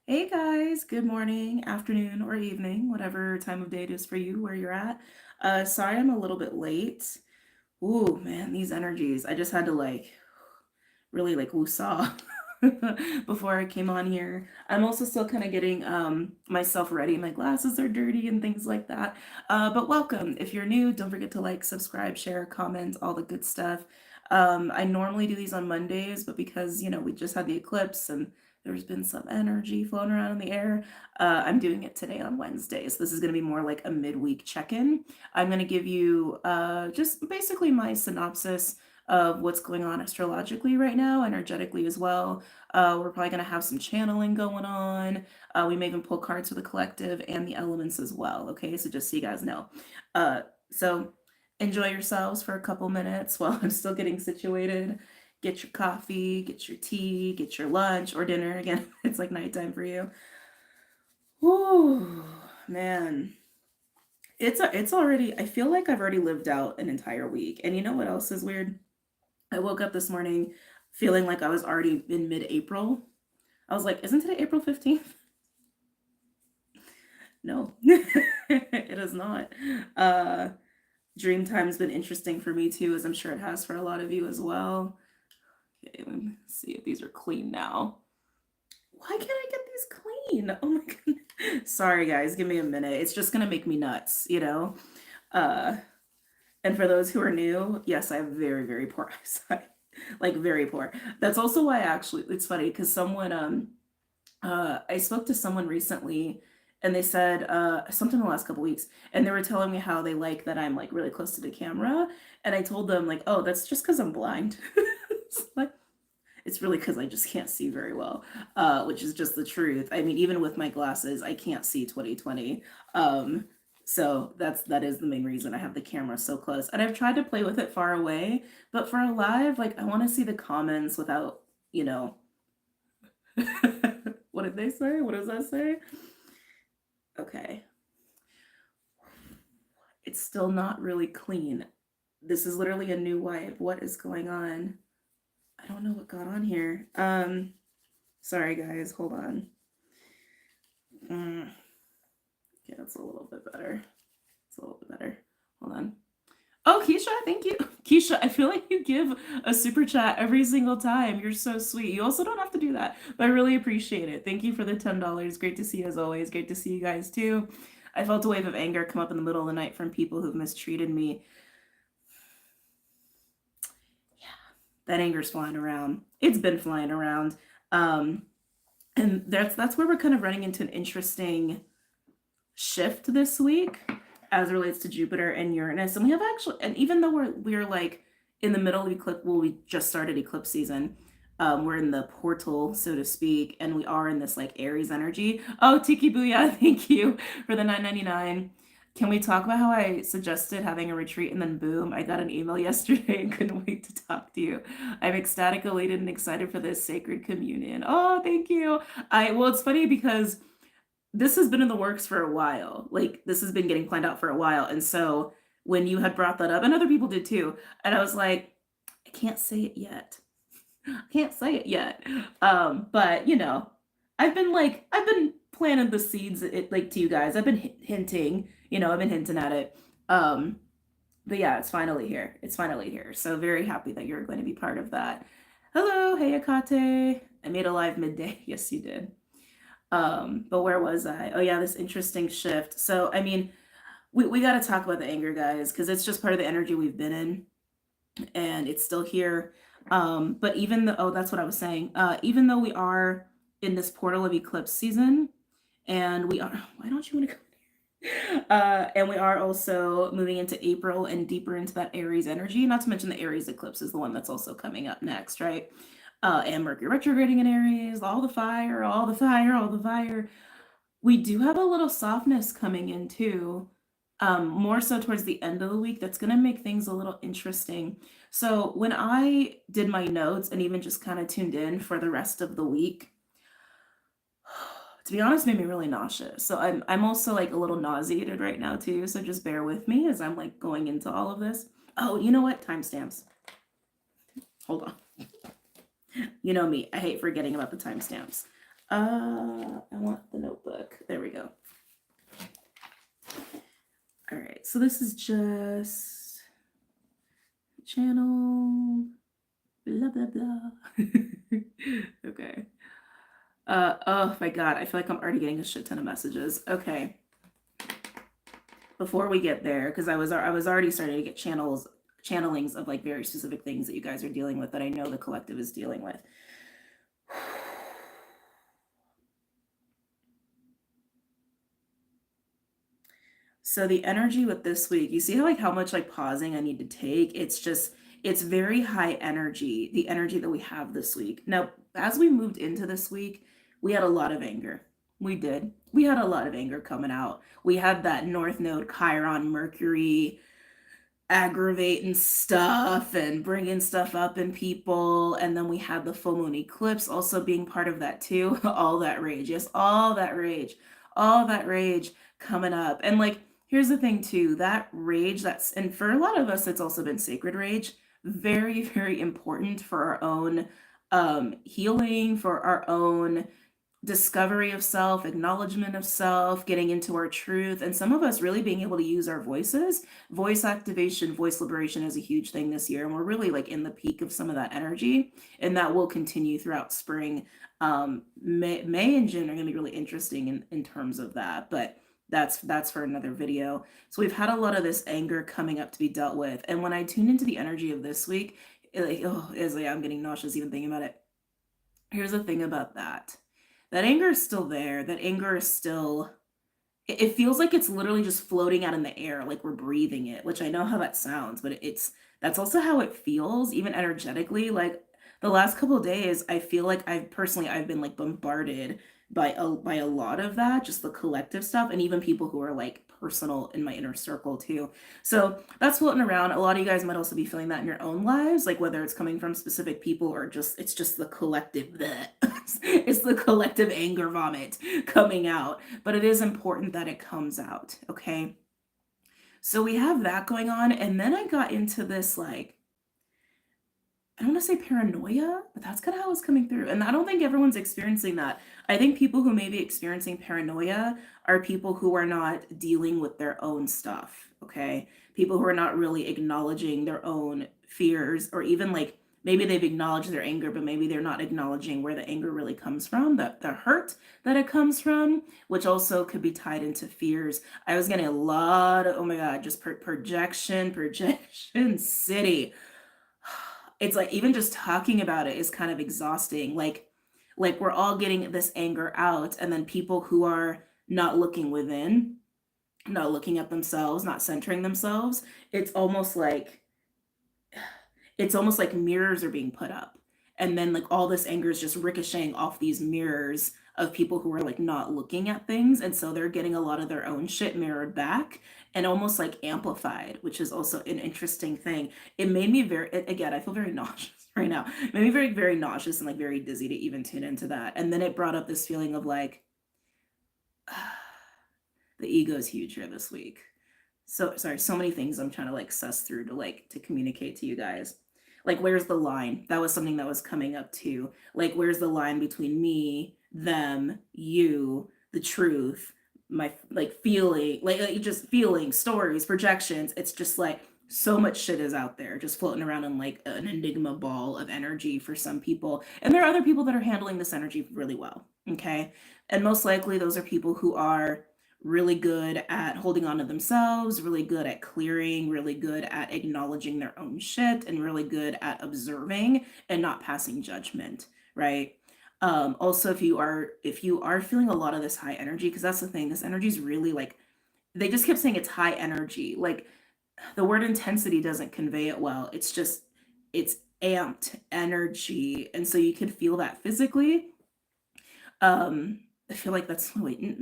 Hey guys, good morning, afternoon, or evening, whatever time of day it is for you, where you're at. Sorry I'm a little bit late. Ooh, man, these energies. I just had to really woosah before I came on here. I'm also still kind of getting myself ready. My glasses are dirty and things like that. But welcome. If you're new, don't forget to like, subscribe, share, comment, all the good stuff. I normally do these on Mondays, but because we just had the eclipse and there's been some energy floating around in the air, I'm doing it today on Wednesdays. This is going to be more like a midweek check-in. I'm going to give you just basically my synopsis of what's going on astrologically right now, energetically as well. We're probably going to have some channeling going on. We may even pull cards for the collective and the elements as well. Okay, so just so you guys know. So enjoy yourselves for a couple minutes while I'm still getting situated. Get your coffee, get your tea, get your lunch or dinner. Again, it's like nighttime for you. Whew, man. It's already, I feel like I've already lived out an entire week. And you know what else is weird? I woke up this morning feeling like I was already in mid-April. I was like, isn't today April 15th? No, it is not. Uh, Dream time's been interesting for me too, as I'm sure it has for a lot of you as well. Okay, let me see if these are clean now. Why can't I get these clean? Oh my goodness. Sorry guys, give me a minute. It's just gonna make me nuts, you know? Uh, and for those who are new, yes, I have very, very poor eyesight. Like very poor. That's also why actually it's funny because I spoke to someone recently and they said something in the last couple weeks and they were telling me how they like that I'm like really close to the camera and I told them like, oh, that's just because I'm blind. It's like it's really because I just can't see very well, which is just the truth. I mean, even with my glasses, I can't see 2020. Um, so that is the main reason I have the camera so close. And I've tried to play with it far away, but for a live, like I want to see the comments without, you know, what did they say? What does that say? Okay. It's still not really clean. This is literally a new wipe. What is going on? I don't know what got on here. Sorry guys, hold on. Mm, yeah, that's a little bit better. It's a little bit better. Hold on. Oh, Keisha, thank you. Keisha, I feel like you give a super chat every single time. You're so sweet. You also don't have to do that, but I really appreciate it. Thank you for the $10. Great to see you as always. Great to see you guys too. I felt a wave of anger come up in the middle of the night from people who've mistreated me. Yeah, that anger's flying around. It's been flying around. Um, and that's where we're kind of running into an interesting shift this week as it relates to Jupiter and Uranus. And we have actually, and even though we're like in the middle of eclipse, well, we just started eclipse season. We're in the portal, so to speak, and we are in this like Aries energy. Oh, Tiki Booyah, thank you for the 9.99. Can we talk about how I suggested having a retreat and then boom, I got an email yesterday and couldn't wait to talk to you. I'm ecstatic, elated, and excited for this sacred communion. Oh, thank you. Well, it's funny because this has been in the works for a while. Like this has been getting planned out for a while. And so when you had brought that up, and other people did too, and I was like, I can't say it yet. I can't say it yet. But I've been planting the seeds like to you guys. I've been hinting, I've been hinting at it. Um, but yeah, it's finally here. It's finally here. So very happy that you're going to be part of that. Hello, hey Akate. I made a live midday. Yes, you did. But where was I? Oh yeah, this interesting shift. So I mean, we got to talk about the anger, guys, because it's just part of the energy we've been in, and it's still here. But even though, oh, that's what I was saying. Even though we are in this portal of eclipse season, and we are, why don't you want to go? And we are also moving into April and deeper into that Aries energy. Not to mention the Aries eclipse is the one that's also coming up next, right? And Mercury retrograding in Aries, all the fire, all the fire, all the fire. We do have a little softness coming in too, more so towards the end of the week. That's going to make things a little interesting. So when I did my notes and even just kind of tuned in for the rest of the week, to be honest, made me really nauseous. So I'm also like a little nauseated right now too. So just bear with me as I'm like going into all of this. Oh, you know what? Timestamps. Hold on. You know me, I hate forgetting about the timestamps. I want the notebook. There we go. All right, so this is just channel blah blah blah. Okay. Oh my god, I feel like I'm already getting a shit ton of messages. Okay. Before we get there, because I was already starting to get channelings of like very specific things that you guys are dealing with that I know the collective is dealing with. So the energy with this week, you see how much like pausing I need to take? It's very high energy, the energy that we have this week. Now, as we moved into this week, we had a lot of anger. We did. We had a lot of anger coming out. We had that North Node Chiron Mercury aggravating stuff and bringing stuff up in people. And then we had the full moon eclipse also being part of that too. All that rage. Yes, all that rage. All that rage coming up. And like, here's the thing too, that rage and for a lot of us, it's also been sacred rage. Very, very important for our own healing, for our own discovery of self, acknowledgement of self, getting into our truth, and some of us really being able to use our voices. Voice activation, voice liberation is a huge thing this year, and we're really like in the peak of some of that energy, and that will continue throughout spring. May and June are going to be really interesting in terms of that, but that's for another video. So we've had a lot of this anger coming up to be dealt with, and when I tune into the energy of this week, I'm getting nauseous even thinking about it. Here's the thing about that anger is still there. That anger is still, it feels like it's literally just floating out in the air, like we're breathing it, which I know how that sounds, but that's also how it feels, even energetically. Like the last couple of days, I feel like I've been like bombarded by a lot of that, just the collective stuff, and even people who are like personal in my inner circle too. So that's floating around. A lot of you guys might also be feeling that in your own lives, like whether it's coming from specific people or it's just the collective it's the collective anger vomit coming out. But it is important that it comes out, okay? So we have that going on, and then I got into this like, I don't want to say paranoia, but that's kind of how it's coming through. And I don't think everyone's experiencing that. I think people who may be experiencing paranoia are people who are not dealing with their own stuff, okay? People who are not really acknowledging their own fears, or even like maybe they've acknowledged their anger, but maybe they're not acknowledging where the anger really comes from, the hurt that it comes from, which also could be tied into fears. I was getting a lot of, oh my God, just projection city. It's like even just talking about it is kind of exhausting. Like we're all getting this anger out, and then people who are not looking within, not looking at themselves, not centering themselves, it's almost like mirrors are being put up, and then like all this anger is just ricocheting off these mirrors of people who are like not looking at things, and so they're getting a lot of their own shit mirrored back and almost like amplified, which is also an interesting thing. It made me again, I feel very nauseous right now. It made me very, very nauseous and like very dizzy to even tune into that. And then it brought up this feeling of like the ego is huge here this week. So sorry, so many things I'm trying to like suss through to communicate to you guys. Like, where's the line? That was something that was coming up too. Like, where's the line between me, them, you, the truth, my like feeling, like just feeling, stories, projections. It's just like so much shit is out there just floating around in like an enigma ball of energy for some people. And there are other people that are handling this energy really well. Okay. And most likely those are people who are really good at holding on to themselves, really good at clearing, really good at acknowledging their own shit, and really good at observing and not passing judgment, right? Also, if you are feeling a lot of this high energy, because that's the thing, this energy is really like, they just kept saying it's high energy. Like the word intensity doesn't convey it well. It's amped energy. And so you can feel that physically. I feel like that's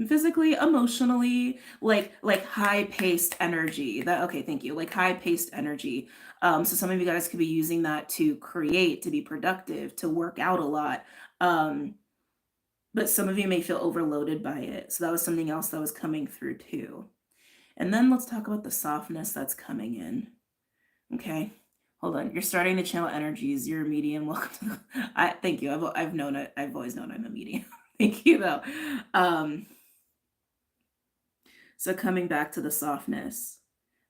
physically, emotionally, like high paced energy. Okay, thank you. Like high paced energy. So some of you guys could be using that to create, to be productive, to work out a lot. But some of you may feel overloaded by it. So that was something else that was coming through too. And then let's talk about the softness that's coming in. Okay. Hold on. You're starting to channel energies. You're a medium. Welcome to thank you. I've known it. I've always known I'm a medium. Thank you though. Um, so coming back to the softness,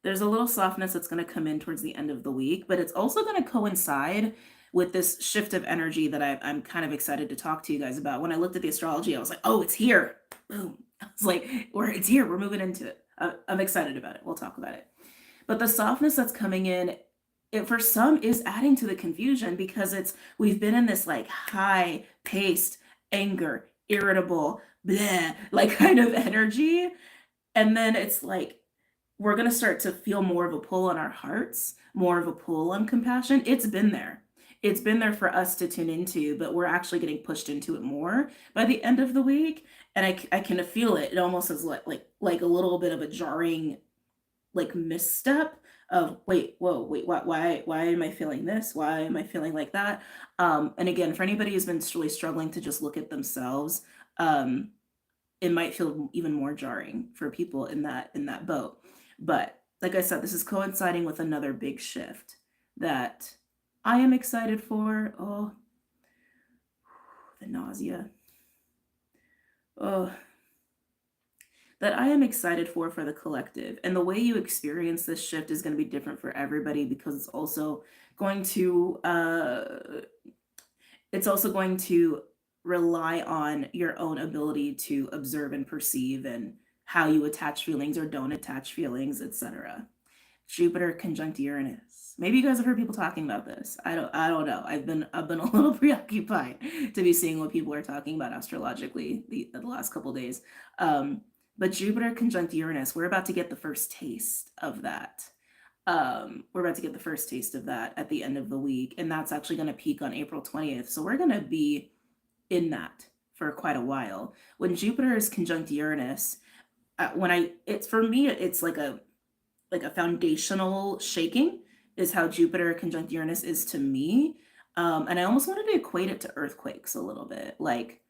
there's a little softness that's going to come in towards the end of the week, but it's also going to coincide with this shift of energy that I'm kind of excited to talk to you guys about. When I looked at the astrology, I was like, oh, it's here. Boom. I was like, it's here. We're moving into it. I'm excited about it. We'll talk about it. But the softness that's coming in, it for some is adding to the confusion because we've been in this like high paced anger, irritable, bleh, like kind of energy. And then it's like we're going to start to feel more of a pull on our hearts, more of a pull on compassion. It's been there. It's been there for us to tune into, but we're actually getting pushed into it more by the end of the week. And I can feel it. It almost is like a little bit of a jarring like misstep of wait, whoa, wait, why am I feeling this? Why am I feeling like that? And again, for anybody who's been really struggling to just look at themselves, it might feel even more jarring for people in that boat. But like I said, this is coinciding with another big shift that I am excited for. Oh, the nausea. Oh, that I am excited for the collective. And the way you experience this shift is going to be different for everybody because it's also going to rely on your own ability to observe and perceive and how you attach feelings or don't attach feelings, etc. Jupiter conjunct Uranus. Maybe you guys have heard people talking about this. I don't know. I've been a little preoccupied to be seeing what people are talking about astrologically the last couple days. But Jupiter conjunct Uranus, we're about to get the first taste of that. We're about to get the first taste of that at the end of the week, and that's actually going to peak on April 20th. So we're going to be in that for quite a while. When Jupiter is conjunct Uranus, it's for me, it's like a foundational shaking is how Jupiter conjunct Uranus is to me. And I almost wanted to equate it to earthquakes a little bit, like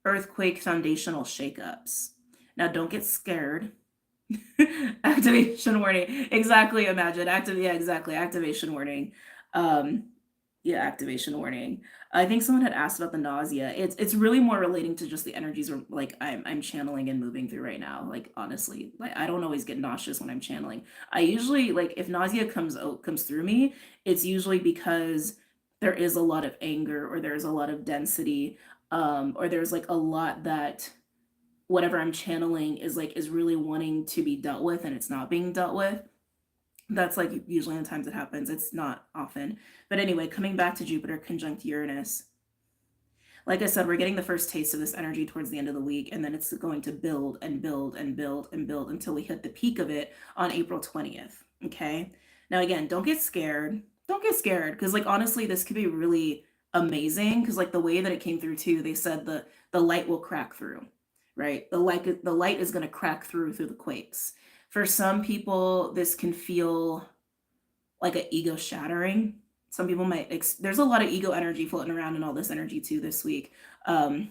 earthquake foundational shakeups. Now, don't get scared. Activation warning. Exactly. Imagine yeah, exactly. Activation warning. Yeah, activation warning. I think someone had asked about the nausea. It's really more relating to just the energies like I'm channeling and moving through right now. Like honestly, like I don't always get nauseous when I'm channeling. I usually like if nausea comes through me, it's usually because there is a lot of anger or there's a lot of density, or there's like a lot that whatever I'm channeling is really wanting to be dealt with and it's not being dealt with. That's like usually in the times it happens. It's not often. But anyway, coming back to Jupiter conjunct Uranus. Like I said, we're getting the first taste of this energy towards the end of the week, and then it's going to build and build and build and build until we hit the peak of it on April 20th. Okay. Now, again, don't get scared. Don't get scared because, like, honestly, this could be really amazing because, like, the way that it came through, too, they said the light will crack through, right? The light is going to crack through the quakes. For some people, this can feel like an ego shattering. Some people might, there's a lot of ego energy floating around in all this energy too this week. But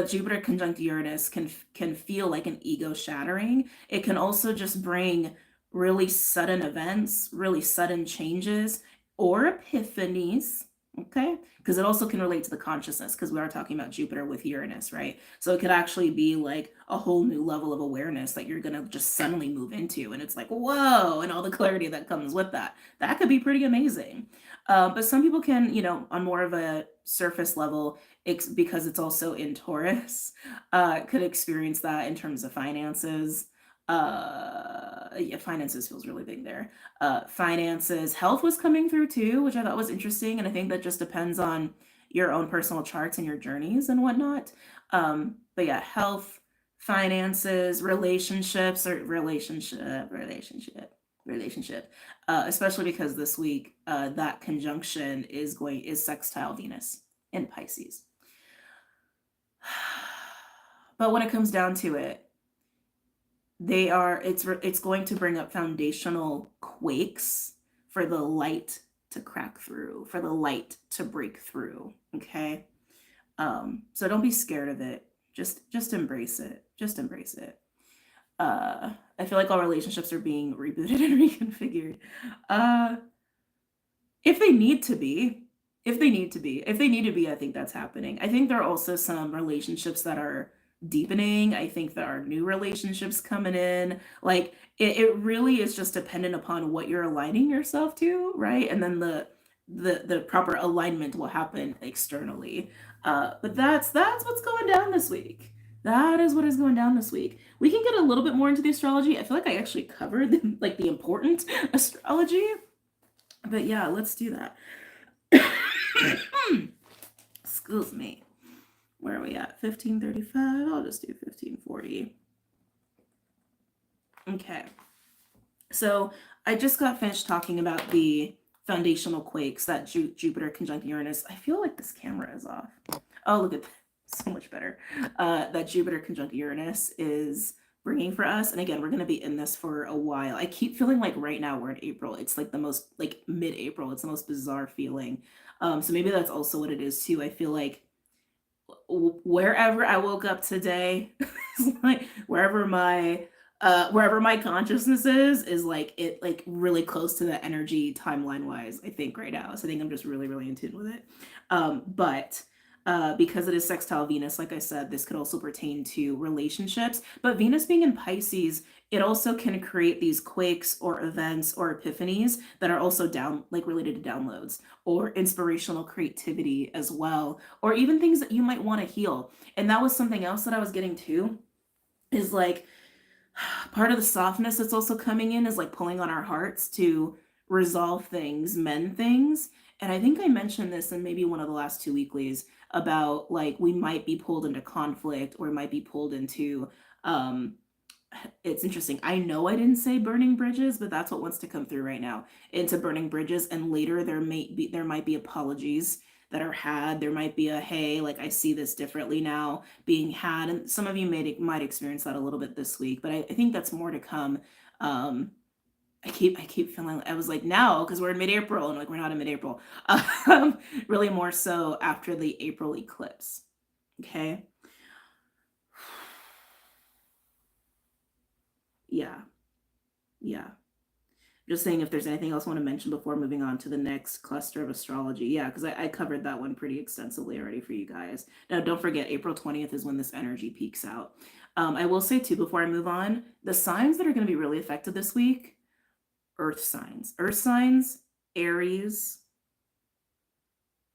Jupiter conjunct Uranus can feel like an ego shattering. It can also just bring really sudden events, really sudden changes or epiphanies. Okay, because it also can relate to the consciousness because we are talking about Jupiter with Uranus, right? So it could actually be like a whole new level of awareness that you're going to just suddenly move into. And it's like, whoa, and all the clarity that comes with that. That could be pretty amazing. But some people can, on more of a surface level, because it's also in Taurus, could experience that in terms of finances. Yeah, finances feels really big there. Finances, health was coming through too, which I thought was interesting, and I think that just depends on your own personal charts and your journeys and whatnot. But yeah, health, finances, relationships, or relationship, especially because this week that conjunction is sextile Venus in Pisces. But when it comes down to it, it's going to bring up foundational quakes for the light to crack through, for the light to break through. Okay. So don't be scared of it. Just embrace it. Just embrace it. I feel like all relationships are being rebooted and reconfigured. If they need to be, If they need to be. If they need to be, I think that's happening. I think there are also some relationships that are deepening. I think there are new relationships coming in. Like it really is just dependent upon what you're aligning yourself to, right? And then the proper alignment will happen externally. But that's what's going down this week. That is what is going down this week. We can get a little bit more into the astrology. I feel like I actually covered like the important astrology. But yeah, let's do that. Excuse me. Where are we at? 1535. I'll just do 1540. Okay. So I just got finished talking about the foundational quakes that Jupiter conjunct Uranus. I feel like this camera is off. Oh, look at that. So much better. That Jupiter conjunct Uranus is bringing for us. And again, we're going to be in this for a while. I keep feeling like right now we're in April. It's like the most, like mid-April. It's the most bizarre feeling. So maybe that's also what it is too. I feel like wherever I woke up today, like wherever my consciousness is like it like really close to the energy timeline wise, I think right now. So I think I'm just really, really in tune with it. But because it is sextile Venus, like I said, this could also pertain to relationships. But Venus being in Pisces, it also can create these quakes or events or epiphanies that are also down, like related to downloads or inspirational creativity as well, or even things that you might want to heal. And that was something else that I was getting to, is like part of the softness that's also coming in is like pulling on our hearts to resolve things, mend things. And I think I mentioned this in maybe one of the last two weeklies about like we might be pulled into conflict or might be pulled into it's interesting. I know I didn't say burning bridges, but that's what wants to come through right now, into burning bridges. And later there might be apologies that are had. There might be a, hey, like I see this differently now being had. And some of you might experience that a little bit this week, but I think that's more to come. I keep feeling, I was like now because we're in mid-April and like we're not in mid-April. Really more so after the April eclipse. Okay. Yeah. Yeah. Just saying if there's anything else I want to mention before moving on to the next cluster of astrology. Yeah, because I covered that one pretty extensively already for you guys. Now, don't forget, April 20th is when this energy peaks out. I will say, too, before I move on, the signs that are going to be really affected this week, earth signs. Earth signs, Aries,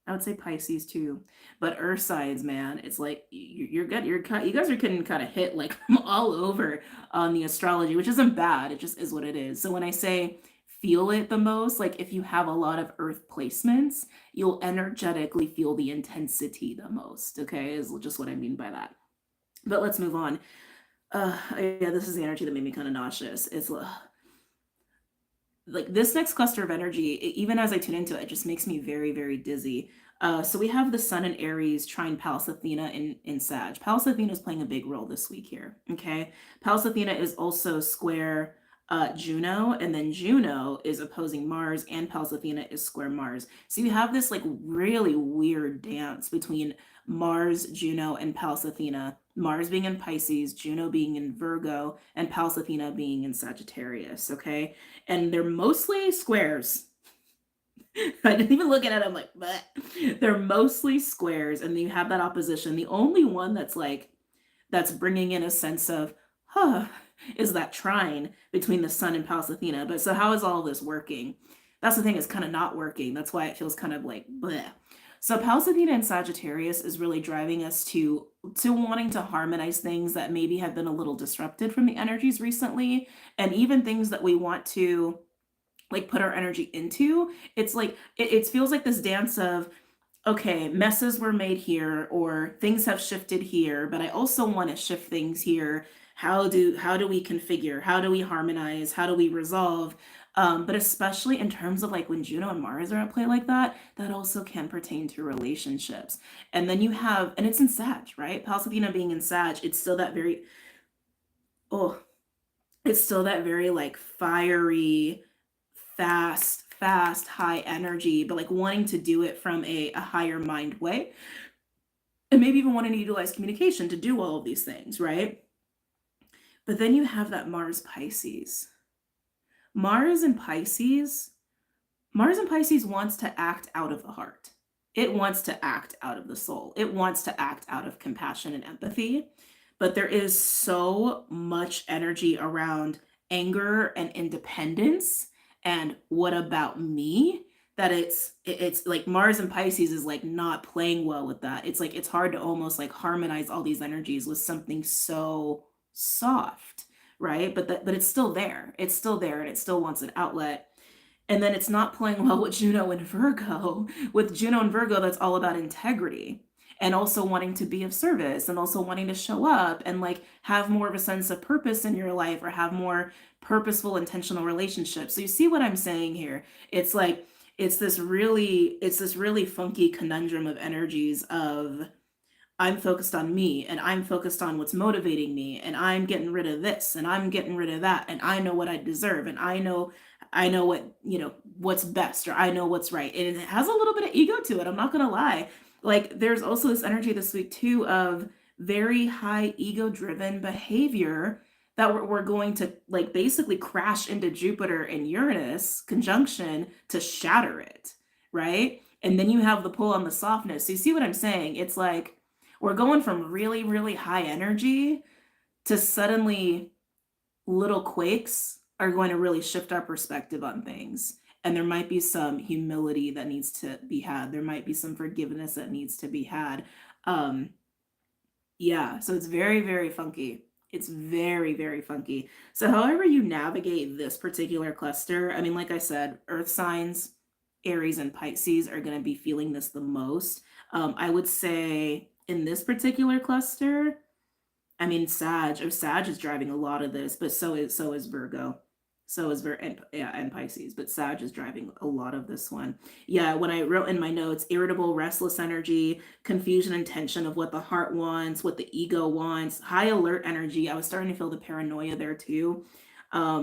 I would say Pisces too, but earth signs, man, it's like you guys are getting kind of hit like all over on the astrology, which isn't bad. It just is what it is. So when I say feel it the most, like if you have a lot of earth placements, you'll energetically feel the intensity the most. Okay, is just what I mean by that. But let's move on. Yeah, this is the energy that made me kind of nauseous. It's like this next cluster of energy, even as I tune into it, it just makes me very, very dizzy. So we have the Sun in Aries trine Pallas Athena in Sag. Pallas Athena is playing a big role this week here. Okay, Pallas Athena is also square Juno, and then Juno is opposing Mars, and Pallas Athena is square Mars. So you have this like really weird dance between Mars, Juno, and Pallas Athena. Mars being in Pisces, Juno being in Virgo, and Pallas Athena being in Sagittarius. Okay, and they're mostly squares. I didn't even look at it. I'm like, but they're mostly squares, and you have that opposition. The only one that's bringing in a sense of, is that trine between the Sun and Pallas Athena. But so how is all this working? That's the thing, it's kind of not working. That's why it feels kind of like bleh. So Pallas Athena and Sagittarius is really driving us to wanting to harmonize things that maybe have been a little disrupted from the energies recently, and even things that we want to like put our energy into. It's like it feels like this dance of, okay, messes were made here or things have shifted here, but I also want to shift things here. How do we configure? How do we harmonize? How do we resolve? But especially in terms of like when Juno and Mars are at play like that, that also can pertain to relationships. And then you have, and it's in Sag, right? Pallas Athena being in Sag, it's still that very, it's still that very like fiery, fast, high energy, but like wanting to do it from a higher mind way. And maybe even wanting to utilize communication to do all of these things, right? But then you have that Mars Pisces. Mars in Pisces wants to act out of the heart. it wants to act out of the soul. It wants to act out of compassion and empathy. But there is so much energy around anger and independence and what about me, that it's like Mars and Pisces is like not playing well with that. It's like it's hard to almost like harmonize all these energies with something so soft, right? But it's still there. It's still there and it still wants an outlet. And then it's not playing well with Juno and Virgo. With Juno and Virgo, that's all about integrity and also wanting to be of service and also wanting to show up and like have more of a sense of purpose in your life or have more purposeful, intentional relationships. So you see what I'm saying here? It's like it's this really funky conundrum of energies of I'm focused on me and I'm focused on what's motivating me and I'm getting rid of this and I'm getting rid of that and I know what I deserve and I know what, what's best or I know what's right. And it has a little bit of ego to it. I'm not going to lie. Like there's also this energy this week too of very high ego driven behavior that we're going to like basically crash into Jupiter and Uranus conjunction to shatter it, right? And then you have the pull on the softness. So you see what I'm saying? It's like we're going from really, really high energy to suddenly little quakes are going to really shift our perspective on things. And there might be some humility that needs to be had. There might be some forgiveness that needs to be had. Um, yeah, so it's very, very funky. It's very, very funky. So, however you navigate this particular cluster, I mean, like I said, Earth signs, Aries and Pisces are going to be feeling this the most. I would say in this particular cluster, I mean, Sag is driving a lot of this, but so is Virgo. So is and Pisces, but Sag is driving a lot of this one. Yeah, when I wrote in my notes, irritable, restless energy, confusion and tension of what the heart wants, what the ego wants, high alert energy. I was starting to feel the paranoia there too.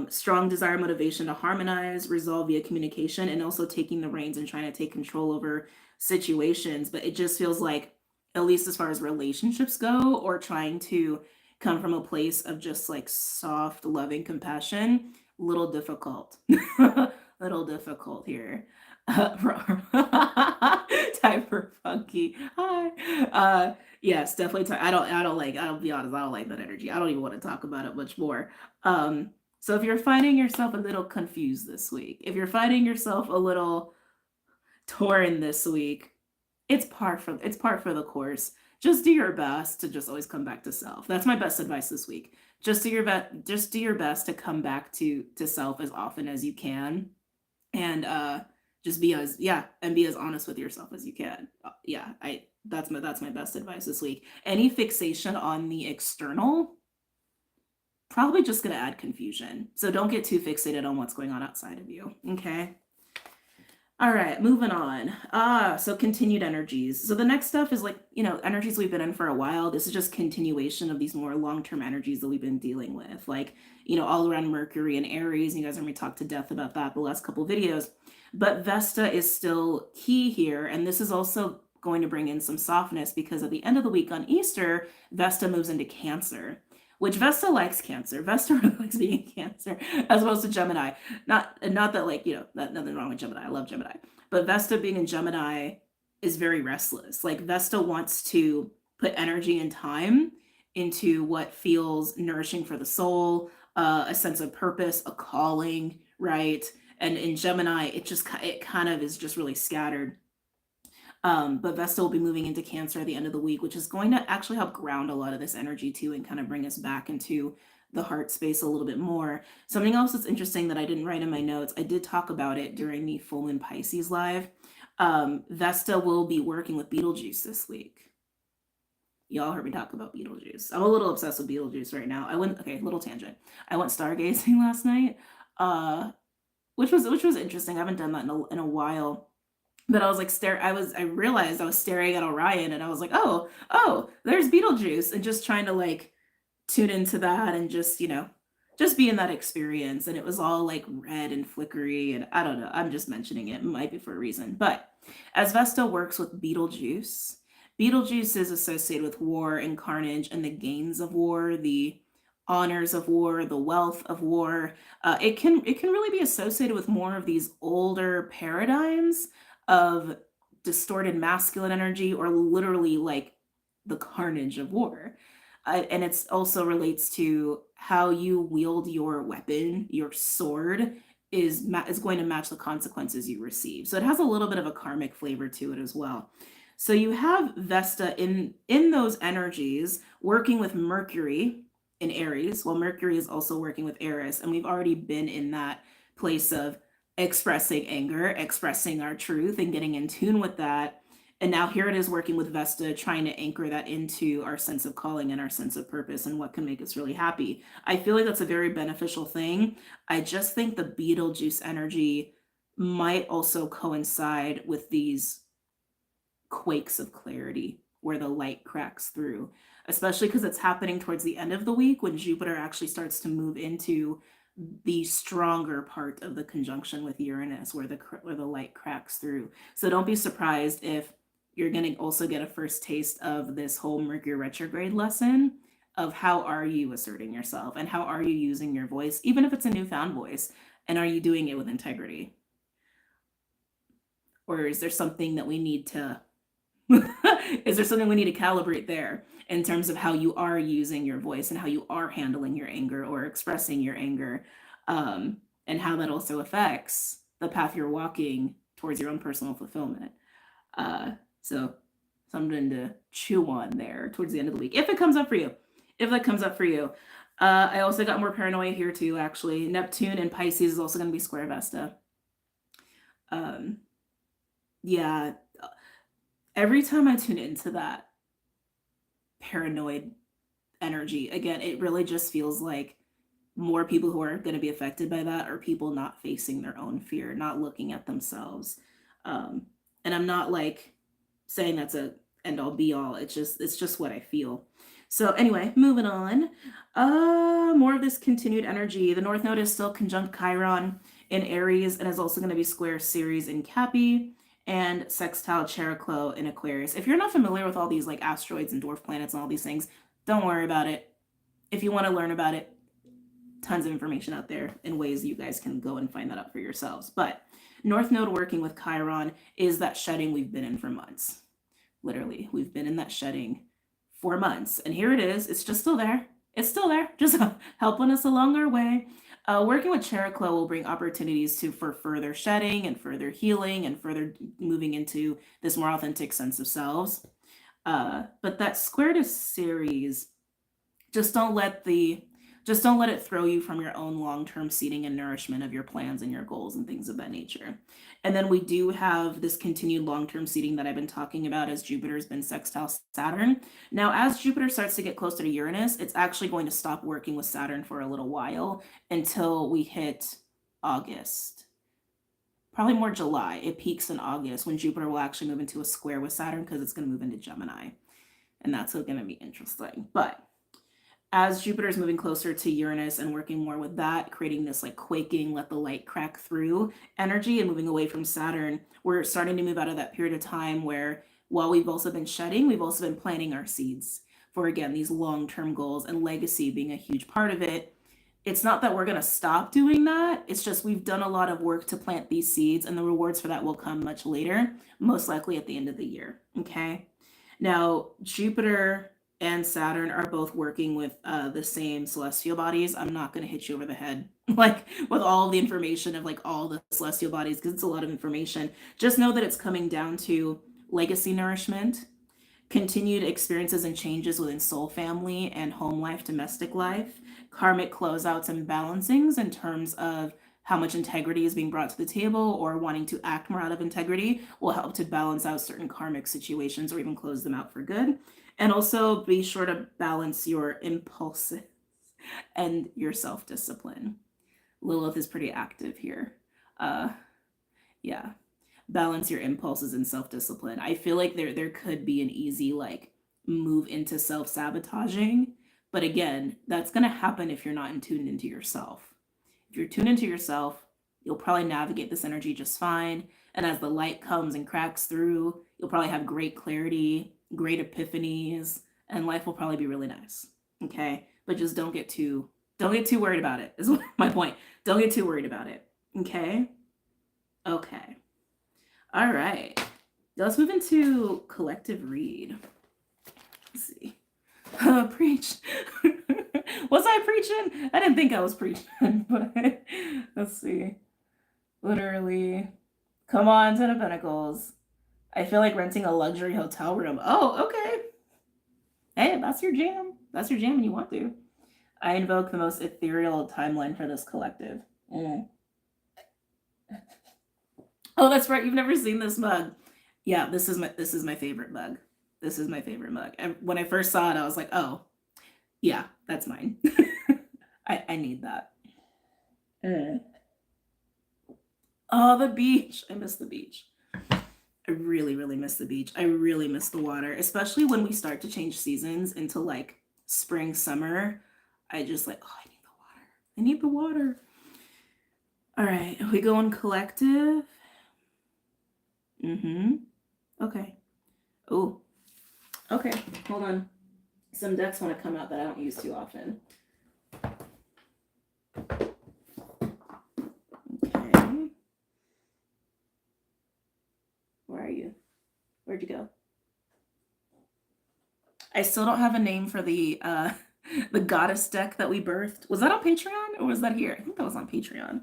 Strong desire, motivation to harmonize, resolve via communication, and also taking the reins and trying to take control over situations. But it just feels like, at least as far as relationships go, or trying to come from a place of just like soft, loving compassion, little difficult. Little difficult here. Typer funky. Hi. Yes, definitely. I'll be honest, I don't like that energy. I don't even want to talk about it much more. So if you're finding yourself a little confused this week, if you're finding yourself a little torn this week, it's par for the course. Just do your best to just always come back to self. That's my best advice this week. Just do your best to come back to self as often as you can, and just be as honest with yourself as you can. Yeah, that's my best advice this week. Any fixation on the external probably just going to add confusion. So don't get too fixated on what's going on outside of you. Okay. All right, moving on. So continued energies. So the next stuff is like, energies we've been in for a while. This is just continuation of these more long-term energies that we've been dealing with. Like, all around Mercury and Aries. You guys heard me talk to death about that the last couple videos. But Vesta is still key here. And this is also going to bring in some softness because at the end of the week on Easter, Vesta moves into Cancer. Which Vesta likes Cancer. Vesta really likes being in Cancer as opposed to Gemini. Not that like, nothing wrong with Gemini. I love Gemini. But Vesta being in Gemini is very restless. Like Vesta wants to put energy and time into what feels nourishing for the soul, a sense of purpose, a calling, right? And in Gemini, it kind of is just really scattered. But Vesta will be moving into Cancer at the end of the week, which is going to actually help ground a lot of this energy too and kind of bring us back into the heart space a little bit more. Something else that's interesting that I didn't write in my notes, I did talk about it during the Full Moon Pisces live. Vesta will be working with Betelgeuse this week. Y'all heard me talk about Betelgeuse. I'm a little obsessed with Betelgeuse right now. Little tangent. I went stargazing last night, which was interesting. I haven't done that in a while. But I was like, I realized I was staring at Orion and I was like, oh, there's Betelgeuse, and just trying to like tune into that and just be in that experience. And it was all like red and flickery, and I don't know, I'm just mentioning it might be for a reason. But as Vesta works with Betelgeuse is associated with war and carnage and the gains of war, the honors of war, the wealth of war. It can really be associated with more of these older paradigms of distorted masculine energy, or literally like the carnage of war. And it's also relates to how you wield your weapon, your sword is going to match the consequences you receive. So it has a little bit of a karmic flavor to it as well. So you have Vesta in those energies working with Mercury in Aries, while Mercury is also working with Eris, and we've already been in that place of expressing anger, expressing our truth, and getting in tune with that. And now here it is working with Vesta, trying to anchor that into our sense of calling and our sense of purpose and what can make us really happy. I feel like that's a very beneficial thing. I just think the Betelgeuse energy might also coincide with these quakes of clarity where the light cracks through, especially because it's happening towards the end of the week when Jupiter actually starts to move into the stronger part of the conjunction with Uranus, where the light cracks through. So don't be surprised if you're going to also get a first taste of this whole Mercury retrograde lesson of how are you asserting yourself and how are you using your voice, even if it's a newfound voice, and are you doing it with integrity? Or is there something that we need to is there something we need to calibrate there in terms of how you are using your voice and how you are handling your anger or expressing your anger, and how that also affects the path you're walking towards your own personal fulfillment? So something to chew on there towards the end of the week, if it comes up for you. If that comes up for you. I also got more paranoia here too, actually. Neptune in Pisces is also going to be square Vesta. Yeah. Every time I tune into that paranoid energy, again, it really just feels like more people who are going to be affected by that are people not facing their own fear, not looking at themselves. And I'm not like saying that's a end all be all. It's just what I feel. So anyway, moving on. More of this continued energy. The North Node is still conjunct Chiron in Aries and is also going to be square Ceres in Cappy and sextile Chariklo in Aquarius. If you're not familiar with all these like asteroids and dwarf planets and all these things, don't worry about it. If you want to learn about it, tons of information out there in ways you guys can go and find that out for yourselves. But North Node working with Chiron is that shedding we've been in for months. Literally, we've been in that shedding for months. And here it is. It's just still there. It's still there, just helping us along our way. Working with Chariklo will bring opportunities for further shedding and further healing and further moving into this more authentic sense of selves. But that square to Ceres, just don't let it throw you from your own long-term seeding and nourishment of your plans and your goals and things of that nature. And then we do have this continued long-term seeding that I've been talking about as Jupiter's been sextile Saturn. Now, as Jupiter starts to get closer to Uranus, it's actually going to stop working with Saturn for a little while until we hit August. Probably more July. It peaks in August when Jupiter will actually move into a square with Saturn because it's going to move into Gemini. And that's going to be interesting. But as Jupiter is moving closer to Uranus and working more with that, creating this like quaking, let the light crack through energy and moving away from Saturn, we're starting to move out of that period of time where while we've also been shedding, we've also been planting our seeds for, again, these long-term goals, and legacy being a huge part of it. It's not that we're going to stop doing that. It's just we've done a lot of work to plant these seeds, and the rewards for that will come much later, most likely at the end of the year. Okay. Now, Jupiter and Saturn are both working with the same celestial bodies. I'm not going to hit you over the head like with all the information of like all the celestial bodies because it's a lot of information. Just know that it's coming down to legacy nourishment, continued experiences and changes within soul family and home life, domestic life, karmic closeouts and balancings in terms of how much integrity is being brought to the table or wanting to act more out of integrity will help to balance out certain karmic situations or even close them out for good. And also be sure to balance your impulses and your self-discipline. Lilith is pretty active here. Yeah. Balance your impulses and self-discipline. I feel like there could be an easy like move into self-sabotaging. But again, that's going to happen if you're not tuned into yourself. If you're tuned into yourself, you'll probably navigate this energy just fine. And as the light comes and cracks through, you'll probably have great clarity, great epiphanies, and life will probably be really nice. Okay? But just don't get too worried about it, is my point. Don't get too worried about it. Okay? Okay. All right. Let's move into collective read. Let's see. Preach. Was I preaching? I didn't think I was preaching, but let's see. Literally. Come on, Ten of Pentacles. I feel like renting a luxury hotel room. Oh, okay. Hey, that's your jam. That's your jam when you want to. I invoke the most ethereal timeline for this collective. Mm. Oh, that's right. You've never seen this mug. Yeah, this is my favorite mug. This is my favorite mug. And when I first saw it, I was like, oh, yeah, that's mine. I need that. Oh, the beach. I miss the beach. I really, really miss the beach. I really miss the water, especially when we start to change seasons into like spring, summer. I just like, oh, I need the water. I need the water. All right, we go in collective. Okay. Oh, okay. Hold on. Some decks want to come out that I don't use too often. Okay. Where are you? Where'd you go? I still don't have a name for the goddess deck that we birthed. Was that on Patreon or was that here? I think that was on Patreon.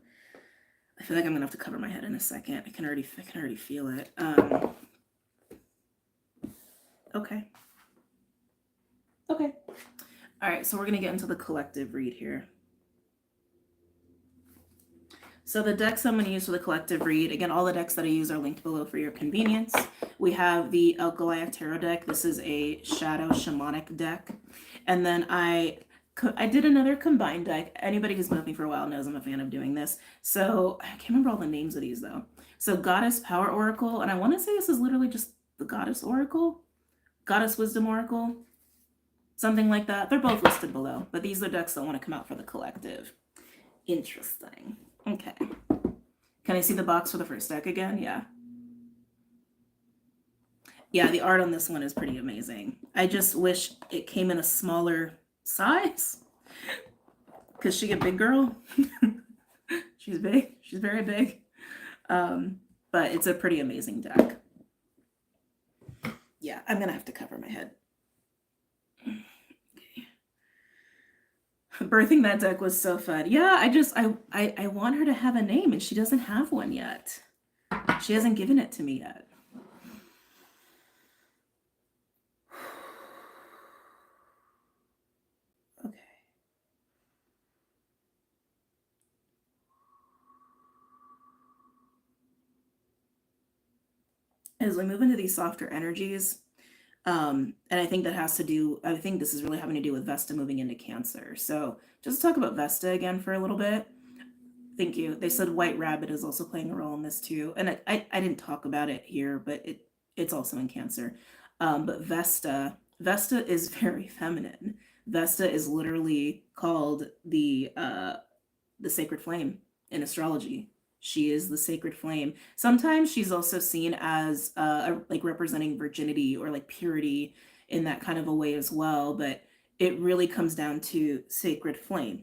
I feel like I'm gonna have to cover my head in a second. I can already feel it. Okay. Okay. All right, so we're gonna get into the collective read here. So the decks I'm going to use for the collective read, again, all the decks that I use are linked below for your convenience. We have the Goliath Tarot deck. This is a Shadow Shamanic deck. And then I did another combined deck. Anybody who's been with me for a while knows I'm a fan of doing this. So I can't remember all the names of these though. So Goddess Power Oracle, and I want to say this is literally just the Goddess Oracle, Goddess Wisdom Oracle, something like that. They're both listed below, but these are decks that want to come out for the collective. Interesting. Okay. Can I see the box for the first deck again? Yeah. Yeah, the art on this one is pretty amazing. I just wish it came in a smaller size. Because she a big girl. She's big. She's very big. But it's a pretty amazing deck. Yeah, I'm going to have to cover my head. Birthing that deck was so fun. Yeah, I want her to have a name and she doesn't have one yet. She hasn't given it to me yet. Okay. As we move into these softer energies, and I think that has to do, I think this is really having to do with Vesta moving into Cancer. So just talk about Vesta again for a little bit. Thank you. They said White Rabbit is also playing a role in this too. And I didn't talk about it here, but it's also in Cancer. But Vesta is very feminine. Vesta is literally called the sacred flame in astrology. She is the sacred flame. Sometimes she's also seen as like representing virginity or like purity in that kind of a way as well. But it really comes down to sacred flame,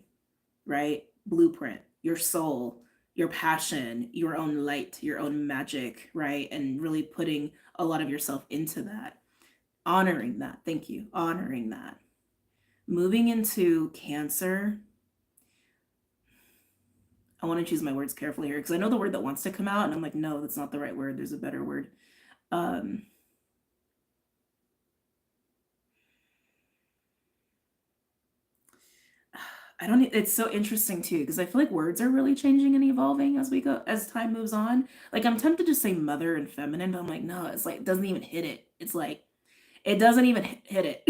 right? Blueprint, your soul, your passion, your own light, your own magic, right? And really putting a lot of yourself into that. Honoring that. Thank you. Honoring that. Moving into Cancer. I want to choose my words carefully here because I know the word that wants to come out and I'm like, no, that's not the right word. There's a better word. I don't, it's so interesting too, because I feel like words are really changing and evolving as time moves on. Like I'm tempted to say mother and feminine, but I'm like, no, it's like, it doesn't even hit it. It's like, it doesn't even hit it.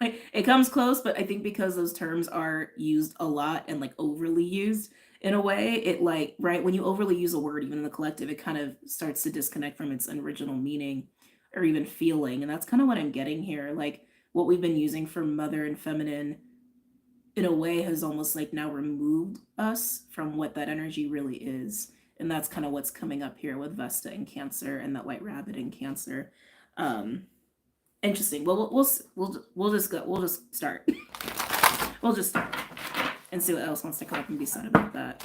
Like it comes close, but I think because those terms are used a lot and like overly used, in a way, it like, right, when you overly use a word, even in the collective, it kind of starts to disconnect from its original meaning or even feeling. And that's kind of what I'm getting here. Like what we've been using for mother and feminine in a way has almost like now removed us from what that energy really is. And that's kind of what's coming up here with Vesta in Cancer and that White Rabbit in Cancer. Interesting. Well, we'll just go. We'll just start. We'll just start and see what else wants to come up and be said about that.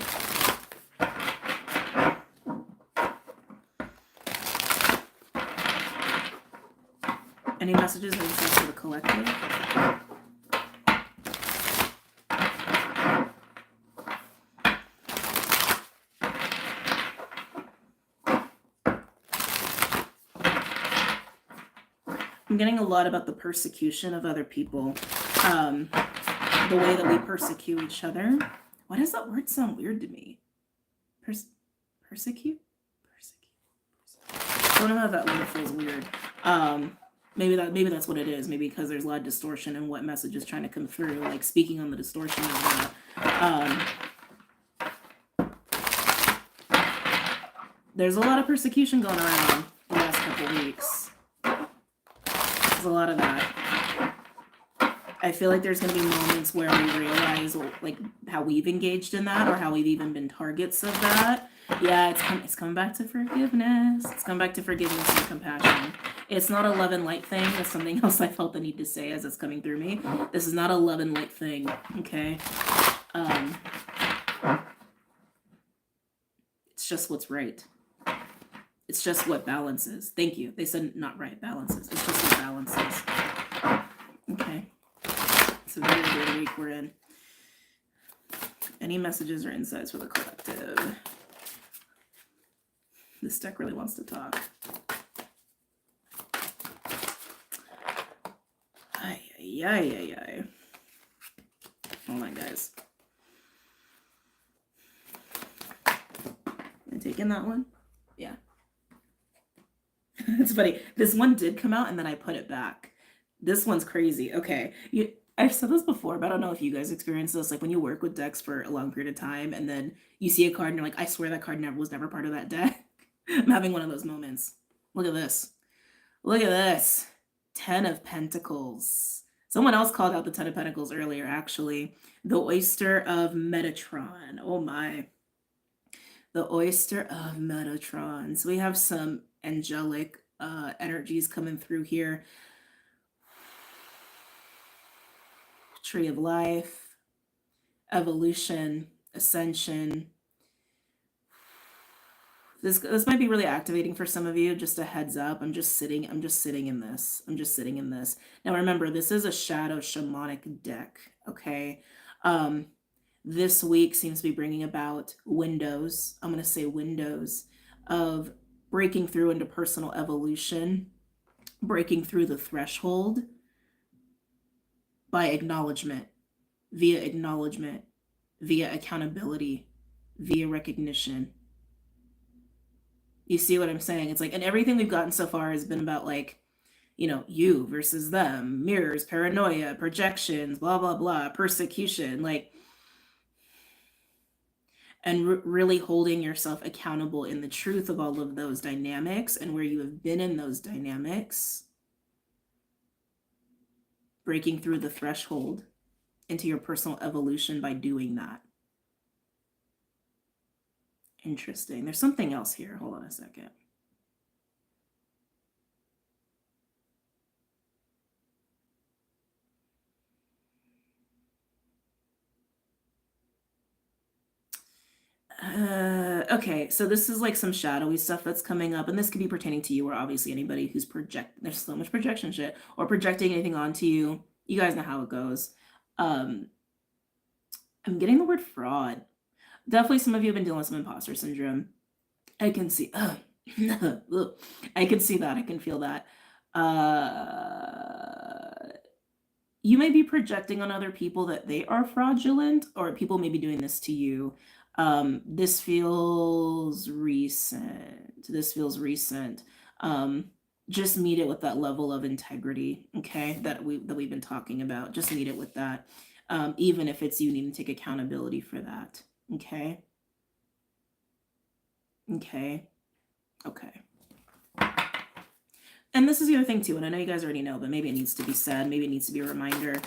Any messages or insights for the collective? I'm getting a lot about the persecution of other people. The way that we persecute each other. Why does that word sound weird to me? Persecute? I don't know how that word feels weird. Maybe that's what it is. Maybe because there's a lot of distortion in what message is trying to come through. Like speaking on the distortion of that. There's a lot of persecution going around the last couple weeks. There's a lot of that. I feel like there's going to be moments where we realize like how we've engaged in that or how we've even been targets of that. Yeah, it's coming back to forgiveness. It's coming back to forgiveness and compassion. It's not a love and light thing. That's something else I felt the need to say as it's coming through me. This is not a love and light thing, okay? It's just what's right. It's just what balances. Thank you. They said not right, balances. It's just what balances. Okay. It's a very good week we're in. Any messages or insights for the collective? This deck really wants to talk. Ay. Hold on, guys. I'm taking that one. Yeah. It's funny. This one did come out and then I put it back. This one's crazy. Okay. I've said this before, but I don't know if you guys experience this. Like when you work with decks for a long period of time and then you see a card and you're like, I swear that card was never part of that deck. I'm having one of those moments. Look at this. Look at this. 10 of Pentacles. Someone else called out the 10 of Pentacles earlier, actually. The Oyster of Metatron. Oh my. The Oyster of Metatron. So we have some angelic energies coming through here. Tree of Life, evolution, ascension. This might be really activating for some of you. Just a heads up. I'm just sitting in this. Now remember, this is a shadow shamanic deck. Okay. This week seems to be bringing about windows. I'm going to say windows of breaking through into personal evolution, breaking through the threshold by acknowledgement, via accountability, via recognition. You see what I'm saying? It's like, and everything we've gotten so far has been about like, you versus them, mirrors, paranoia, projections, blah, blah, blah, persecution, like, and really holding yourself accountable in the truth of all of those dynamics and where you have been in those dynamics, breaking through the threshold into your personal evolution by doing that. Interesting. There's something else here. Hold on a second. Okay, so this is like some shadowy stuff that's coming up, and this could be pertaining to you or obviously anybody who's there's so much projection shit or projecting anything onto you. You guys know how it goes. I'm getting the word fraud. Definitely some of you have been dealing with some imposter syndrome. I can see I can see that. I can feel that. You may be projecting on other people that they are fraudulent, or people may be doing this to you. This feels recent. Just meet it with that level of integrity, okay, that we've been talking about. Just meet it with that. Even if it's you needing to take accountability for that. Okay. And this is the other thing too, and I know you guys already know, but maybe it needs to be said. Maybe it needs to be a reminder.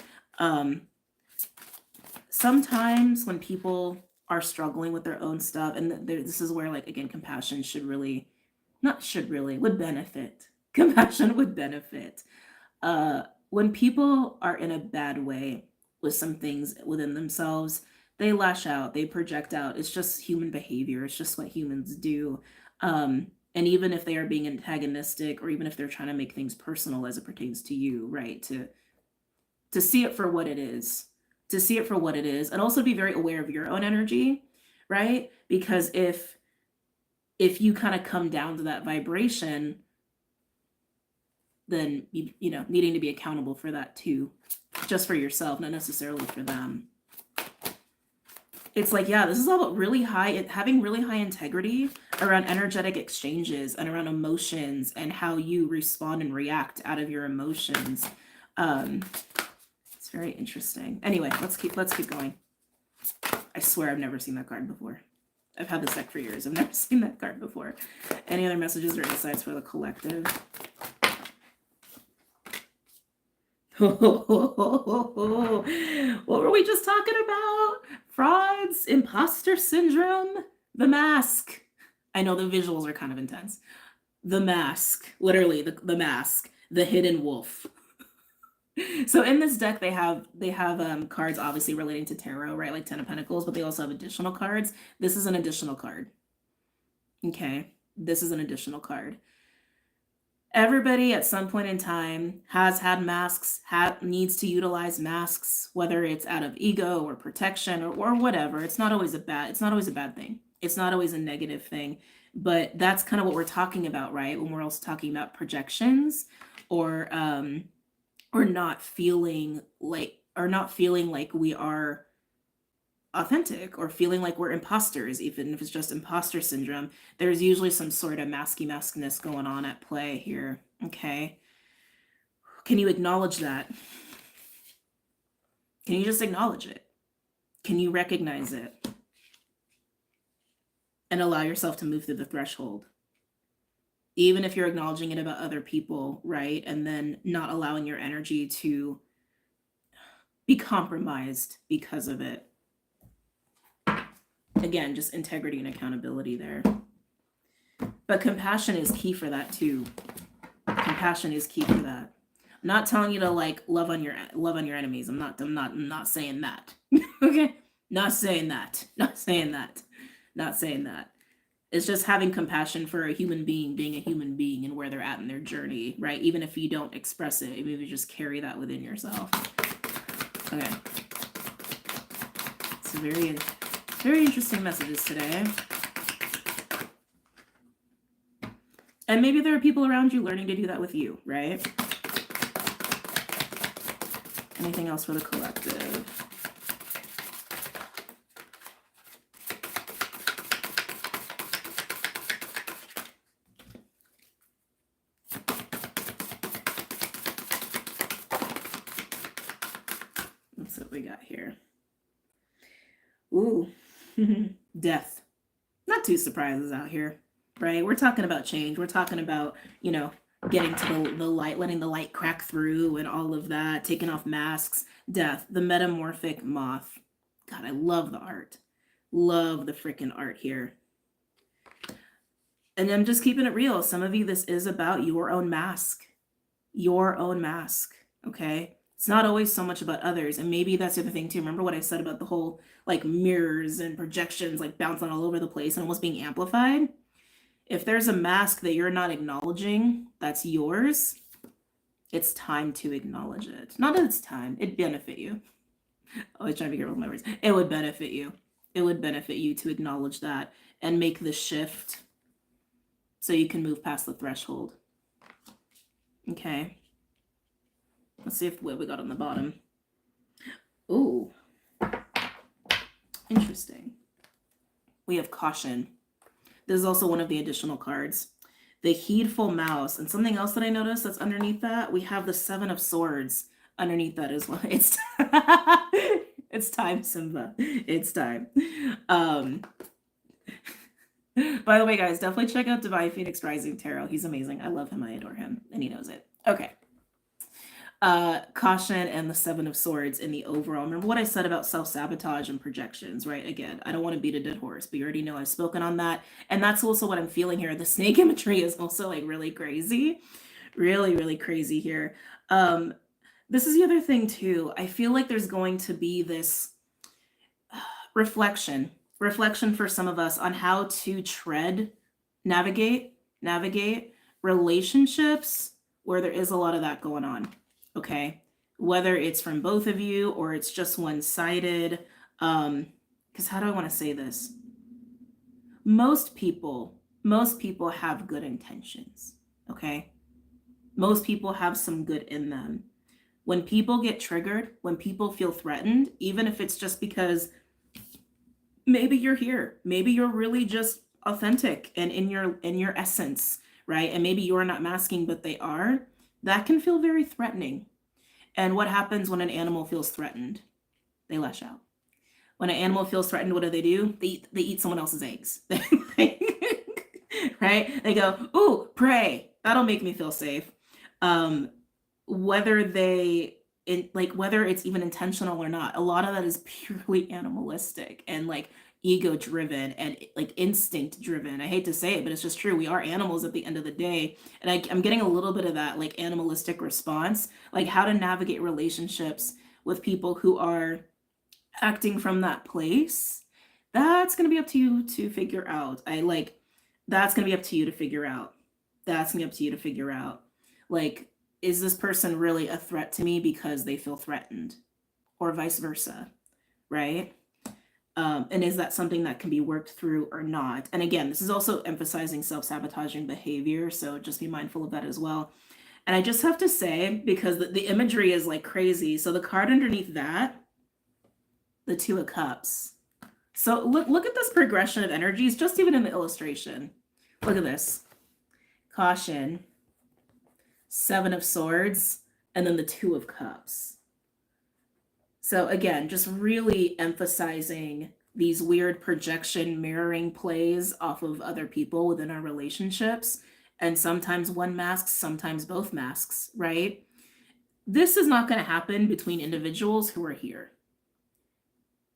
Sometimes when people are struggling with their own stuff, and this is where, like, again, compassion would benefit. Compassion would benefit. When people are in a bad way with some things within themselves, they lash out, they project out. It's just human behavior. It's just what humans do. And And even if they are being antagonistic, or even if they're trying to make things personal as it pertains to you, right? To see it for what it is, to see it for what it is, and also be very aware of your own energy, right? Because if you kind of come down to that vibration, then you know, needing to be accountable for that too, just for yourself, not necessarily for them. It's like, yeah, this is all about having really high integrity around energetic exchanges and around emotions and how you respond and react out of your emotions. It's very interesting. Anyway, let's keep going. I swear I've never seen that card before. I've had this deck for years. I've never seen that card before. Any other messages or insights for the collective? What were we just talking about? Frauds, imposter syndrome, the mask. I know the visuals are kind of intense. The mask, literally the mask, the hidden wolf. So in this deck, they have cards obviously relating to tarot, right? Like 10 of Pentacles, but they also have additional cards. This is an additional card. Okay, this is an additional card. Everybody at some point in time has had masks, needs to utilize masks, whether it's out of ego or protection or whatever. It's not always a bad thing. It's not always a negative thing, but that's kind of what we're talking about, right? When we're also talking about projections or not feeling like we are authentic, or feeling like we're imposters, even if it's just imposter syndrome. There's usually some sort of maskness going on at play here. Okay, can you acknowledge that? Can you just acknowledge it? Can you recognize it and allow yourself to move through the threshold, even if you're acknowledging it about other people, right? And then not allowing your energy to be compromised because of it. Again, just integrity and accountability there. But compassion is key for that too. Compassion is key for that. I'm not telling you to like love on your enemies. I'm not saying that. Okay? Not saying that. It's just having compassion for a human being being a human being and where they're at in their journey, right? Even if you don't express it, maybe you just carry that within yourself. Okay. It's a very interesting messages today. And maybe there are people around you learning to do that with you, right? Anything else for the collective? That's what we got here. Ooh. Death. Not two surprises out here, right? We're talking about change. We're talking about, you know, getting to the light, letting the light crack through and all of that, taking off masks. Death, the metamorphic moth. God, I love the art. Love the freaking art here. And I'm just keeping it real. Some of you, this is about your own mask. Your own mask, okay? It's not always so much about others. And maybe that's the other thing too. Remember what I said about the whole like mirrors and projections like bouncing all over the place and almost being amplified? If there's a mask that you're not acknowledging that's yours, it's time to acknowledge it. Not that it's time, it'd benefit you. Always trying to be careful with my words. It would benefit you. It would benefit you to acknowledge that and make the shift so you can move past the threshold. Okay. Let's see what we got on the bottom. Ooh. Interesting. We have caution. This is also one of the additional cards. The heedful mouse. And something else that I noticed that's underneath that, we have the 7 of Swords underneath that as well. It's it's time, Simba. It's time. By the way, guys, definitely check out Divine Phoenix Rising Tarot. He's amazing. I love him. I adore him. And he knows it. Okay. Caution and the 7 of Swords in the overall. Remember what I said about self-sabotage and projections, right? Again, I don't want to beat a dead horse, but you already know I've spoken on that. And that's also what I'm feeling here. The snake imagery is also like really crazy. Really, really crazy here. This is the other thing too. I feel like there's going to be this reflection for some of us on how to navigate navigate relationships where there is a lot of that going on. Okay. Whether it's from both of you or it's just one-sided. Because how do I want to say this? Most people have good intentions. Okay. Most people have some good in them. When people get triggered, when people feel threatened, even if it's just because maybe you're here, maybe you're really just authentic and in your essence, right? And maybe you're not masking, but they are. That can feel very threatening. And what happens when an animal feels threatened? They lash out. When an animal feels threatened, what do? They eat someone else's eggs. Right? They go, ooh, prey. That'll make me feel safe. Whether it's even intentional or not, a lot of that is purely animalistic and like ego driven and like instinct driven. I hate to say it, but it's just true. We are animals at the end of the day. And I'm getting a little bit of that like animalistic response, like how to navigate relationships with people who are acting from that place. That's going to be up to you to figure out. That's going to be up to you to figure out. That's going to be up to you to figure out. Like, is this person really a threat to me because they feel threatened, or vice versa, right? And is that something that can be worked through or not? And again, this is also emphasizing self-sabotaging behavior, so just be mindful of that as well. And I just have to say, because the imagery is like crazy, so the card underneath that, the Two of Cups. So look at this progression of energies, just even in the illustration. Look at this. Caution. Seven of Swords, and then the Two of Cups. So again, just really emphasizing these weird projection mirroring plays off of other people within our relationships. And sometimes one masks, sometimes both masks, right? This is not going to happen between individuals who are here.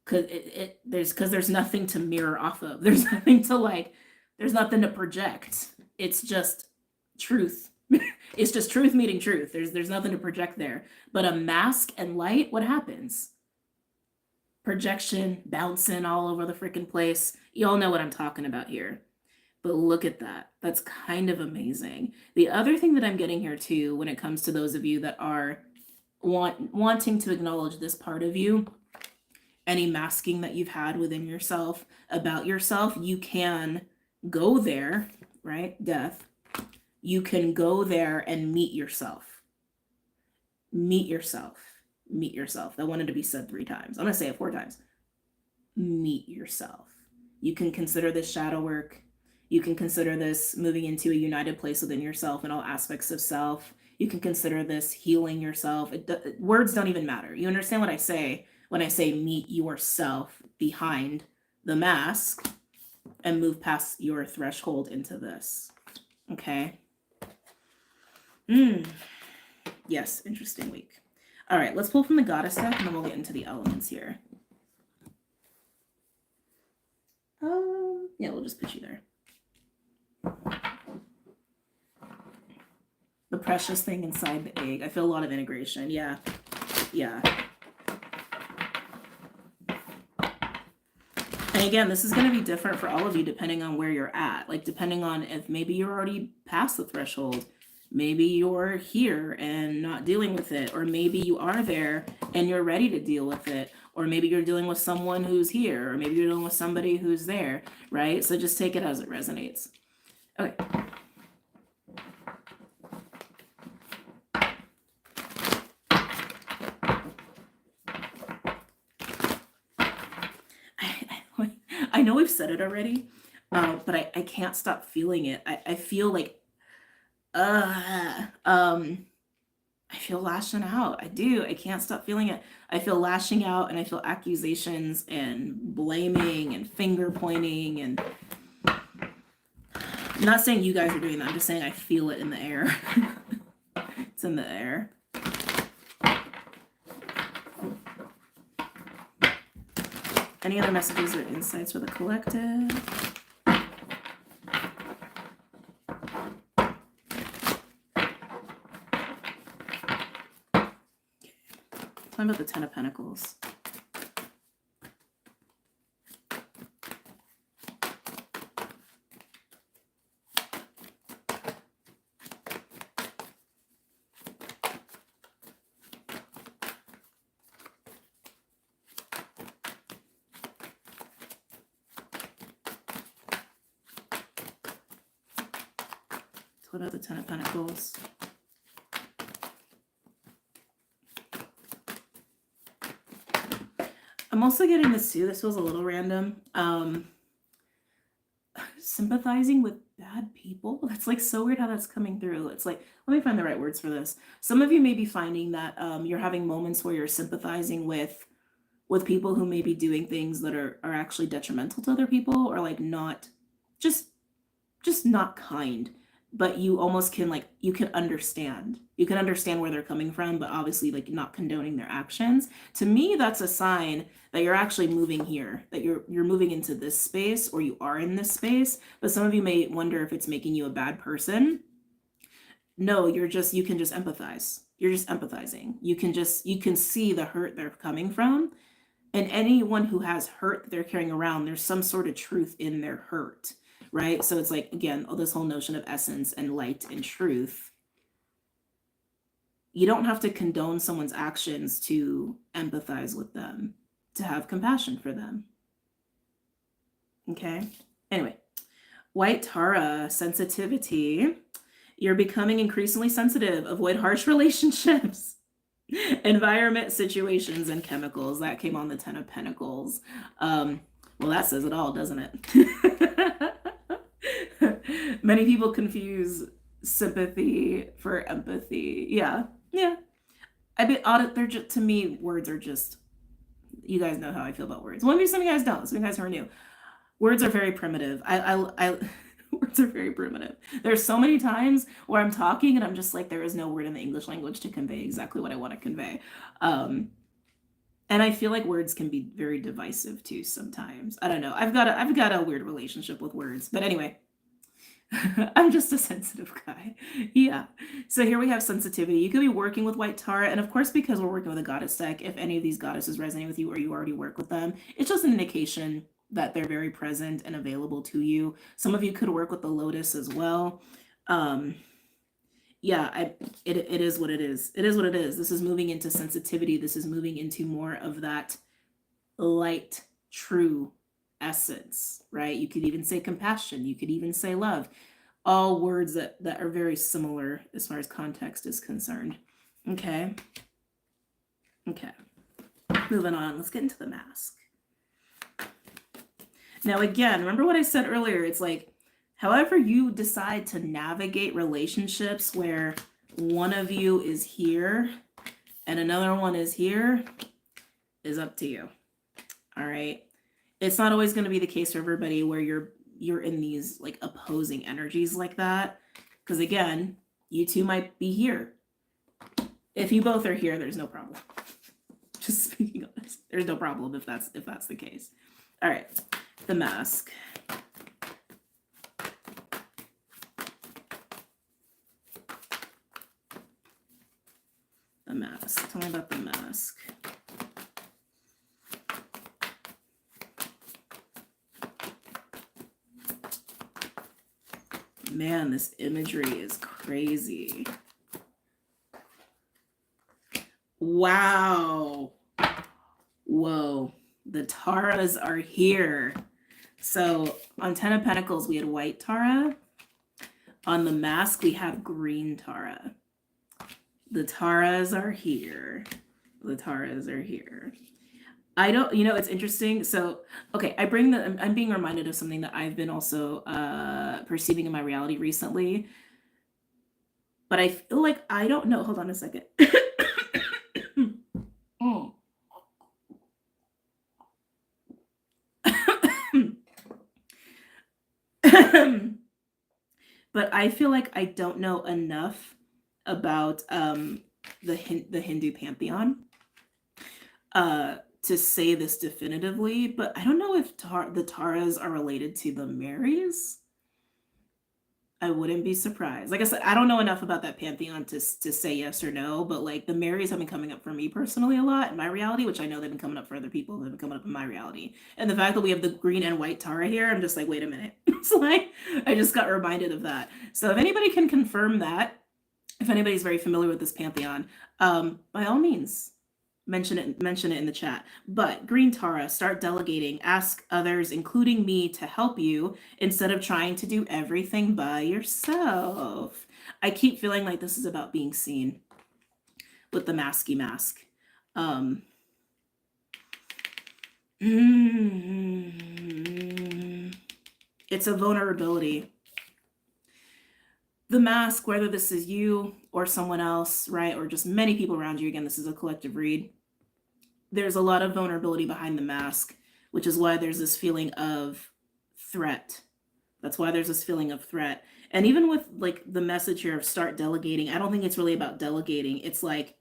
Because there's nothing to mirror off of. There's nothing to project. It's just truth. It's just truth meeting truth. There's nothing to project there. But a mask and light, what happens? Projection, bouncing all over the freaking place. You all know what I'm talking about here. But look at that. That's kind of amazing. The other thing that I'm getting here too, when it comes to those of you that are wanting to acknowledge this part of you, any masking that you've had within yourself about yourself, you can go there, right? Death. You can go there and meet yourself. Meet yourself. Meet yourself. That wanted to be said 3 times. I'm going to say it 4 times. Meet yourself. You can consider this shadow work. You can consider this moving into a united place within yourself in all aspects of self. You can consider this healing yourself. Words don't even matter. You understand what I say when I say meet yourself behind the mask and move past your threshold into this. Okay? Yes, interesting week. All right, let's pull from the Goddess deck and then we'll get into the elements here. Yeah, we'll just put you there. The precious thing inside the egg. I feel a lot of integration. Yeah. And again, this is going to be different for all of you depending on where you're at. Like, depending on if maybe you're already past the threshold. Maybe you're here and not dealing with it. Or maybe you are there and you're ready to deal with it. Or maybe you're dealing with someone who's here. Or maybe you're dealing with somebody who's there, right? So just take it as it resonates. Okay. I know we've said it already, but I can't stop feeling it. I feel like, I feel lashing out. I do. I can't stop feeling it. I feel lashing out and I feel accusations and blaming and finger pointing. And I'm not saying you guys are doing that. I'm just saying I feel it in the air. It's in the air. Any other messages or insights for the collective? Talking about the Ten of Pentacles. What about the Ten of Pentacles? I'm also getting this too. This feels a little random. Sympathizing with bad people. That's like so weird how that's coming through. It's like, let me find the right words for this. Some of you may be finding that you're having moments where you're sympathizing with people who may be doing things that are actually detrimental to other people, or like not just not kind, but you almost can like, you can understand where they're coming from, but obviously like not condoning their actions. To me, that's a sign that you're actually moving here, that you're moving into this space, or you are in this space. But some of you may wonder if it's making you a bad person. No, you can just empathize. You're just empathizing. You can see the hurt they're coming from. And anyone who has hurt that they're carrying around, there's some sort of truth in their hurt, right? So it's like, again, this whole notion of essence and light and truth. You don't have to condone someone's actions to empathize with them, to have compassion for them. Okay? Anyway, White Tara, sensitivity. You're becoming increasingly sensitive. Avoid harsh relationships. Environment, situations, and chemicals. That came on the Ten of Pentacles. Well, that says it all, doesn't it? Many people confuse sympathy for empathy. Yeah. I mean, they're just, to me, words are just, you guys know how I feel about words. Well, maybe some of you guys don't. Some of you guys who are new. Words are very primitive. Words are very primitive. There's so many times where I'm talking and I'm just like, there is no word in the English language to convey exactly what I want to convey. And I feel like words can be very divisive too sometimes. I don't know. I've got a weird relationship with words. But anyway, I'm just a sensitive guy. Yeah. So here we have sensitivity. You could be working with White Tara. And of course, because we're working with a goddess deck, if any of these goddesses resonate with you or you already work with them, it's just an indication that they're very present and available to you. Some of you could work with the Lotus as well. Yeah, it is what it is. It is what it is. This is moving into sensitivity. This is moving into more of that light, true essence, right? You could even say compassion. You could even say love. All words that are very similar as far as context is concerned. Okay. Moving on. Let's get into the mask. Now, again, remember what I said earlier? It's like, however you decide to navigate relationships where one of you is here and another one is here is up to you. All right. It's not always going to be the case for everybody where you're in these like opposing energies like that. Because again, you two might be here. If you both are here, there's no problem. Just speaking honest, there's no problem if that's the case. All right. The mask. The mask. Tell me about the mask. Man, this imagery is crazy. Wow. Whoa. The Taras are here. So on Ten of Pentacles, we had White Tara. On the mask, we have Green Tara. The Taras are here. The Taras are here. I don't, it's interesting. So, okay, I'm being reminded of something that I've been also perceiving in my reality recently. But I feel like, I don't know. Hold on a second. But I feel like I don't know enough about the Hindu pantheon to say this definitively, but I don't know if the Taras are related to the Marys. I wouldn't be surprised. Like I said, I don't know enough about that pantheon to say yes or no, but like the Marys have been coming up for me personally a lot in my reality, which I know they've been coming up for other people. They've been coming up in my reality. And the fact that we have the Green and White Tara here, I'm just like, wait a minute. It's like, I just got reminded of that. So if anybody can confirm that, if anybody's very familiar with this pantheon, by all means, Mention it in the chat. But Green Tara, start delegating. Ask others, including me, to help you instead of trying to do everything by yourself. I keep feeling like this is about being seen with the masky mask. It's a vulnerability. The mask, whether this is you or someone else, right, or just many people around you, again, this is a collective read, there's a lot of vulnerability behind the mask, which is why there's this feeling of threat. That's why there's this feeling of threat. And even with like the message here of start delegating, I don't think it's really about delegating. It's like,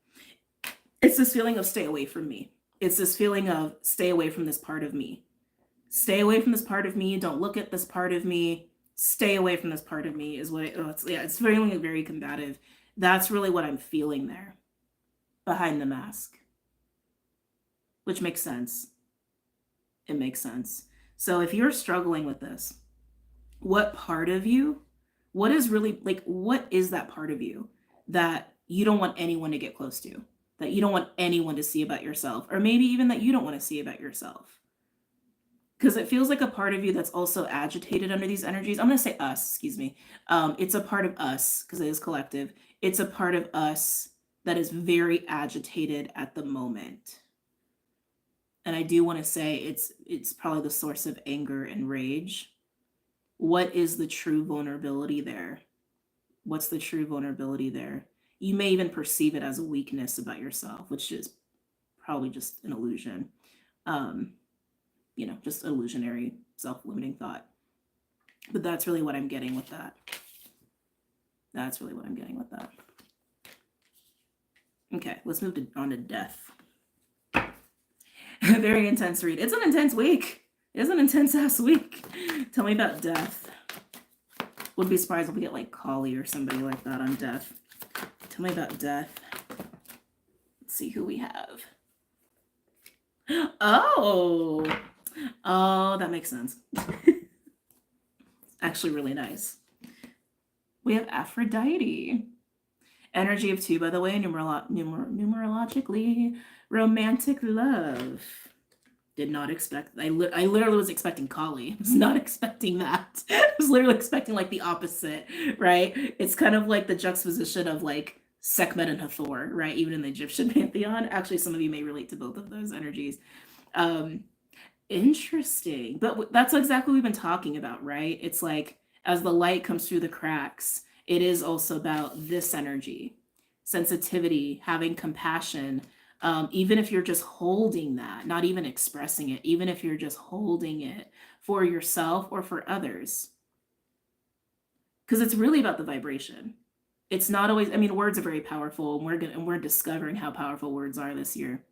it's this feeling of stay away from me. It's this feeling of stay away from this part of me. Stay away from this part of me. Don't look at this part of me. Stay away from this part of me is what it's very, very combative. That's really what I'm feeling there behind the mask, which makes sense. It makes sense. So if you're struggling with this, what part of you, what is really like, what is that part of you that you don't want anyone to get close to, that you don't want anyone to see about yourself, or maybe even that you don't want to see about yourself? Because it feels like a part of you that's also agitated under these energies. I'm going to say us, excuse me. It's a part of us, because it is collective. It's a part of us that is very agitated at the moment. And I do want to say it's probably the source of anger and rage. What is the true vulnerability there? What's the true vulnerability there? You may even perceive it as a weakness about yourself, which is probably just an illusion. Just illusionary, self-limiting thought. But that's really what I'm getting with that. That's really what I'm getting with that. Okay, let's move on to death. Very intense read. It's an intense week. It's an intense ass week. Tell me about death. Would be surprised if we get like Kali or somebody like that on death. Tell me about death. Let's see who we have. Oh, that makes sense. Actually really nice. We have Aphrodite. Energy of 2, by the way, numerologically. Romantic love. Did not expect, I literally was expecting Kali. I was not expecting that. I was literally expecting like the opposite, right? It's kind of like the juxtaposition of like Sekhmet and Hathor, right? Even in the Egyptian pantheon. Actually, some of you may relate to both of those energies. Interesting. But that's exactly what we've been talking about, right? It's like, as the light comes through the cracks, it is also about this energy, sensitivity, having compassion. Even if you're just holding that, not even expressing it, even if you're just holding it for yourself or for others. Because it's really about the vibration. It's not always, I mean, words are very powerful, and we're discovering how powerful words are this year.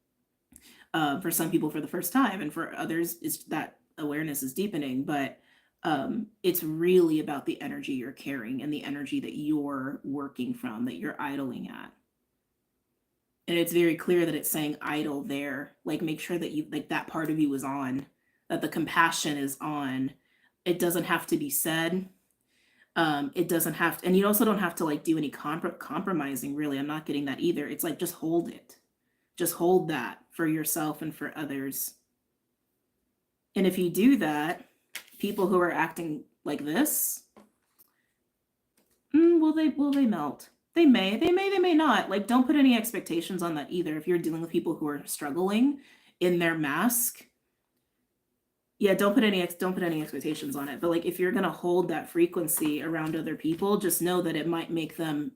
For some people for the first time, and for others, it's that awareness is deepening, but it's really about the energy you're carrying and the energy that you're working from, that you're idling at. And it's very clear that it's saying idle there. Like, make sure that you, like, that part of you is on, that the compassion is on. It doesn't have to be said. It doesn't have to, and you also don't have to like do any compromising, really. I'm not getting that either. It's like, just hold it. Just hold that for yourself and for others. And if you do that, people who are acting like this, will they melt? They may not. Like, don't put any expectations on that either. If you're dealing with people who are struggling in their mask, yeah, don't put any expectations on it. But like, if you're gonna hold that frequency around other people, just know that it might make them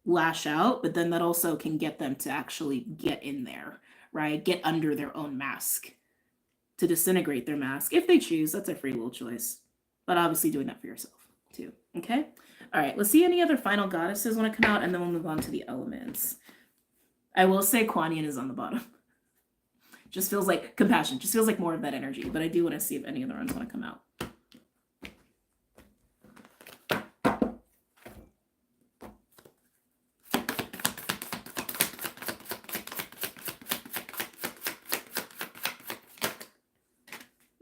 lash out, but then that also can get them to actually get in there, right? Get under their own mask, to disintegrate their mask if they choose. That's a free will choice, but obviously doing that for yourself too. Okay. All right, let's see any other final goddesses want to come out, and then we'll move on to the elements. I will say Kuan Yin is on the bottom. Just feels like compassion, just feels like more of that energy, but I do want to see if any other ones want to come out.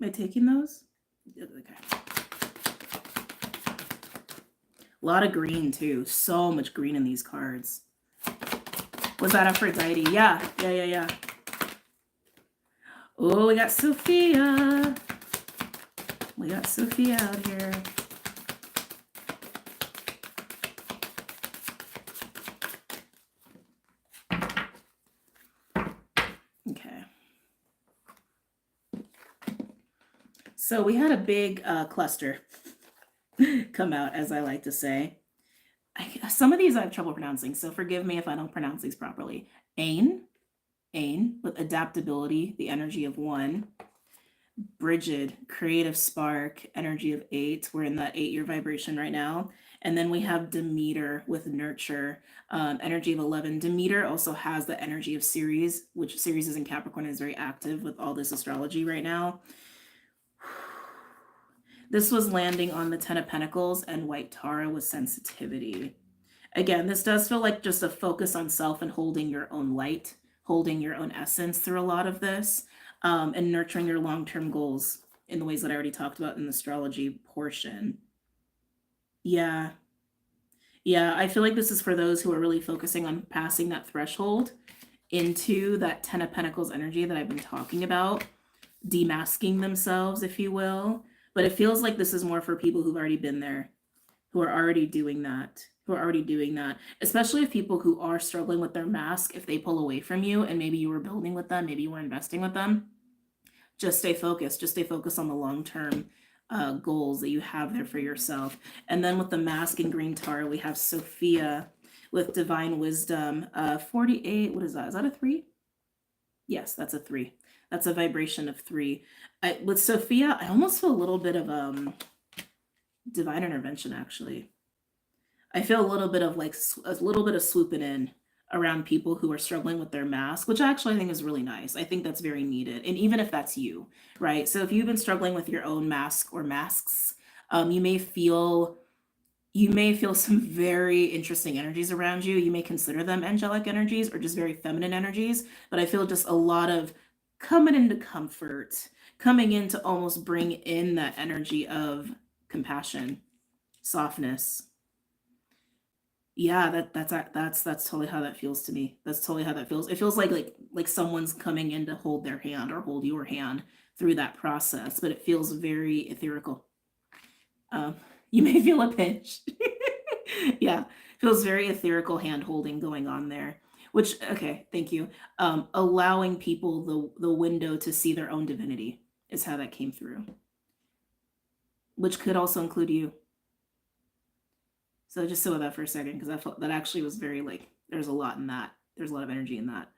Am I taking those? Okay. A lot of green too. So much green in these cards. Was that Aphrodite? Yeah. Oh, we got Sophia. We got Sophia out here. Okay. So we had a big cluster come out, as I like to say. Some of these I have trouble pronouncing, so forgive me if I don't pronounce these properly. Ain, with adaptability, the energy of 1. Brigid, creative spark, energy of 8. We're in that 8-year vibration right now. And then we have Demeter with nurture, energy of 11. Demeter also has the energy of Ceres, which Ceres is in Capricorn, is very active with all this astrology right now. This was landing on the 10 of Pentacles and White Tara with sensitivity. Again, this does feel like just a focus on self and holding your own light, holding your own essence through a lot of this, and nurturing your long-term goals in the ways that I already talked about in the astrology portion. Yeah. Yeah, I feel like this is for those who are really focusing on passing that threshold into that 10 of Pentacles energy that I've been talking about, demasking themselves, if you will. But it feels like this is more for people who've already been there, who are already doing that, especially if people who are struggling with their mask, if they pull away from you and maybe you were building with them, maybe you were investing with them, just stay focused on the long-term goals that you have there for yourself. And then with the mask in green tar, we have Sophia with divine wisdom, 48. What is that? Is that a 3? Yes, that's a 3. That's a vibration of 3. With Sophia, I almost feel a little bit of divine intervention, actually. I feel a little bit of swooping in around people who are struggling with their mask, which actually I think is really nice. I think that's very needed. And even if that's you, right? So if you've been struggling with your own mask or masks, you may feel some very interesting energies around you. You may consider them angelic energies or just very feminine energies, but I feel just a lot of coming into comfort, coming in to almost bring in that energy of compassion, softness. Yeah, that's totally how that feels to me. That's totally how that feels. It feels like someone's coming in to hold their hand or hold your hand through that process, but it feels very etherical. You may feel a pinch. Yeah, feels very etherical hand holding going on there. Which, okay, thank you. Allowing people the window to see their own divinity is how that came through. Which could also include you. So just sit with that for a second, because I felt that actually was very there's a lot in that. There's a lot of energy in that.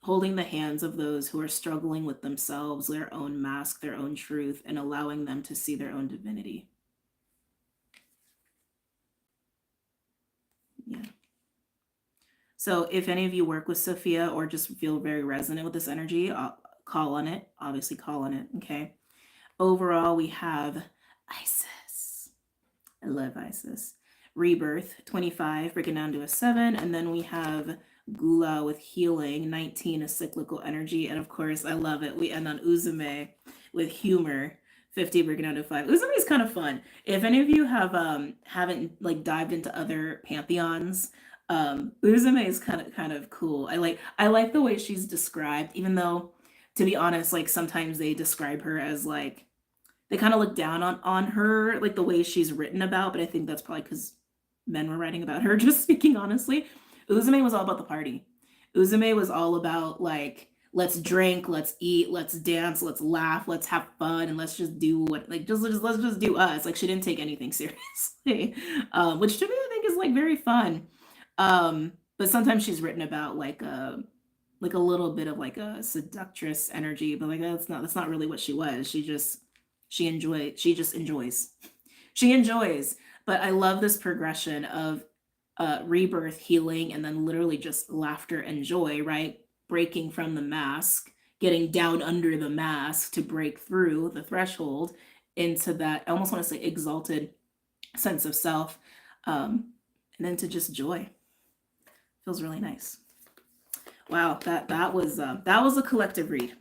Holding the hands of those who are struggling with themselves, their own mask, their own truth, and allowing them to see their own divinity. Yeah. So if any of you work with Sophia or just feel very resonant with this energy, I'll call on it. Obviously call on it, okay? Overall, we have Isis. I love Isis. Rebirth, 25, breaking down to a 7. And then we have Gula with healing, 19, a cyclical energy. And of course, I love it. We end on Uzume with humor, 50, breaking down to 5. Uzume is kind of fun. If any of you haven't dived into other pantheons, Uzume is kind of cool. I like the way she's described, even though, to be honest, sometimes they describe her as they kind of look down on her, the way she's written about, but I think that's probably because men were writing about her, just speaking honestly. Uzume was all about the party. Uzume was all about let's drink, let's eat, let's dance, let's laugh, let's have fun, and let's just do what let's just do us. She didn't take anything seriously, which to me I think is very fun. But sometimes she's written about a little bit of a seductress energy, but that's not really what she was. She just enjoys. She enjoys. But I love this progression of rebirth, healing, and then literally just laughter and joy, right? Breaking from the mask, getting down under the mask to break through the threshold into that, I almost want to say exalted sense of self, and then to just joy. Feels really nice. Wow, that was a collective read.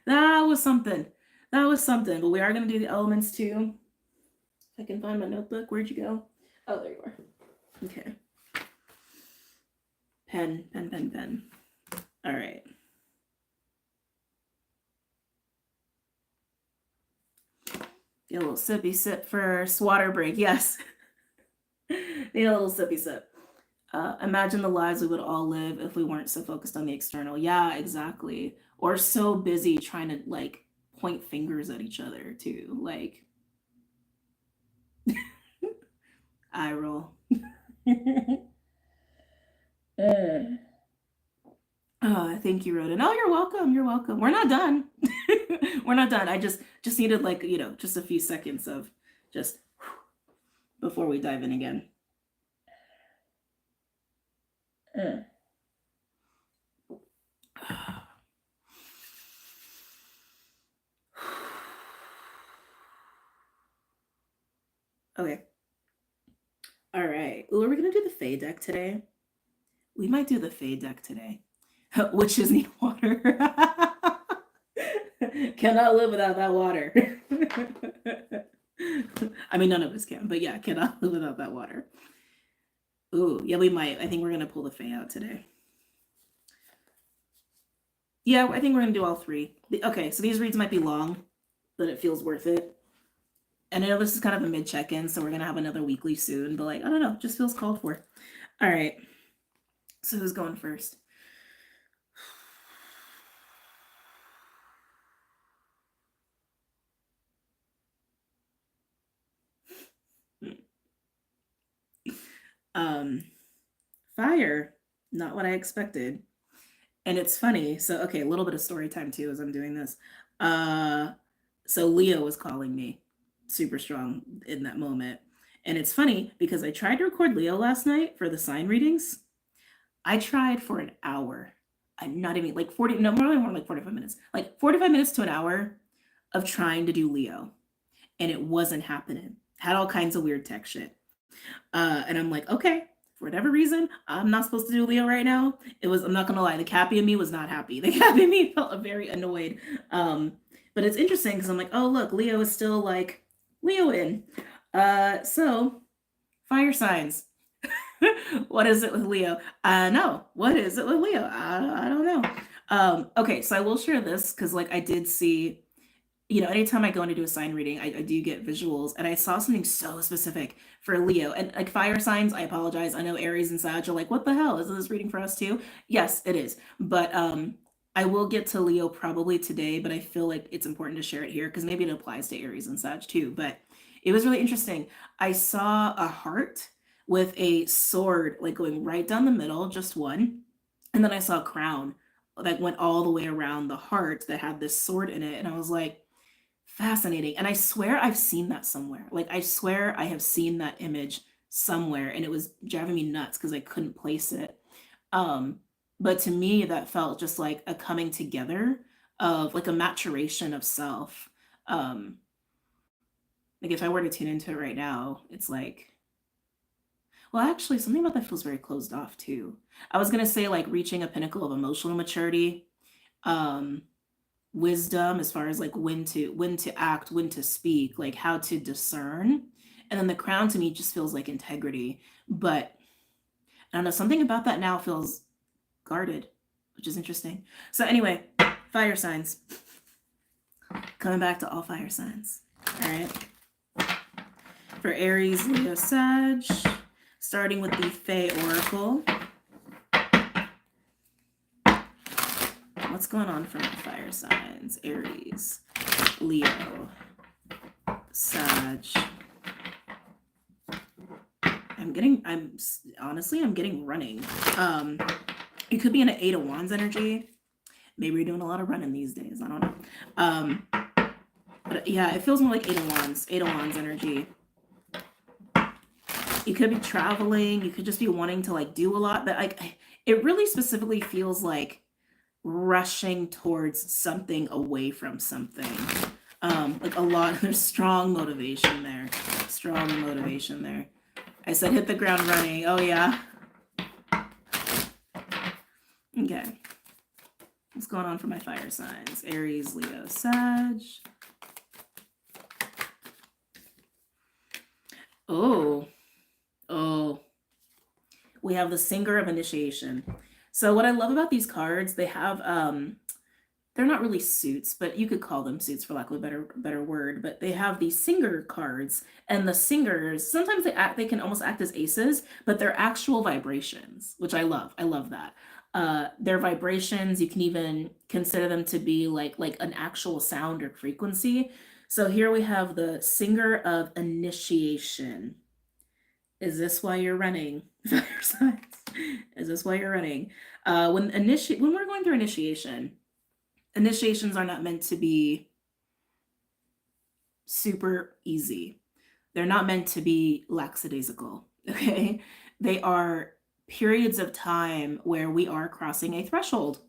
That was something. But we are going to do the elements too. If I can find my notebook. Where'd you go? Oh, there you are. Okay. Pen. All right. Get a little sippy sip first. Water break. Yes. Need a little sippy sip. Imagine the lives we would all live if we weren't so focused on the external. Yeah, exactly. Or so busy trying to like point fingers at each other too. Like, eye roll. Oh, thank you, Roden. Oh, you're welcome. You're welcome. We're not done. We're not done. I just needed like, just a few seconds of just before we dive in again. Okay. All right. Ooh, are we gonna do the Fae deck today? We might do the Fae deck today. Witches need water. Cannot live without that water. I mean, none of us can, but yeah, cannot live without that water. Ooh, yeah, we might. I think we're gonna pull the Fae out today. Yeah, I think we're gonna do all three. Okay, so these reads might be long, but it feels worth it. And I know this is kind of a mid check-in, so we're gonna have another weekly soon, but like, I don't know, just feels called for. All right. So who's going first? Fire, not what I expected. And it's funny. So, okay, a little bit of story time too as I'm doing this. So Leo was calling me super strong in that moment. And it's funny because I tried to record Leo last night for the sign readings. I tried for an hour. I'm not even like 40, no, more like 45 minutes. Like 45 minutes to an hour of trying to do Leo. And it wasn't happening. Had all kinds of weird tech shit. And I'm like, okay, for whatever reason, I'm not supposed to do Leo right now. I'm not gonna lie, the Cappy in me was not happy. The Cappy in me felt very annoyed. But it's interesting because I'm like, oh look, Leo is still like Leo in. So fire signs. What is it with Leo? No, what is it with Leo? I don't know. Okay, so I will share this because like I did see, anytime I go in to do a sign reading, I do get visuals, and I saw something so specific for Leo. And like fire signs, I apologize. I know Aries and Sag are like, what the hell? Is this reading for us too? Yes, it is. But I will get to Leo probably today, but I feel like it's important to share it here because maybe it applies to Aries and Sag too. But it was really interesting. I saw a heart with a sword like going right down the middle, just one. And then I saw a crown that went all the way around the heart that had this sword in it. And I was like, fascinating. And I swear I've seen that somewhere. Like, I swear I have seen that image somewhere, and it was driving me nuts because I couldn't place it. Um, but to me, that felt just like a coming together of like a maturation of self. Um, like if I were to tune into it right now, it's like, well, actually, something about that feels very closed off too. I was gonna say like reaching a pinnacle of emotional maturity. Um, Wisdom as far as like when to act, when to speak, like how to discern. And then the crown to me just feels like integrity. But I don't know, something about that now feels guarded, which is interesting. So anyway, fire signs. Coming back to all fire signs. All right. For Aries, Leo, Sag, starting with the Fae Oracle. What's going on for my fire signs? Aries, Leo, Sag. I'm getting running. It could be an 8 of Wands energy. Maybe you're doing a lot of running these days. I don't know. But yeah, it feels more like 8 of Wands. 8 of Wands energy. You could be traveling. You could just be wanting to like do a lot. But like, it really specifically feels like rushing towards something away from something. Like a lot, there's strong motivation there. Strong motivation there. I said hit the ground running. Oh yeah. Okay. What's going on for my fire signs? Aries, Leo, Sag. Oh. We have the Singer of Initiation. So what I love about these cards, they have they're not really suits, but you could call them suits for lack of a better word, but they have these singer cards, and the singers sometimes they can almost act as aces, but they're actual vibrations, which I love. I love that. They're vibrations. You can even consider them to be like an actual sound or frequency. So here we have the singer of initiation. Is this why you're running? Fire signs. Is this why you're running? When we're going through initiation, initiations are not meant to be super easy. They're not meant to be lackadaisical, okay? They are periods of time where we are crossing a threshold.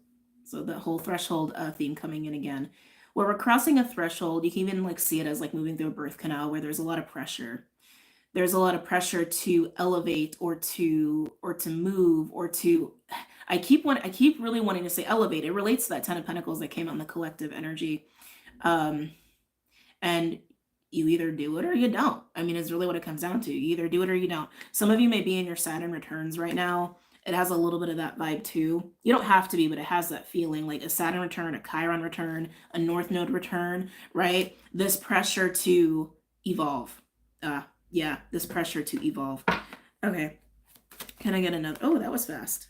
So the whole threshold theme coming in again. Where we're crossing a threshold, you can even like see it as like moving through a birth canal where there's a lot of pressure. There's a lot of pressure to elevate or to move or to I keep really wanting to say elevate. It relates to that 10 of Pentacles that came out in the collective energy. And you either do it or you don't. I mean, it's really what it comes down to. You either do it or you don't. Some of you may be in your Saturn returns right now. It has a little bit of that vibe too. You don't have to be, but it has that feeling like a Saturn return, a Chiron return, a North Node return, right? This pressure to evolve. Yeah, this pressure to evolve. Okay. Can I get another? Oh, that was fast.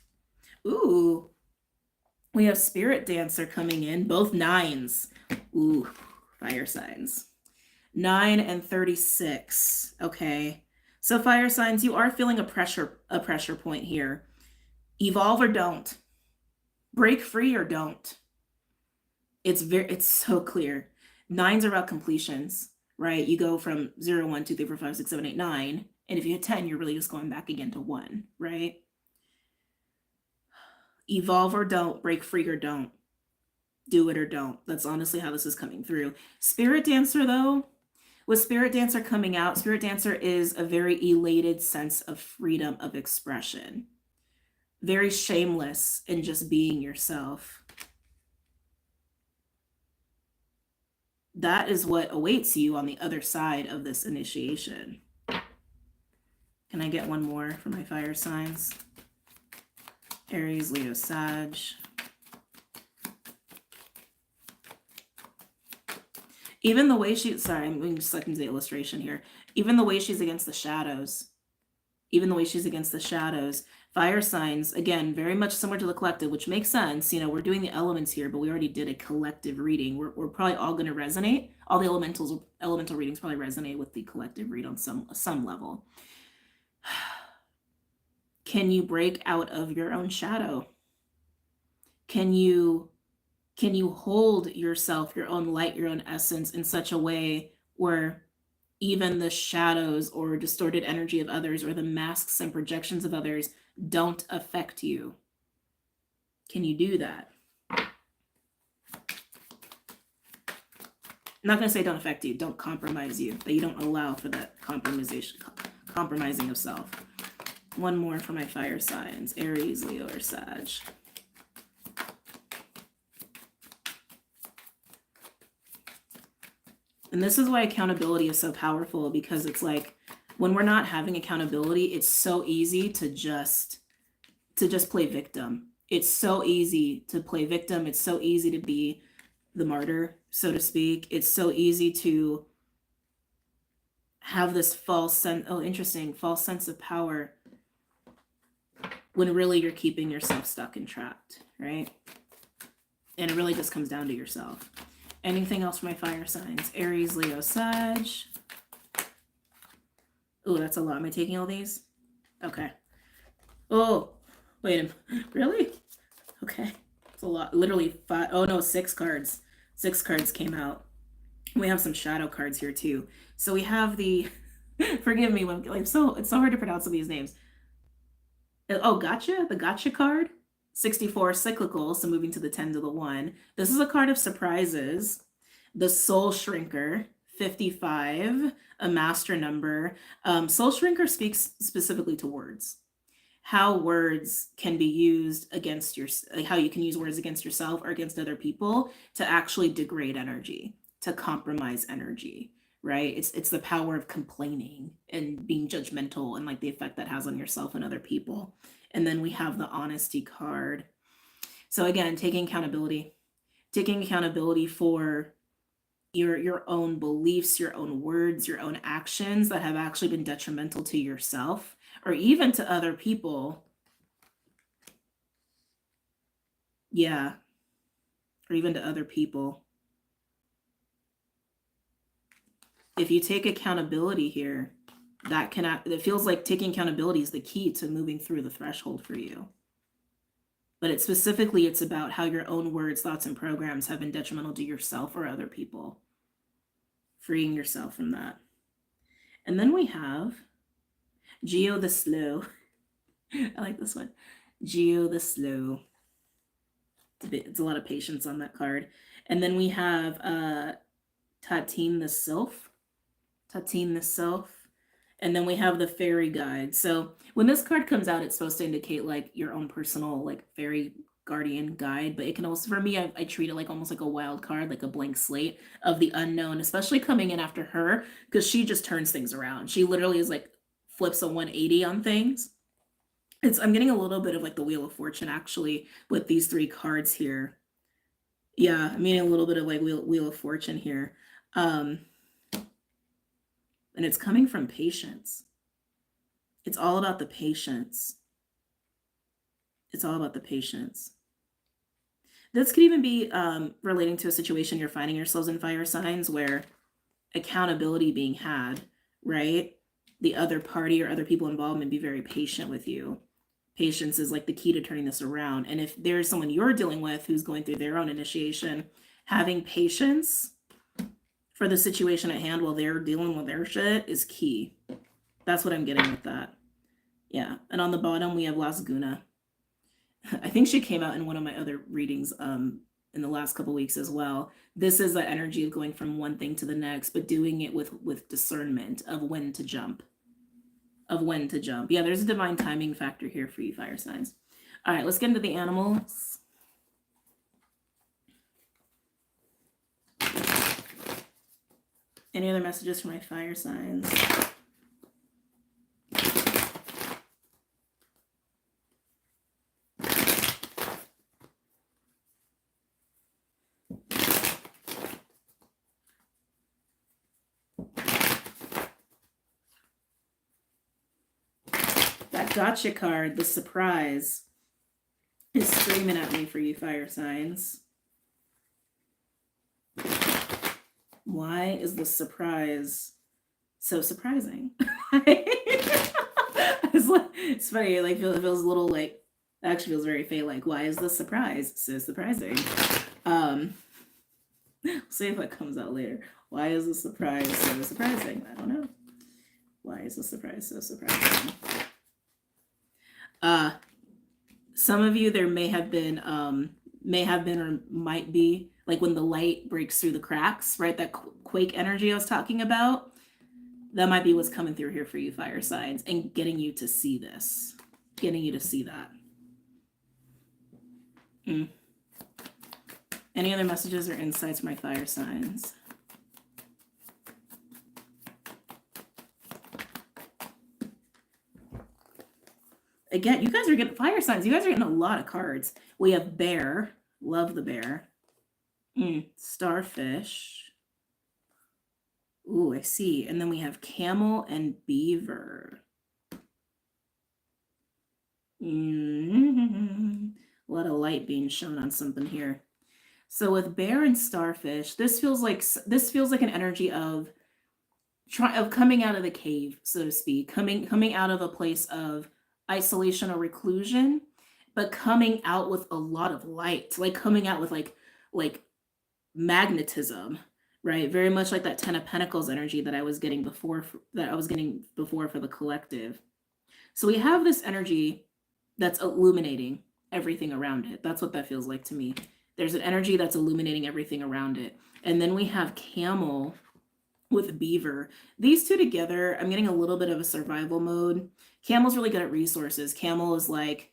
Ooh. We have Spirit Dancer coming in, both 9s. Ooh, fire signs. 9 and 36. Okay. So fire signs, you are feeling a pressure point here. Evolve or don't. Break free or don't. It's so clear. 9s are about completions, right? You go from 0, 1, 2, 3, 4, 5, 6, 7, 8, 9. And if you hit 10, you're really just going back again to 1, right? Evolve or don't, break free or don't. Do it or don't. That's honestly how this is coming through. Spirit Dancer, though, with Spirit Dancer coming out, Spirit Dancer is a very elated sense of freedom of expression. Very shameless in just being yourself. That is what awaits you on the other side of this initiation. Can I get one more for my fire signs? Aries, Leo, Sag. Even the way sorry, I'm just looking at the illustration here. Even the way she's against the shadows. Fire signs, again, very much similar to the collective, which makes sense. You know, we're doing the elements here, but we already did a collective reading. We're probably all going to resonate. All the elemental readings probably resonate with the collective read on some level. Can you break out of your own shadow? Can you hold yourself, your own light, your own essence in such a way where even the shadows or distorted energy of others or the masks and projections of others don't affect you? Can you do that? I'm not going to say don't affect you, don't compromise you, that you don't allow for that compromising of self. One more for my fire signs, Aries, Leo, or Sag. And this is why accountability is so powerful, because it's like when we're not having accountability, it's so easy to just play victim. It's so easy to play victim. It's so easy to be the martyr, so to speak. It's so easy to have this false sense of power when really you're keeping yourself stuck and trapped, right? And it really just comes down to yourself. Anything else for my fire signs? Aries, Leo, Sag. Oh, that's a lot. Am I taking all these? Okay. Oh, wait a minute. Really? Okay. It's a lot. Literally 5. Oh, no, 6 cards. 6 cards came out. We have some shadow cards here, too. So we have the... Forgive me. It's so hard to pronounce some of these names. Oh, gotcha. The gotcha card. 64 cyclical, so moving to the 10 to the 1. This is a card of surprises. The Soul Shrinker, 55, a master number. Soul Shrinker speaks specifically to words. How words can be used against how you can use words against yourself or against other people to actually degrade energy, to compromise energy, right? It's the power of complaining and being judgmental and like the effect that has on yourself and other people. And then we have the honesty card. So again, taking accountability for your own beliefs, your own words, your own actions that have actually been detrimental to yourself or even to other people. Yeah. Or even to other people. If you take accountability here, it feels like taking accountability is the key to moving through the threshold for you. But it's about how your own words, thoughts, and programs have been detrimental to yourself or other people. Freeing yourself from that. And then we have Geo the Slow. I like this one. Geo the Slow. It's a lot of patience on that card. And then we have Tatine the Sylph. Tatine the Sylph. And then we have the Fairy Guide. So when this card comes out, it's supposed to indicate like your own personal like fairy guardian guide, but it can also, for me, I treat it like almost like a wild card, like a blank slate of the unknown, especially coming in after her, because she just turns things around. She literally is like flips a 180 on things. I'm getting a little bit of like the Wheel of Fortune actually with these 3 cards here. Yeah, I'm getting a little bit of like Wheel of Fortune here. And it's coming from patience. It's all about the patience. It's all about the patience. This could even be relating to a situation you're finding yourselves in, fire signs, where accountability being had, right? The other party or other people involved may be very patient with you. Patience is like the key to turning this around. And if there's someone you're dealing with who's going through their own initiation, having patience for the situation at hand while they're dealing with their shit is key. That's what I'm getting with that. Yeah. And on the bottom, we have Las Guna. I think she came out in one of my other readings in the last couple weeks as well. This is the energy of going from one thing to the next, but doing it with discernment of when to jump. Yeah, there's a divine timing factor here for you, fire signs. All right, let's get into the animals. Any other messages for my fire signs? That gotcha card, the surprise, is screaming at me for you, fire signs. Why is the surprise so surprising? It's funny, like it feels a little like, it actually feels very fake, like, why is the surprise so surprising? See if it comes out later. Why is the surprise so surprising? I don't know. Why is the surprise so surprising? Some of you, there may have been or might be, like when the light breaks through the cracks, right? That quake energy I was talking about, that might be what's coming through here for you, fire signs, and getting you to see this, getting you to see that. Any other messages or insights for my fire signs? Again, you guys are getting fire signs. You guys are getting a lot of cards. We have bear. Love the bear. Starfish. Ooh, I see. And then we have camel and beaver. A lot of light being shown on something here. So with bear and starfish, this feels like an energy of coming out of the cave, so to speak, coming out of a place of isolation or reclusion, but coming out with a lot of light, like coming out with like magnetism, right? Very much like that 10 of Pentacles energy that I was getting before for the collective. So we have this energy that's illuminating everything around it. That's what that feels like to me. There's an energy that's illuminating everything around it. And then we have camel with beaver. These two together, I'm getting a little bit of a survival mode. Camel's really good at resources. Camel is like,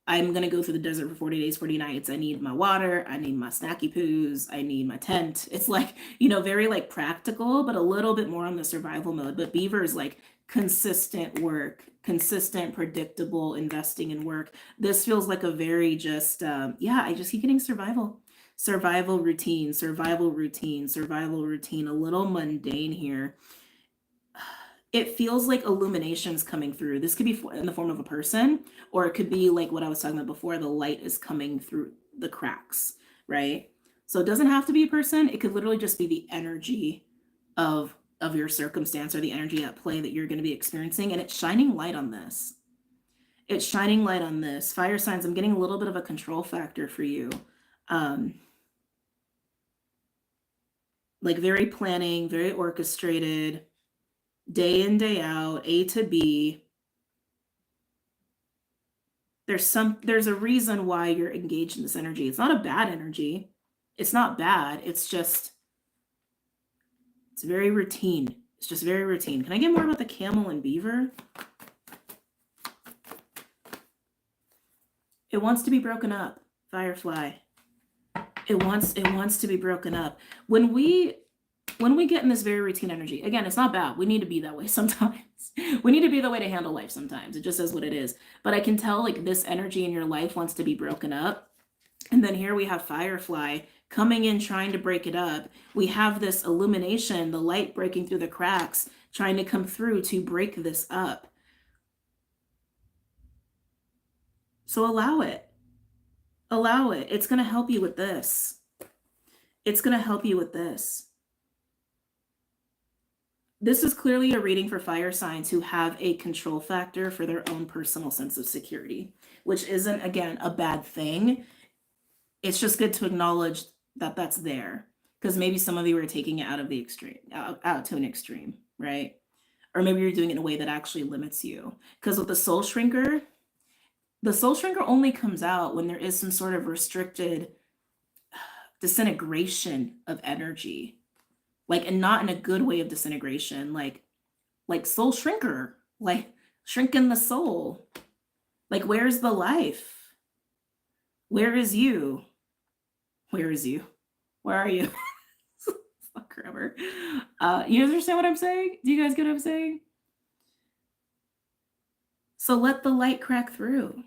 I'm going to go through the desert for 40 days, 40 nights. I need my water. I need my snacky poos. I need my tent. It's like, very like practical, but a little bit more on the survival mode. But beaver is like consistent work, consistent, predictable investing in work. This feels like a very just, I just keep getting survival routine, a little mundane here. It feels like illumination's coming through. This could be in the form of a person, or it could be like what I was talking about before, the light is coming through the cracks, right? So it doesn't have to be a person. It could literally just be the energy of your circumstance or the energy at play that you're going to be experiencing, and it's shining light on this. It's shining light on this. Fire signs, I'm getting a little bit of a control factor for you. Like very planning, very orchestrated, day in, day out, A to B. There's a reason why you're engaged in this energy. It's not a bad energy. It's not bad. It's just, it's very routine. It's just very routine. Can I get more about the camel and beaver? It wants to be broken up, Firefly. It wants to be broken up. When we get in this very routine energy, again, it's not bad. We need to be that way sometimes. We need to be the way to handle life sometimes. It just is what it is. But I can tell like this energy in your life wants to be broken up. And then here we have Firefly coming in, trying to break it up. We have this illumination, the light breaking through the cracks, trying to come through to break this up. So allow it. Allow it. It's going to help you with this. It's going to help you with this. This is clearly a reading for fire signs who have a control factor for their own personal sense of security, which isn't, again, a bad thing. It's just good to acknowledge that that's there, because maybe some of you are taking it out of the extreme, out to an extreme, right? Or maybe you're doing it in a way that actually limits you. Because with the soul shrinker only comes out when there is some sort of restricted disintegration of energy. Like, and not in a good way of disintegration, like soul shrinker, like shrinking the soul. Like, where's the life? Where is you? Where is you? Where are you? Fuck grammar. You understand what I'm saying? Do you guys get what I'm saying? So let the light crack through.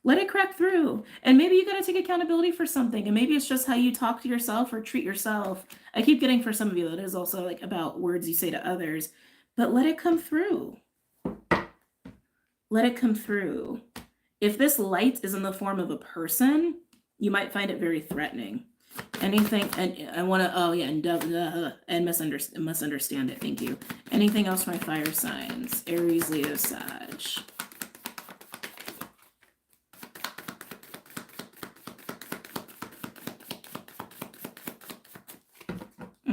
Let it crack through. And maybe you got to take accountability for something. And maybe it's just how you talk to yourself or treat yourself. I keep getting for some of you, it is also like about words you say to others. But let it come through. Let it come through. If this light is in the form of a person, you might find it very threatening. Anything, and I want to, and misunderstand it. Thank you. Anything else for my fire signs? Aries, Leo, Sag.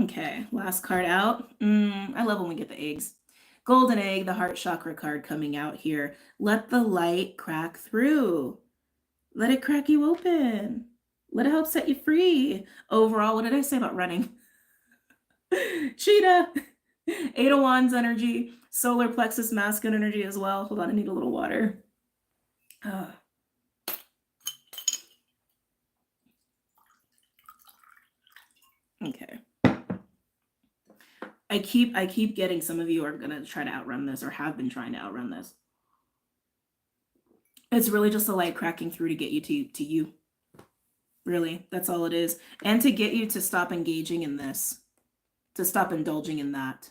Okay, last card out. I love when we get the eggs. Golden egg, the heart chakra card coming out here. Let the light crack through. Let it crack you open. Let it help set you free. Overall, what did I say about running? Cheetah. Eight of Wands energy. Solar plexus masculine energy as well. Hold on, I need a little water. Okay. I keep getting some of you are going to try to outrun this or have been trying to outrun this. It's really just a light cracking through to get you to you. Really, that's all it is. And to get you to stop engaging in this, to stop indulging in that.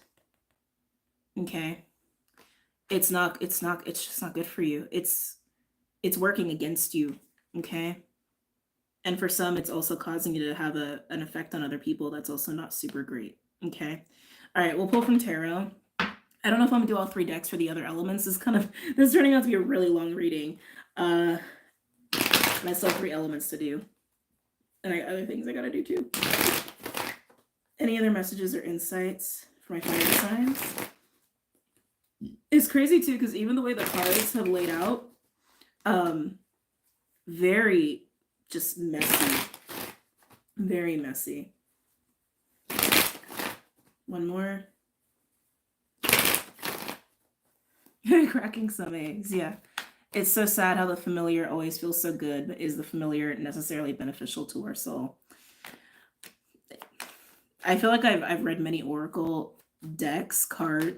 Okay. It's just not good for you. It's working against you. Okay. And for some, it's also causing you to have an effect on other people. That's also not super great. Okay. All right, we'll pull from tarot. I don't know if I'm gonna do all three decks for the other elements. This is turning out to be a really long reading. And I still have 3 elements to do. And I got other things I gotta do too. Any other messages or insights for my fire signs? It's crazy too, because even the way the cards have laid out, very just messy. Very messy. One more. Cracking some eggs, yeah. It's so sad how the familiar always feels so good, but is the familiar necessarily beneficial to our soul? I feel like I've read many oracle cards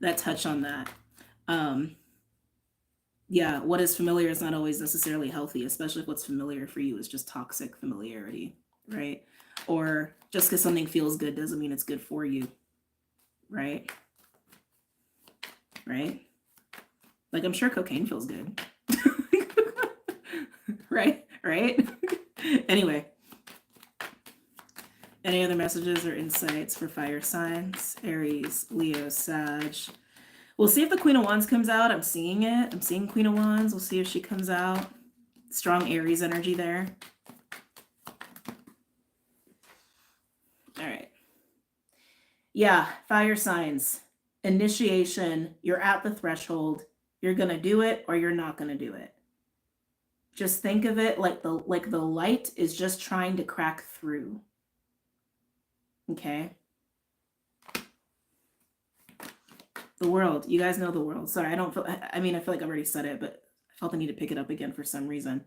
that touch on that. Yeah, what is familiar is not always necessarily healthy, especially if what's familiar for you is just toxic familiarity, right? Or just because something feels good doesn't mean it's good for you, right? Right? Like, I'm sure cocaine feels good. Right? Anyway, any other messages or insights for fire signs? Aries, Leo, Sag. We'll see if the Queen of Wands comes out. I'm seeing it. I'm seeing Queen of Wands. We'll see if she comes out. Strong Aries energy there. All right. Yeah, fire signs. Initiation. You're at the threshold. You're going to do it or you're not going to do it. Just think of it like the light is just trying to crack through. Okay? The world. You guys know the world. Sorry, I feel like I've already said it, but I felt the need to pick it up again for some reason.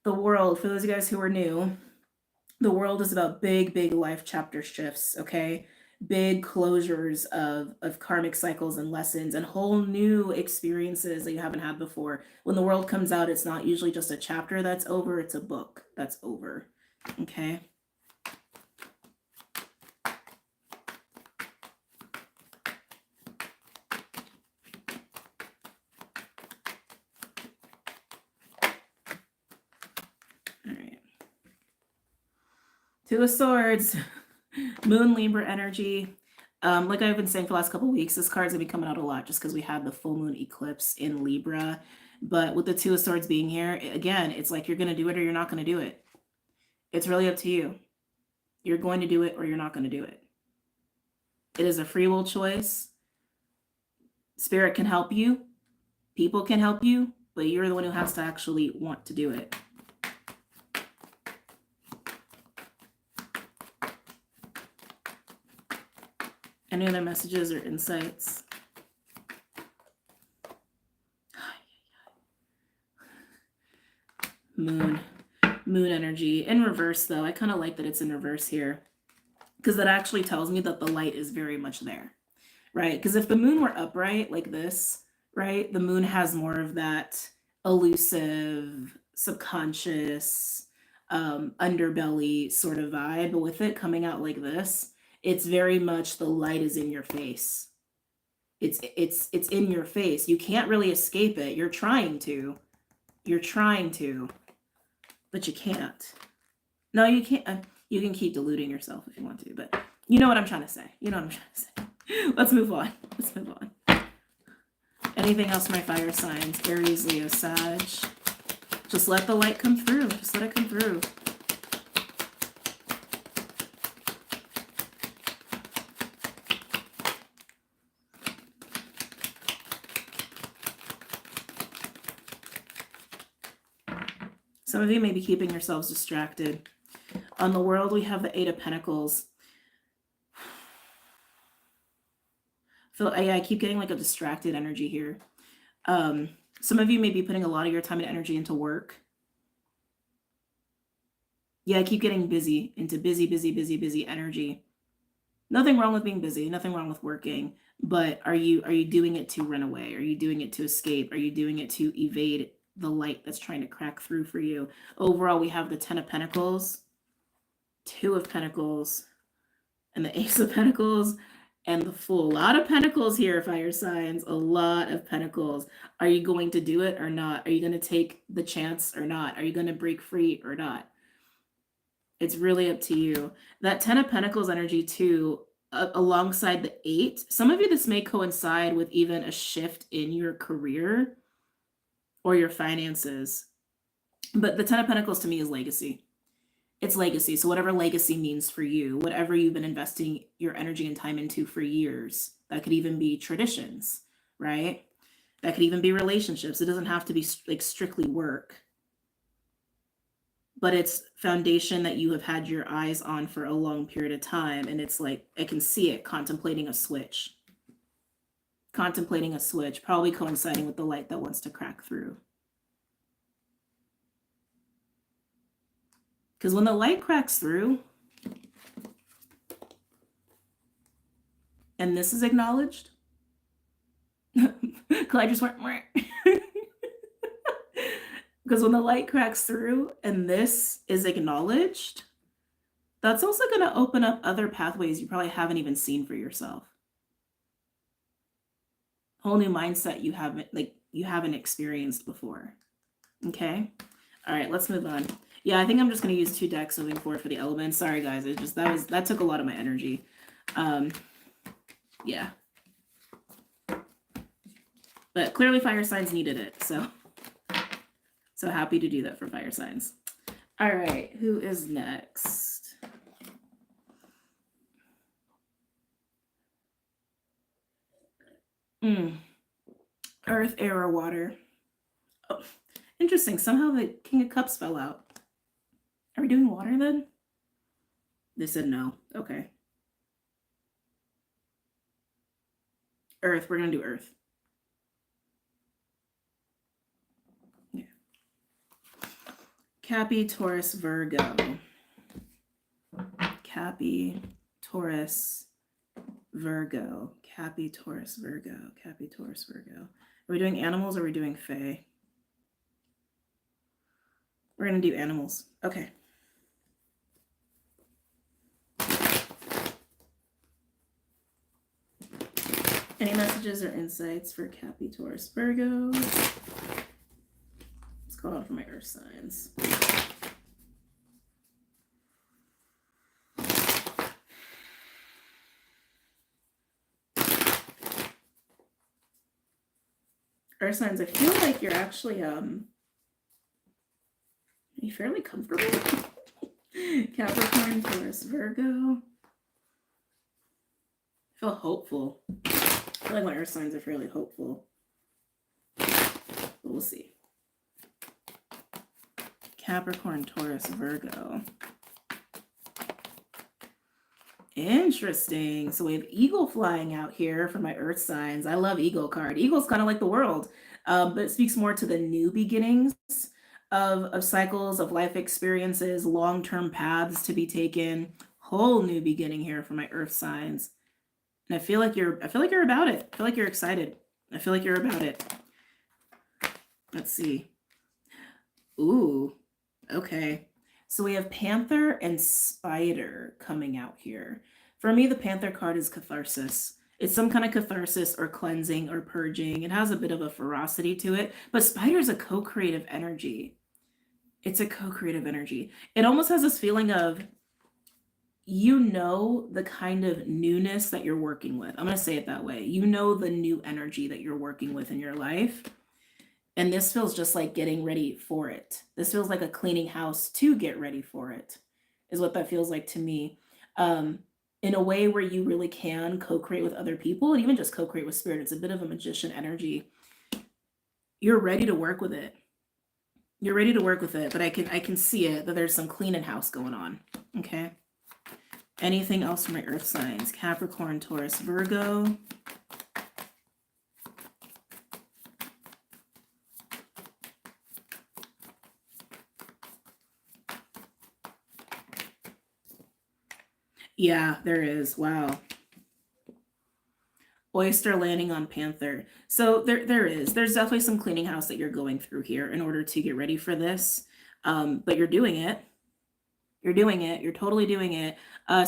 The world, for those of you guys who are new, the world is about big life chapter shifts, okay? Big closures of karmic cycles and lessons and whole new experiences that you haven't had before. When the world comes out, it's not usually just a chapter that's over, it's a book that's over, okay? All right. Two of Swords, Moon, Libra energy. Like I've been saying for the last couple of weeks, this card's gonna be coming out a lot just because we had the full moon eclipse in Libra. But with the Two of Swords being here, again, it's like you're gonna do it or you're not gonna do it. It's really up to you. You're going to do it or you're not going to do it. It is a free will choice. Spirit can help you. People can help you, but you're the one who has to actually want to do it. Any other messages or insights? Moon energy in reverse, though. I kind of like that it's in reverse here because that actually tells me that the light is very much there, right? Because if the moon were upright like this, right, the moon has more of that elusive, subconscious, underbelly sort of vibe. But with it coming out like this, it's very much the light is in your face. It's in your face. You can't really escape it. You're trying to, but you can't. No, you can't. You can keep deluding yourself if you want to, but you know what I'm trying to say. Let's move on. Anything else, my fire signs? Aries, Leo, Sag. Just let the light come through. Just let it come through. Some of you may be keeping yourselves distracted. On the world, we have the Eight of Pentacles. I keep getting like a distracted energy here. Some of you may be putting a lot of your time and energy into work. Yeah, I keep getting busy energy. Nothing wrong with being busy, nothing wrong with working, but are you doing it to run away? Are you doing it to escape? Are you doing it to evade the light that's trying to crack through for you? Overall, we have the Ten of Pentacles, Two of Pentacles, and the Ace of Pentacles, and the Fool. A lot of Pentacles here, fire signs. A lot of Pentacles. Are you going to do it or not? Are you going to take the chance or not? Are you going to break free or not? It's really up to you. That Ten of Pentacles energy too, alongside the Eight. Some of you, this may coincide with even a shift in your career or your finances. But the Ten of Pentacles to me is legacy. It's legacy. So whatever legacy means for you, whatever you've been investing your energy and time into for years, that could even be traditions, right? That could even be relationships. It doesn't have to be like strictly work, but it's foundation that you have had your eyes on for a long period of time. And it's like, I can see it contemplating a switch, probably coinciding with the light that wants to crack through. Because when the light cracks through, and this is acknowledged. Clyde just went, because when the light cracks through and this is acknowledged, that's also going to open up other pathways you probably haven't even seen for yourself. Whole new mindset you haven't experienced before. Okay. All right, let's move on. Yeah, I think I'm just going to use 2 decks moving forward for the elements. Sorry guys, that took a lot of my energy. Yeah. But clearly fire signs needed it, so happy to do that for fire signs. All right, who is next? Earth, air, or water. Oh, interesting. Somehow the King of Cups fell out. Are we doing water then? They said no. Okay. Earth. We're going to do Earth. Yeah. Cappy, Taurus, Virgo. Cappy, Taurus, Virgo. Cappy, Taurus, Virgo. Cappy, Taurus, Virgo. Are we doing animals or are we doing fae? We're going to do animals. Okay. Any messages or insights for Cappy, Taurus, Virgo? Let's go out for my earth signs. Earth signs, I feel like you're actually are you fairly comfortable? Capricorn, Taurus, Virgo. I feel hopeful. I feel like my earth signs are fairly hopeful. But we'll see. Capricorn, Taurus, Virgo. Interesting. So we have eagle flying out here for my earth signs. I love eagle card. Eagle's kind of like the world, but it speaks more to the new beginnings of cycles, of life experiences, long-term paths to be taken. Whole new beginning here for my earth signs. And I feel like you're about it. I feel like you're excited. I feel like you're about it. Let's see. Ooh, okay. So we have Panther and Spider coming out here. For me, the Panther card is catharsis. It's some kind of catharsis or cleansing or purging. It has a bit of a ferocity to it, but Spider is a co-creative energy. It's a co-creative energy. It almost has this feeling of, you know, the kind of newness that you're working with. I'm going to say it that way. You know the new energy that you're working with in your life. And this feels just like getting ready for it. This feels like a cleaning house to get ready for it, is what that feels like to me. In a way where you really can co-create with other people and even just co-create with spirit. It's a bit of a magician energy. You're ready to work with it. You're ready to work with it, but I can see it, that there's some cleaning house going on. Okay. Anything else for my earth signs? Capricorn, Taurus, Virgo. Yeah, there is. Wow. Oyster landing on Panther. So there's definitely some cleaning house that you're going through here in order to get ready for this. But you're doing it. You're doing it. You're totally doing it.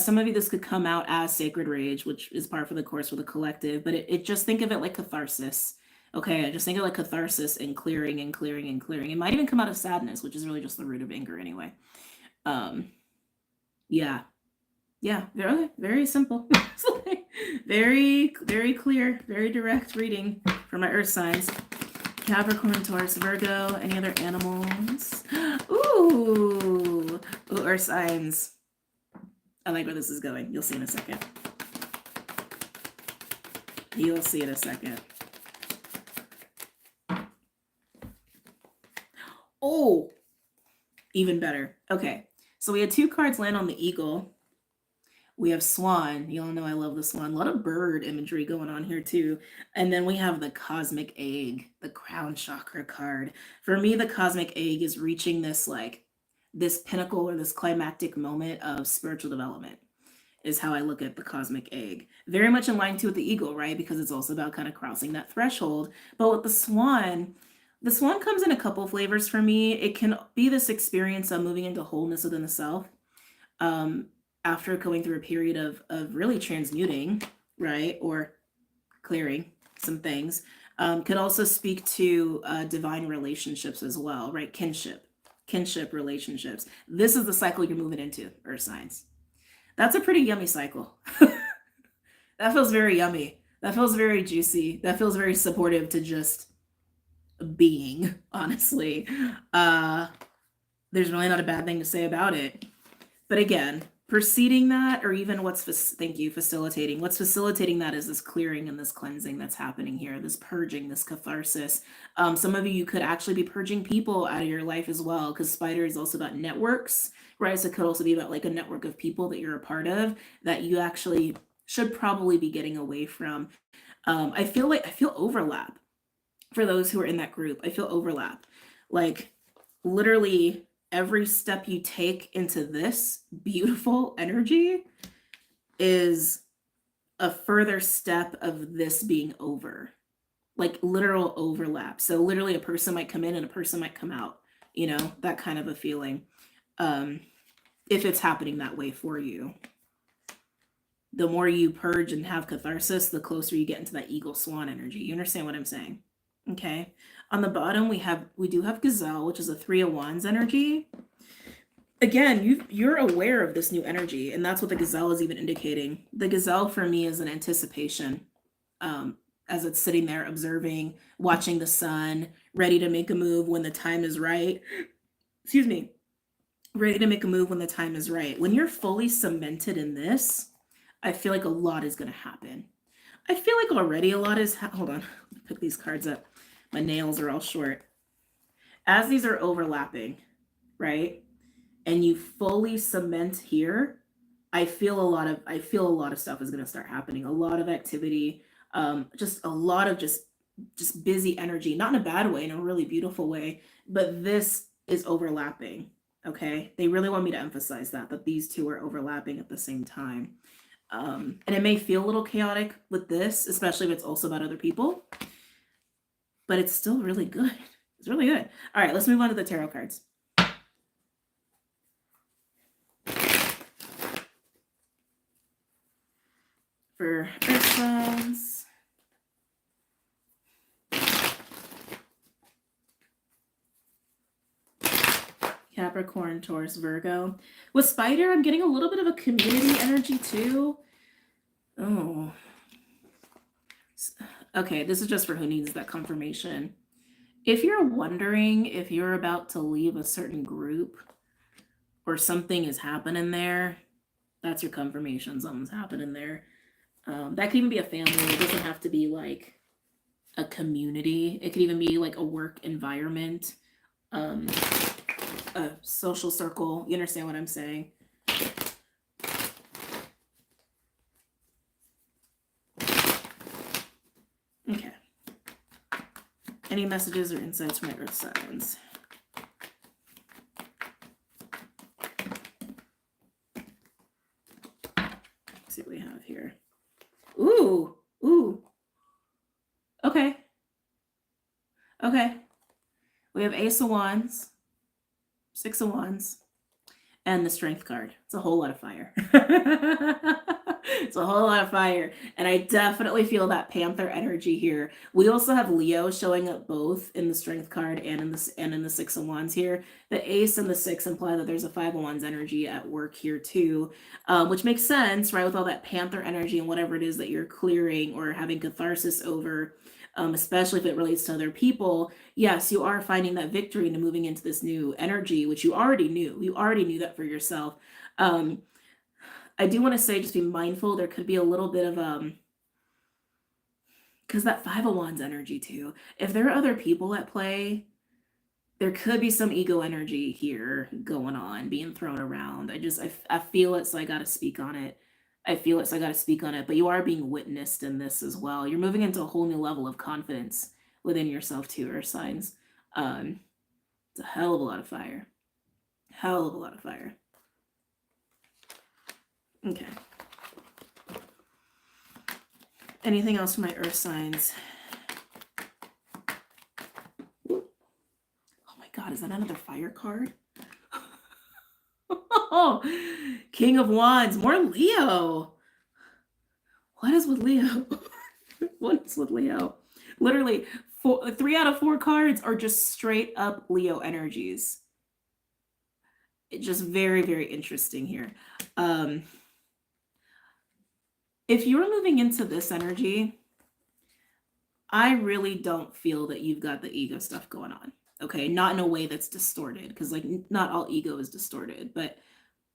Some of you, this could come out as sacred rage, which is par for the course for the collective, but it just think of it like catharsis. Okay, I just think of it like catharsis and clearing and clearing and clearing. It might even come out of sadness, which is really just the root of anger anyway. Yeah. Yeah, very simple. Very, very clear, very direct reading for my earth signs. Capricorn, Taurus, Virgo. Any other animals? Ooh, earth signs. I like where this is going. You'll see in a second. You'll see in a second. Oh, even better. Okay, so we had 2 cards land on the eagle. We have swan. You all know I love the swan. A lot of bird imagery going on here too. And then we have the cosmic egg, the crown chakra card. For me, the cosmic egg is reaching this pinnacle or this climactic moment of spiritual development. is how I look at the cosmic egg. Very much in line too with the eagle, right? Because it's also about kind of crossing that threshold. But with the swan comes in a couple flavors for me. It can be this experience of moving into wholeness within the self, um, after going through a period of really transmuting, right? Or clearing some things. Could also speak to divine relationships as well, right? Kinship relationships. This is the cycle you're moving into, earth signs. That's a pretty yummy cycle. That feels very yummy. That feels very juicy. That feels very supportive to just being, honestly. There's really not a bad thing to say about it. But again, preceding that, or even thank you, facilitating. What's facilitating that is this clearing and this cleansing that's happening here, this purging, this catharsis. Some of you could actually be purging people out of your life as well, because Spider is also about networks, right? So it could also be about like a network of people that you're a part of that you actually should probably be getting away from. I feel overlap for those who are in that group. I feel overlap. Like literally every step you take into this beautiful energy is a further step of this being over. Like literal overlap. So literally a person might come in and a person might come out, you know, that kind of a feeling. If it's happening that way for you. The more you purge and have catharsis, the closer you get into that eagle swan energy. You understand what I'm saying? Okay. On the bottom, we do have Gazelle, which is a 3 of Wands energy. Again, you're aware of this new energy, and that's what the Gazelle is even indicating. The Gazelle for me is an anticipation, as it's sitting there observing, watching the sun, ready to make a move when the time is right. Excuse me. Ready to make a move when the time is right. When you're fully cemented in this, I feel like a lot is going to happen. I feel like already a lot is... Hold on. Pick these cards up. My nails are all short. As these are overlapping, right? And you fully cement here, I feel a lot of stuff is going to start happening. A lot of activity, just a lot of just busy energy, not in a bad way, in a really beautiful way, but this is overlapping. Okay? They really want me to emphasize that these two are overlapping at the same time. And it may feel a little chaotic with this, especially if it's also about other people, but it's still really good. It's really good. All right, let's move on to the tarot cards. For earth signs. Capricorn, Taurus, Virgo. With Spider, I'm getting a little bit of a community energy too. Oh. Okay, this is just for who needs that confirmation. If you're wondering if you're about to leave a certain group or something is happening there, that's your confirmation. Something's happening there. That could even be a family. It doesn't have to be like a community. It could even be like a work environment, a social circle. You understand what I'm saying? Okay. Any messages or insights from my earth signs? Let's see what we have here. Ooh. Okay. We have Ace of Wands, 6 of Wands, and the Strength card. It's a whole lot of fire. It's a whole lot of fire. And I definitely feel that Panther energy here. We also have Leo showing up both in the Strength card and in the 6 of Wands here. The Ace and the 6 imply that there's a 5 of Wands energy at work here too, which makes sense, right? With all that Panther energy and whatever it is that you're clearing or having catharsis over, especially if it relates to other people. Yes, you are finding that victory into moving into this new energy, which you already knew. You already knew that for yourself. I do want to say, just be mindful. There could be a little bit of, because that 5 of Wands energy too. If there are other people at play, there could be some ego energy here going on, being thrown around. I feel it, so I got to speak on it. But you are being witnessed in this as well. You're moving into a whole new level of confidence within yourself too, earth signs. It's a hell of a lot of fire. Okay. Anything else for my earth signs? Oh my God, is that another fire card? Oh, King of Wands, more Leo. What is with Leo? What is with Leo? Literally, 3 out of 4 cards are just straight up Leo energies. It's just very, very interesting here. If you're moving into this energy, I really don't feel that you've got the ego stuff going on. Okay, not in a way that's distorted, because like not all ego is distorted, but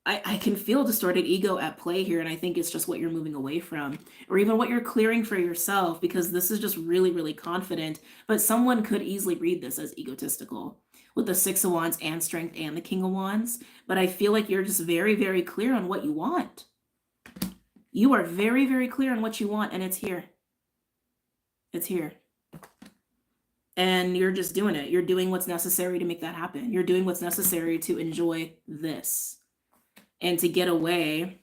I can feel distorted ego at play here, and I think it's just what you're moving away from, or even what you're clearing for yourself, because this is just really, really confident, but someone could easily read this as egotistical with the 6 of Wands and Strength and the King of Wands, but I feel like you're just very, very clear on what you want. You are very, very clear on what you want, and it's here. It's here. And you're just doing it. You're doing what's necessary to make that happen. You're doing what's necessary to enjoy this and to get away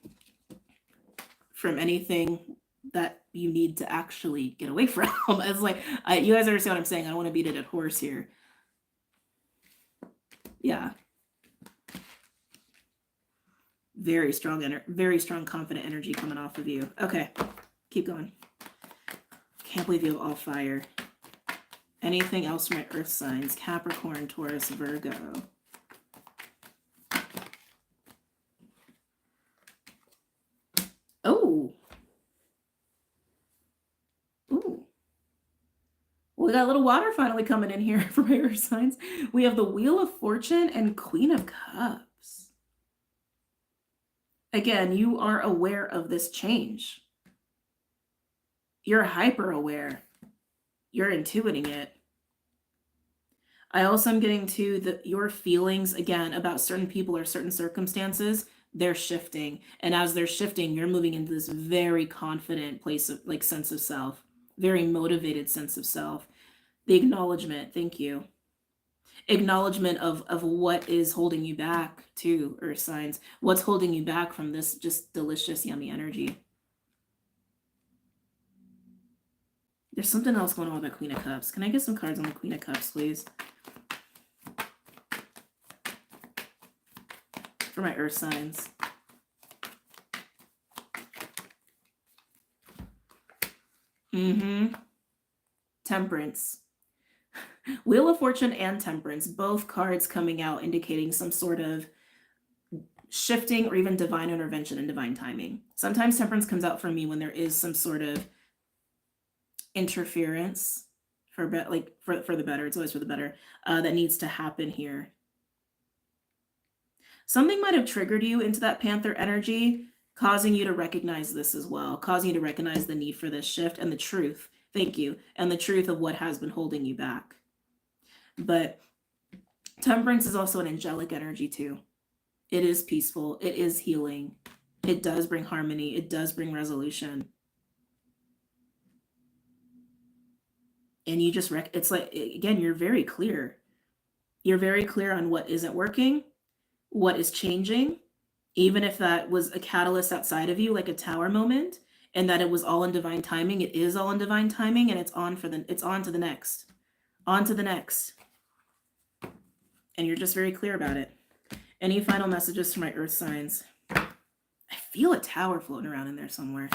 from anything that you need to actually get away from. It's like, you guys understand what I'm saying. I don't want to beat a dead horse here. Yeah. Very strong, very strong, confident energy coming off of you. Okay, keep going. Can't believe you have all fire. Anything else for my earth signs? Capricorn, Taurus, Virgo. Oh. Ooh. Well, we got a little water finally coming in here for my earth signs. We have the Wheel of Fortune and Queen of Cups. Again, you are aware of this change. You're hyper aware. You're intuiting it. I also am getting to your feelings, again, about certain people or certain circumstances, they're shifting. And as they're shifting, you're moving into this very confident place of like sense of self, very motivated sense of self. The acknowledgement, thank you. Acknowledgement of what is holding you back too, earth signs. What's holding you back from this just delicious, yummy energy? There's something else going on with the Queen of Cups. Can I get some cards on the Queen of Cups, please? For my earth signs. Temperance. Wheel of Fortune and Temperance, both cards coming out indicating some sort of shifting or even divine intervention and divine timing. Sometimes Temperance comes out for me when there is some sort of interference for the better. It's always for the better. That needs to happen here. Something might have triggered you into that Panther energy, causing you to recognize this as well, causing you to recognize the need for this shift and the truth. Thank you. And the truth of what has been holding you back. But Temperance is also an angelic energy too. It is peaceful. It is healing. It does bring harmony. It does bring resolution. And you just, it's like, again, you're very clear. You're very clear on what isn't working, what is changing, even if that was a catalyst outside of you, like a tower moment, and that it was all in divine timing. It is all in divine timing, and it's on to the next. On to the next. And you're just very clear about it. Any final messages to my earth signs? I feel a tower floating around in there somewhere.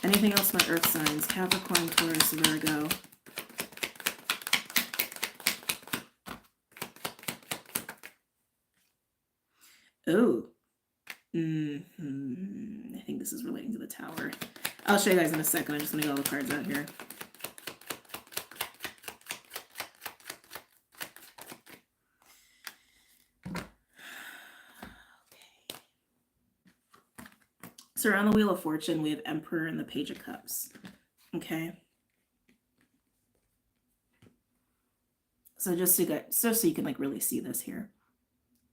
Anything else, my earth signs? Capricorn, Taurus, Virgo. Oh. I think this is relating to the tower. I'll show you guys in a second. I'm just going to get all the cards out here. So around the Wheel of Fortune, we have Emperor and the Page of Cups. Okay. So just so you can like really see this here.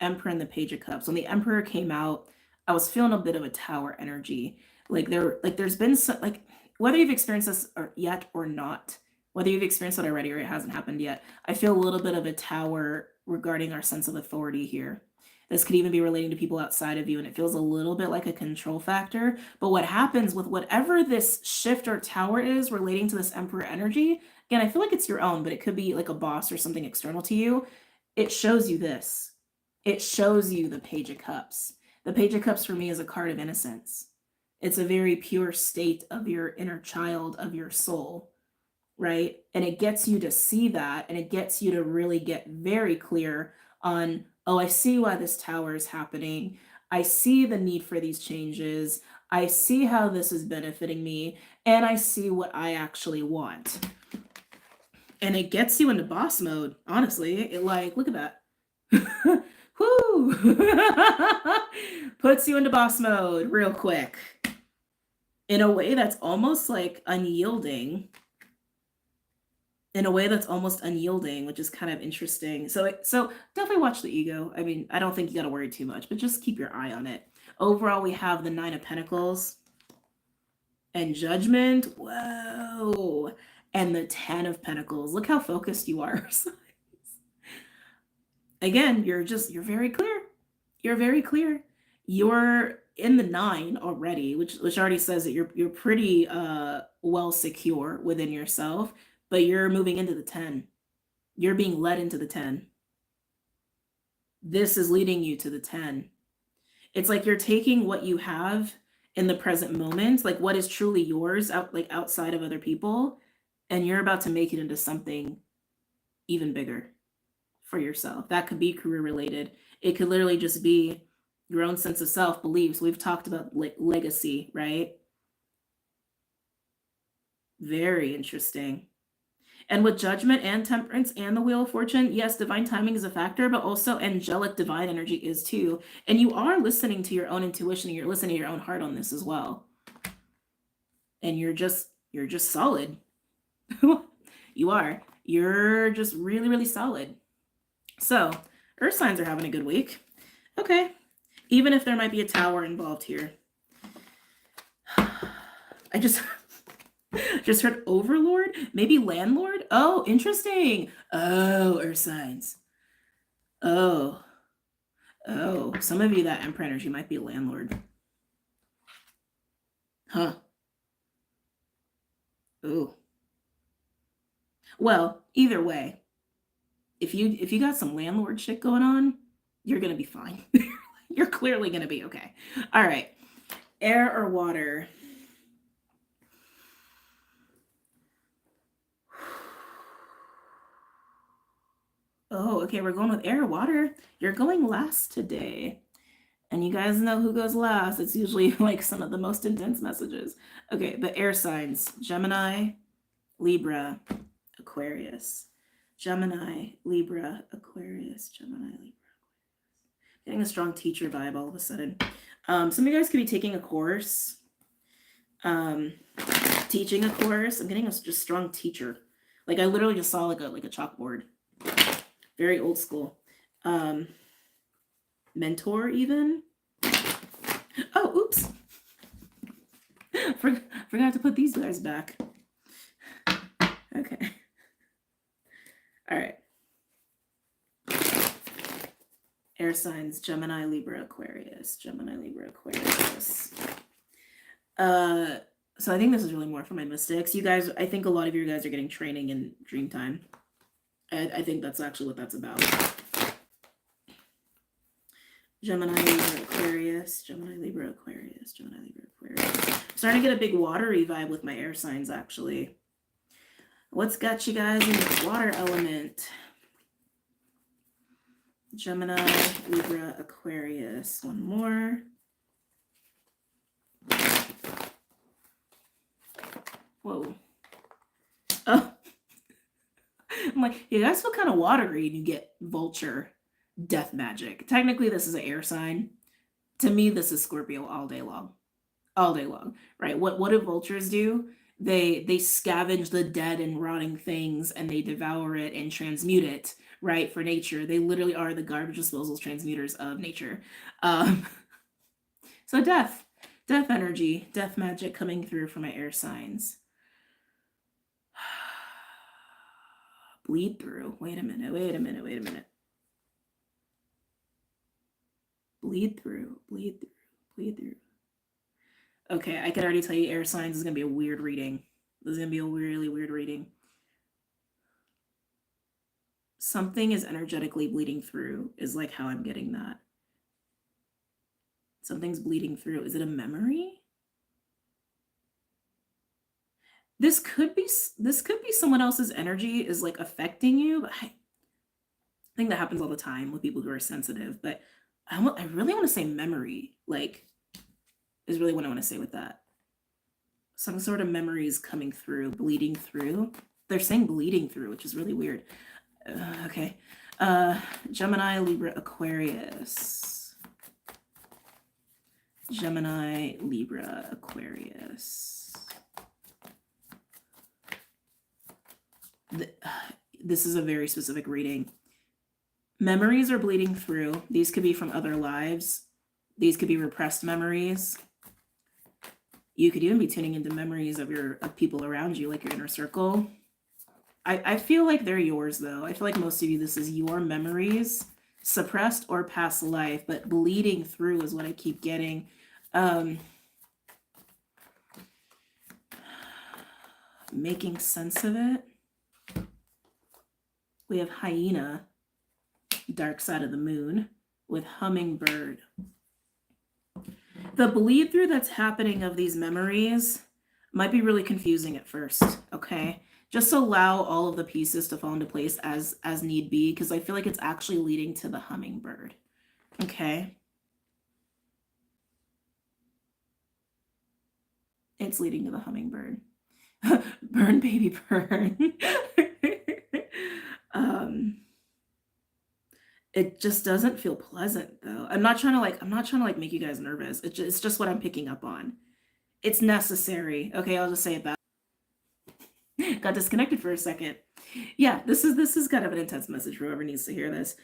Emperor and the Page of Cups. When the Emperor came out, I was feeling a bit of a tower energy. There's been some, like, whether you've experienced this yet or not, whether you've experienced it already or it hasn't happened yet, I feel a little bit of a tower regarding our sense of authority here. This could even be relating to people outside of you, and it feels a little bit like a control factor. But what happens with whatever this shift or tower is relating to this Emperor energy, again, I feel like it's your own, but it could be like a boss or something external to you. It shows you this. It shows you the Page of Cups. The Page of Cups for me is a card of innocence. It's a very pure state of your inner child, of your soul, right? And it gets you to see that, and it gets you to really get very clear on, oh, I see why this tower is happening. I see the need for these changes. I see how this is benefiting me, and I see what I actually want. And it gets you into boss mode, honestly. It like, look at that. Whoo! Puts you into boss mode real quick. In a way that's almost like unyielding. In a way that's almost unyielding, which is kind of interesting. So definitely watch the ego. I mean, I don't think you got to worry too much, but just keep your eye on it. Overall, we have the 9 of Pentacles and Judgment. Whoa. And the 10 of Pentacles. Look how focused you are. Again, you're very clear. You're very clear. You're in the 9 already, which already says that you're pretty well secure within yourself, but you're moving into the 10. You're being led into the 10. This is leading you to the 10. It's like you're taking what you have in the present moment, like what is truly yours, outside of other people, and you're about to make it into something even bigger for yourself. That could be career related. It could literally just be your own sense of self, beliefs. We've talked about legacy, right? Very interesting. And with Judgment and Temperance and the Wheel of Fortune, yes, divine timing is a factor, but also angelic divine energy is too. And you are listening to your own intuition, and you're listening to your own heart on this as well. And you're just solid. You are. You're just really, really solid. So, Earth signs are having a good week. Okay. Even if there might be a tower involved here. I just heard Overlord, maybe Landlord. Oh, interesting. Oh, Earth signs. Oh, some of you, that Emperor energy might be a landlord. Huh. Ooh. Well, either way, if you got some landlord shit going on, you're gonna be fine. You're clearly gonna be okay. All right. Air or water? Oh, okay, we're going with air or water. You're going last today. And you guys know who goes last. It's usually like some of the most intense messages. Okay, the air signs: Gemini, Libra, Aquarius. Gemini, Libra, Aquarius, Gemini, Libra. Getting a strong teacher vibe all of a sudden. Some of you guys could be taking a course, teaching a course. I'm getting a just strong teacher. Like I literally just saw like a chalkboard. Very old school. Mentor even. Oh, oops. Forgot to put these guys back. Okay. All right. Air signs: Gemini, Libra, Aquarius. Gemini, Libra, Aquarius. So I think this is really more for my mystics. You guys, I think a lot of you guys are getting training in dream time. I think that's actually what that's about. Gemini, Libra, Aquarius. Gemini, Libra, Aquarius. Gemini, Libra, Aquarius. I'm starting to get a big watery vibe with my air signs, actually. What's got you guys in the water element? Gemini, Libra, Aquarius. One more. Whoa. Oh. I'm like, you guys feel kind of watery and you get Vulture, Death Magic. Technically, this is an air sign. To me, this is Scorpio all day long. All day long, right? What do vultures do? They scavenge the dead and rotting things, and they devour it and transmute it, right, for nature. They literally are the garbage disposal transmuters of nature. So death energy, death magic coming through for my air signs. Bleed through. Wait a minute. Bleed through, bleed through, bleed through. Okay, I can already tell you air signs is going to be a weird reading. This is going to be a really weird reading. Something is energetically bleeding through is like how I'm getting that. Something's bleeding through. Is it a memory? This could be someone else's energy is like affecting you, but I think that happens all the time with people who are sensitive, but I really want to say memory, like, is really what I want to say with that. Some sort of memory is coming through, bleeding through. They're saying bleeding through, which is really weird. Okay. Gemini, Libra, Aquarius. Gemini, Libra, Aquarius. This is a very specific reading. Memories are bleeding through. These could be from other lives. These could be repressed memories. You could even be tuning into memories of people around you, like your inner circle. I feel like they're yours, though. I feel like most of you, this is your memories, suppressed or past life, but bleeding through is what I keep getting. Making sense of it. We have hyena, dark side of the moon, with hummingbird. The bleed through that's happening of these memories might be really confusing at first, okay? Just allow all of the pieces to fall into place as need be, because I feel like it's actually leading to the hummingbird, okay? It's leading to the hummingbird. Burn, baby, burn. It just doesn't feel pleasant, though. I'm not trying to make you guys nervous. It's just what I'm picking up on. It's necessary. Okay, I'll just say it that. Got disconnected for a second. Yeah, this is kind of an intense message for whoever needs to hear this.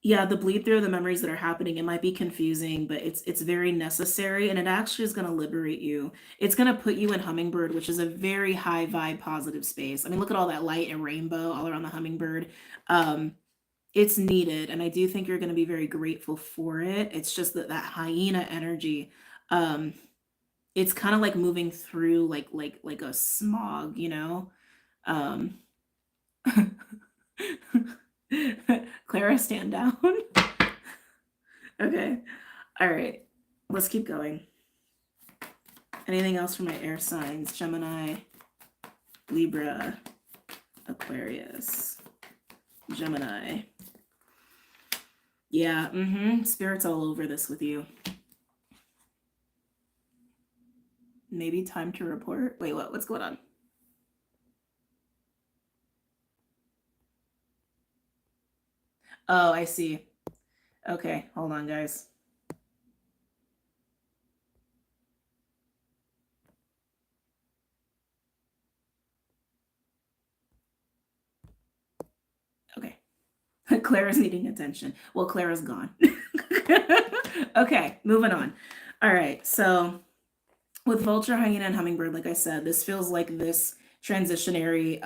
Yeah, the bleed through the memories that are happening, it might be confusing, but it's very necessary, and it actually is going to liberate you. It's going to put you in hummingbird, which is a very high vibe, positive space. I mean, look at all that light and rainbow all around the hummingbird. It's needed, and I do think you're going to be very grateful for it. It's just that hyena energy, it's kind of like moving through like a smog, you know? Clara, stand down. Okay. All right. Let's keep going. Anything else for my air signs? Gemini, Libra, Aquarius, Gemini. Yeah, Spirit's all over this with you. Maybe time to report. Wait, what? What's going on? Oh, I see. Okay, hold on, guys. Okay. Clara's needing attention. Well, Clara's gone. Okay, moving on. All right, so with Vulture, Hyena, and Hummingbird, like I said, this feels like this transitionary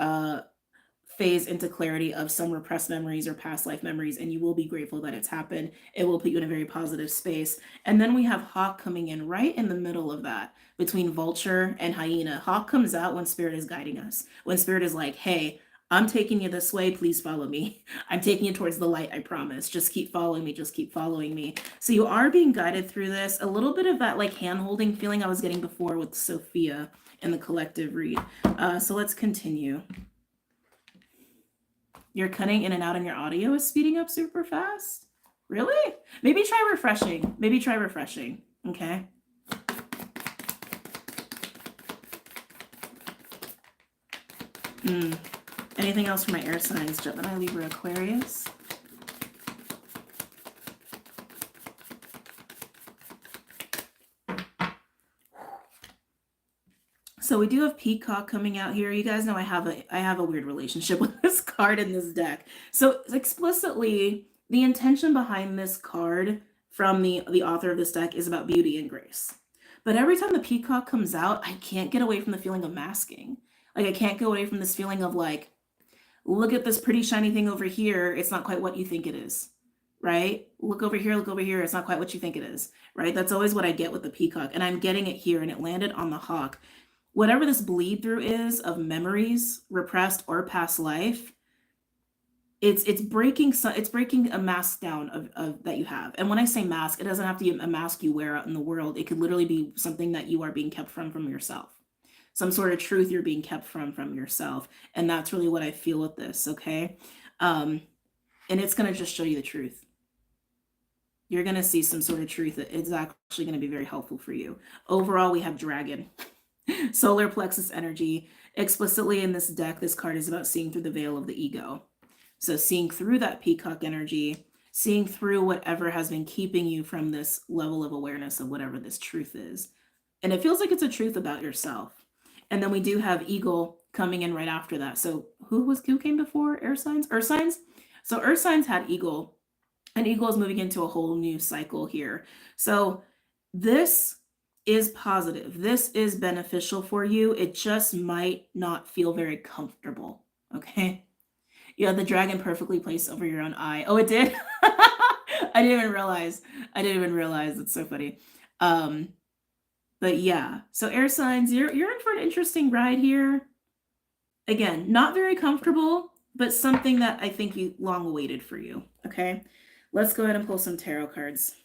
phase into clarity of some repressed memories or past life memories, and you will be grateful that it's happened. It will put you in a very positive space. And then we have Hawk coming in right in the middle of that, between Vulture and Hyena. Hawk comes out when Spirit is guiding us. When Spirit is like, hey, I'm taking you this way, please follow me. I'm taking you towards the light, I promise. Just keep following me, just keep following me. So you are being guided through this. A little bit of that like hand-holding feeling I was getting before with Sophia in the collective read. So let's continue. You're cutting in and out and your audio is speeding up super fast? Really? Maybe try refreshing. Maybe try refreshing, okay? Anything else for my air signs? Gemini, Libra, Aquarius. So we do have Peacock coming out here. You guys know I have a weird relationship with this card in this deck. So explicitly, the intention behind this card from the author of this deck is about beauty and grace. But every time the Peacock comes out, I can't get away from the feeling of masking. Like I can't go away from this feeling of like, look at this pretty shiny thing over here. It's not quite what you think it is. right? Look over here, look over here. It's not quite what you think it is, right? That's always what I get with the peacock. And I'm getting it here, and it landed on the hawk. Whatever this bleed through is of memories, repressed or past life, it's breaking a mask down of that you have. And when I say mask, it doesn't have to be a mask you wear out in the world. It could literally be something that you are being kept from yourself. Some sort of truth you're being kept from yourself. And that's really what I feel with this, okay? And it's going to just show you the truth. You're going to see some sort of truth that is actually going to be very helpful for you. Overall, we have dragon, solar plexus energy. Explicitly in this deck, this card is about seeing through the veil of the ego. So seeing through that peacock energy, seeing through whatever has been keeping you from this level of awareness of whatever this truth is. And it feels like it's a truth about yourself. And then we do have eagle coming in right after that. So who came before air signs? Earth signs? So earth signs had eagle, and eagle is moving into a whole new cycle here. So this is positive. This is beneficial for you. It just might not feel very comfortable. Okay. You had the dragon perfectly placed over your own eye. Oh, it did? I didn't even realize. It's so funny. But yeah, so air signs, you're in for an interesting ride here. Again, not very comfortable, but something that I think you long awaited for you. Okay, let's go ahead and pull some tarot cards.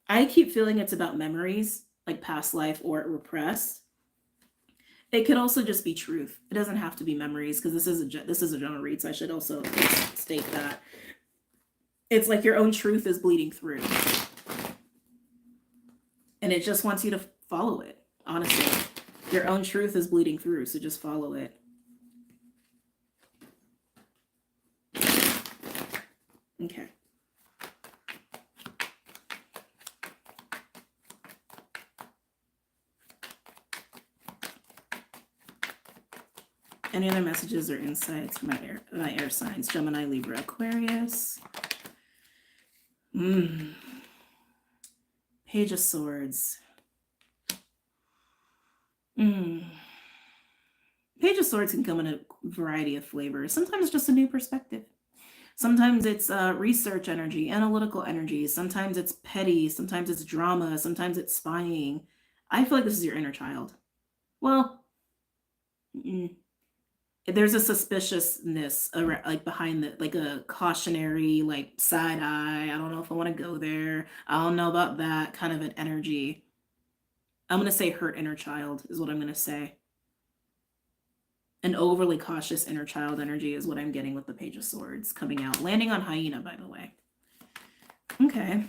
I keep feeling it's about memories, like past life or repressed. It could also just be truth. It doesn't have to be memories, because this is a general read, so I should also state that. It's like your own truth is bleeding through. And it just wants you to follow it, honestly. Your own truth is bleeding through, so just follow it. Okay. Any other messages or insights for my air signs? Gemini, Libra, Aquarius. Page of Swords. Page of Swords can come in a variety of flavors. Sometimes it's just a new perspective. Sometimes it's research energy, analytical energy. Sometimes it's petty. Sometimes it's drama. Sometimes it's spying. I feel like this is your inner child. Well, there's a suspiciousness like behind the, like a cautionary, like side eye. I don't know if I want to go there. I don't know about that kind of an energy. I'm going to say hurt inner child is what I'm going to say. An overly cautious inner child energy is what I'm getting with the Page of Swords coming out. Landing on hyena, by the way. Okay.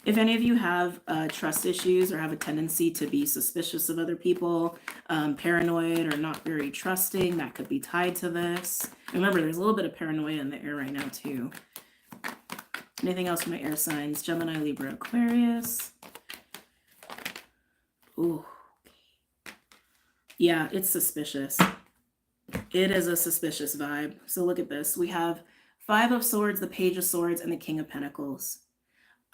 If any of you have trust issues or have a tendency to be suspicious of other people, paranoid or not very trusting, that could be tied to this. Remember, there's a little bit of paranoia in the air right now, too. Anything else for my air signs? Gemini, Libra, Aquarius. Ooh. Yeah, it's suspicious. It is a suspicious vibe. So look at this. We have Five of Swords, the Page of Swords, and the King of Pentacles.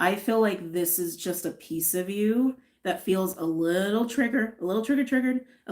I feel like this is just a piece of you that feels a little triggered, a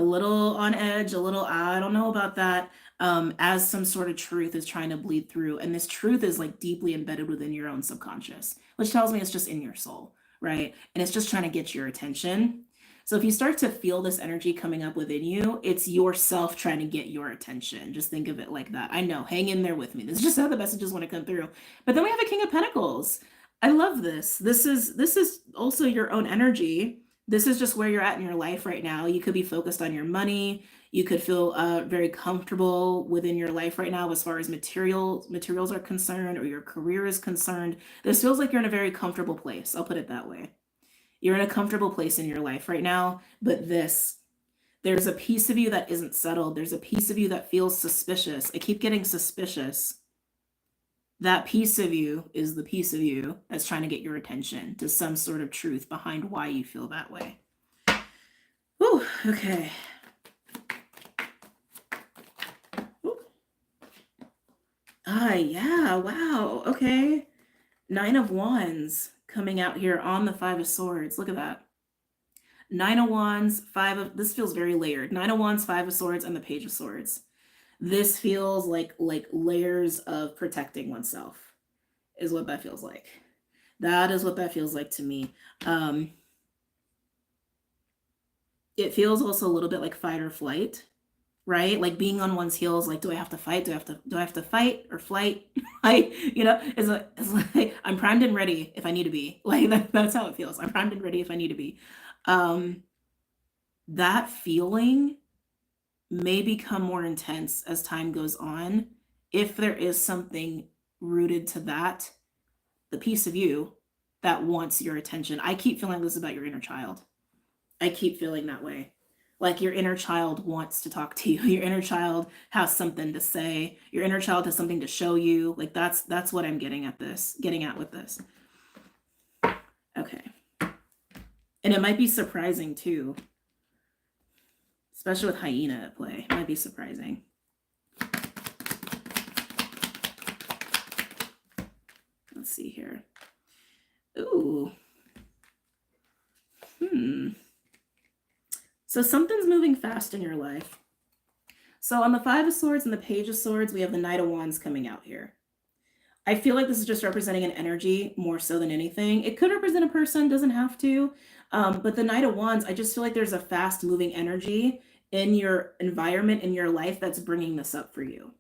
little on edge, a little, I don't know about that, as some sort of truth is trying to bleed through. And this truth is like deeply embedded within your own subconscious, which tells me it's just in your soul, right? And it's just trying to get your attention. So if you start to feel this energy coming up within you, it's yourself trying to get your attention. Just think of it like that. I know, hang in there with me. This is just how the messages want to come through. But then we have a King of Pentacles. I love this. This is also your own energy. This is just where you're at in your life right now. You could be focused on your money. You could feel very comfortable within your life right now as far as materials are concerned, or your career is concerned. This feels like you're in a very comfortable place. I'll put it that way. You're in a comfortable place in your life right now, but there's a piece of you that isn't settled. There's a piece of you that feels suspicious. I keep getting suspicious. That piece of you is the piece of you that's trying to get your attention to some sort of truth behind why you feel that way. Ooh, okay. Ooh. Yeah, wow, okay. 9 of Wands coming out here on the 5 of Swords. Look at that. 9 of Wands, this feels very layered. 9 of Wands, 5 of Swords, and the Page of Swords. This feels like layers of protecting oneself is what that feels like. That is what that feels like to me. It feels also a little bit like fight or flight, right? Like being on one's heels, like, do I have to fight? Do I have to fight or flight? It's like I'm primed and ready if I need to be. Like that's how it feels. I'm primed and ready if I need to be. That feeling may become more intense as time goes on if there is something rooted to that, the piece of you that wants your attention. I keep feeling this about your inner child. I keep feeling that way. Like your inner child wants to talk to you. Your inner child has something to say. Your inner child has something to show you. Like that's what I'm getting at with this. Okay. And it might be surprising too. Especially with hyena at play. It might be surprising. Let's see here. Ooh. So something's moving fast in your life. So on the 5 of Swords and the Page of Swords, we have the Knight of Wands coming out here. I feel like this is just representing an energy more so than anything. It could represent a person, doesn't have to. But the Knight of Wands, I just feel like there's a fast moving energy in your environment, in your life, that's bringing this up for you.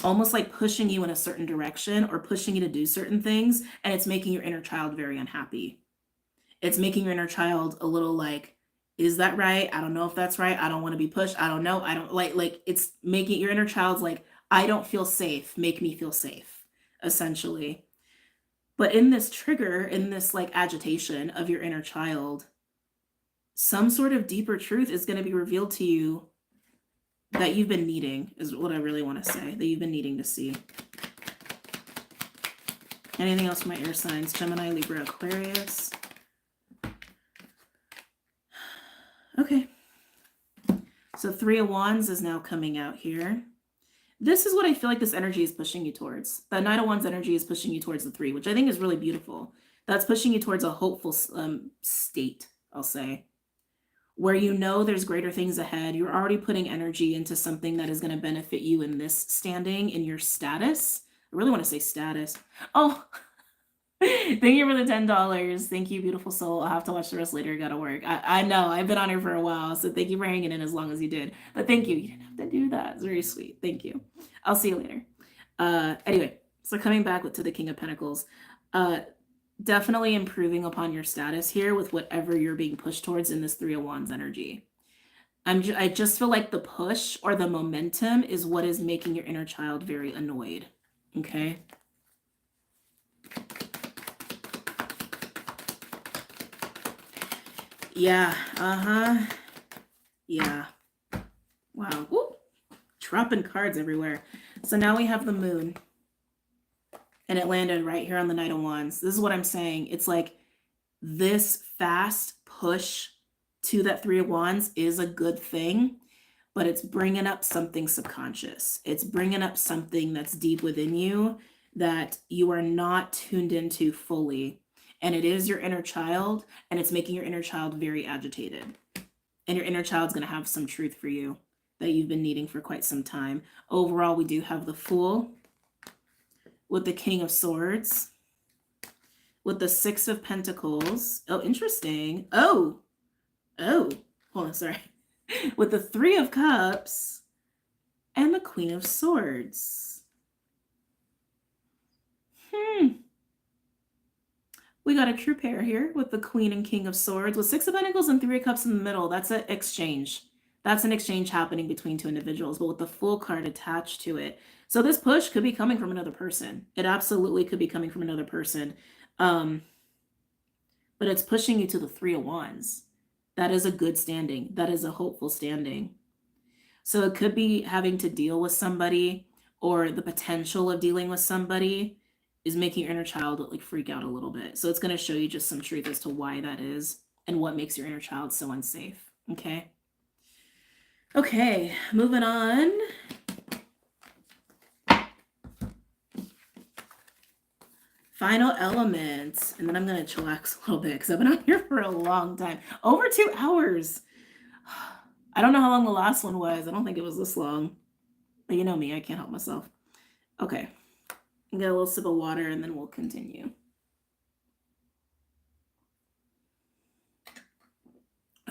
Almost like pushing you in a certain direction or pushing you to do certain things. And it's making your inner child very unhappy. It's making your inner child a little like, is that right? I don't know if that's right. I don't want to be pushed. I don't know. I don't like it's making your inner child's like, I don't feel safe. Make me feel safe, essentially. But in this trigger, in this like agitation of your inner child, some sort of deeper truth is going to be revealed to you that you've been needing, is what I really want to say, that you've been needing to see. Anything else for my air signs? Gemini, Libra, Aquarius. Okay. So 3 of Wands is now coming out here. This is what I feel like this energy is pushing you towards. The Knight of Wands energy is pushing you towards the 3, which I think is really beautiful. That's pushing you towards a hopeful state, I'll say, where you know there's greater things ahead. You're already putting energy into something that is going to benefit you in this standing, in your status. I really want to say status. Oh, thank you for the $10. Thank you, beautiful soul. I'll have to watch the rest later. Gotta work. I know. I've been on here for a while, so thank you for hanging in as long as you did. But thank you. You didn't have to do that. It's very sweet. Thank you. I'll see you later. Anyway, so coming back to the King of Pentacles, definitely improving upon your status here with whatever you're being pushed towards in this 3 of Wands energy. I just feel like the push or the momentum is what is making your inner child very annoyed. Okay. Yeah. Yeah. Wow. Ooh. Dropping cards everywhere. So now we have the moon. And it landed right here on the Knight of Wands. This is what I'm saying. It's like this fast push to that 3 of Wands is a good thing, but it's bringing up something subconscious. It's bringing up something that's deep within you that you are not tuned into fully. And it is your inner child, and it's making your inner child very agitated. And your inner child's going to have some truth for you that you've been needing for quite some time. Overall, we do have the Fool with the King of Swords, with the 6 of Pentacles. Oh, interesting. Oh, hold on, sorry. With the 3 of Cups and the Queen of Swords. We got a true pair here with the Queen and King of Swords with 6 of Pentacles and 3 of Cups in the middle. That's an exchange. That's an exchange happening between 2 individuals, but with the Fool card attached to it. So this push could be coming from another person. It absolutely could be coming from another person. But it's pushing you to the 3 of Wands. That is a good standing. That is a hopeful standing. So it could be having to deal with somebody, or the potential of dealing with somebody is making your inner child like freak out a little bit. So it's going to show you just some truth as to why that is and what makes your inner child so unsafe. Okay. Okay, moving on. Final element. And then I'm going to chillax a little bit because I've been on here for a long time. Over 2 hours. I don't know how long the last one was. I don't think it was this long. But you know me, I can't help myself. Okay. Get a little sip of water and then we'll continue.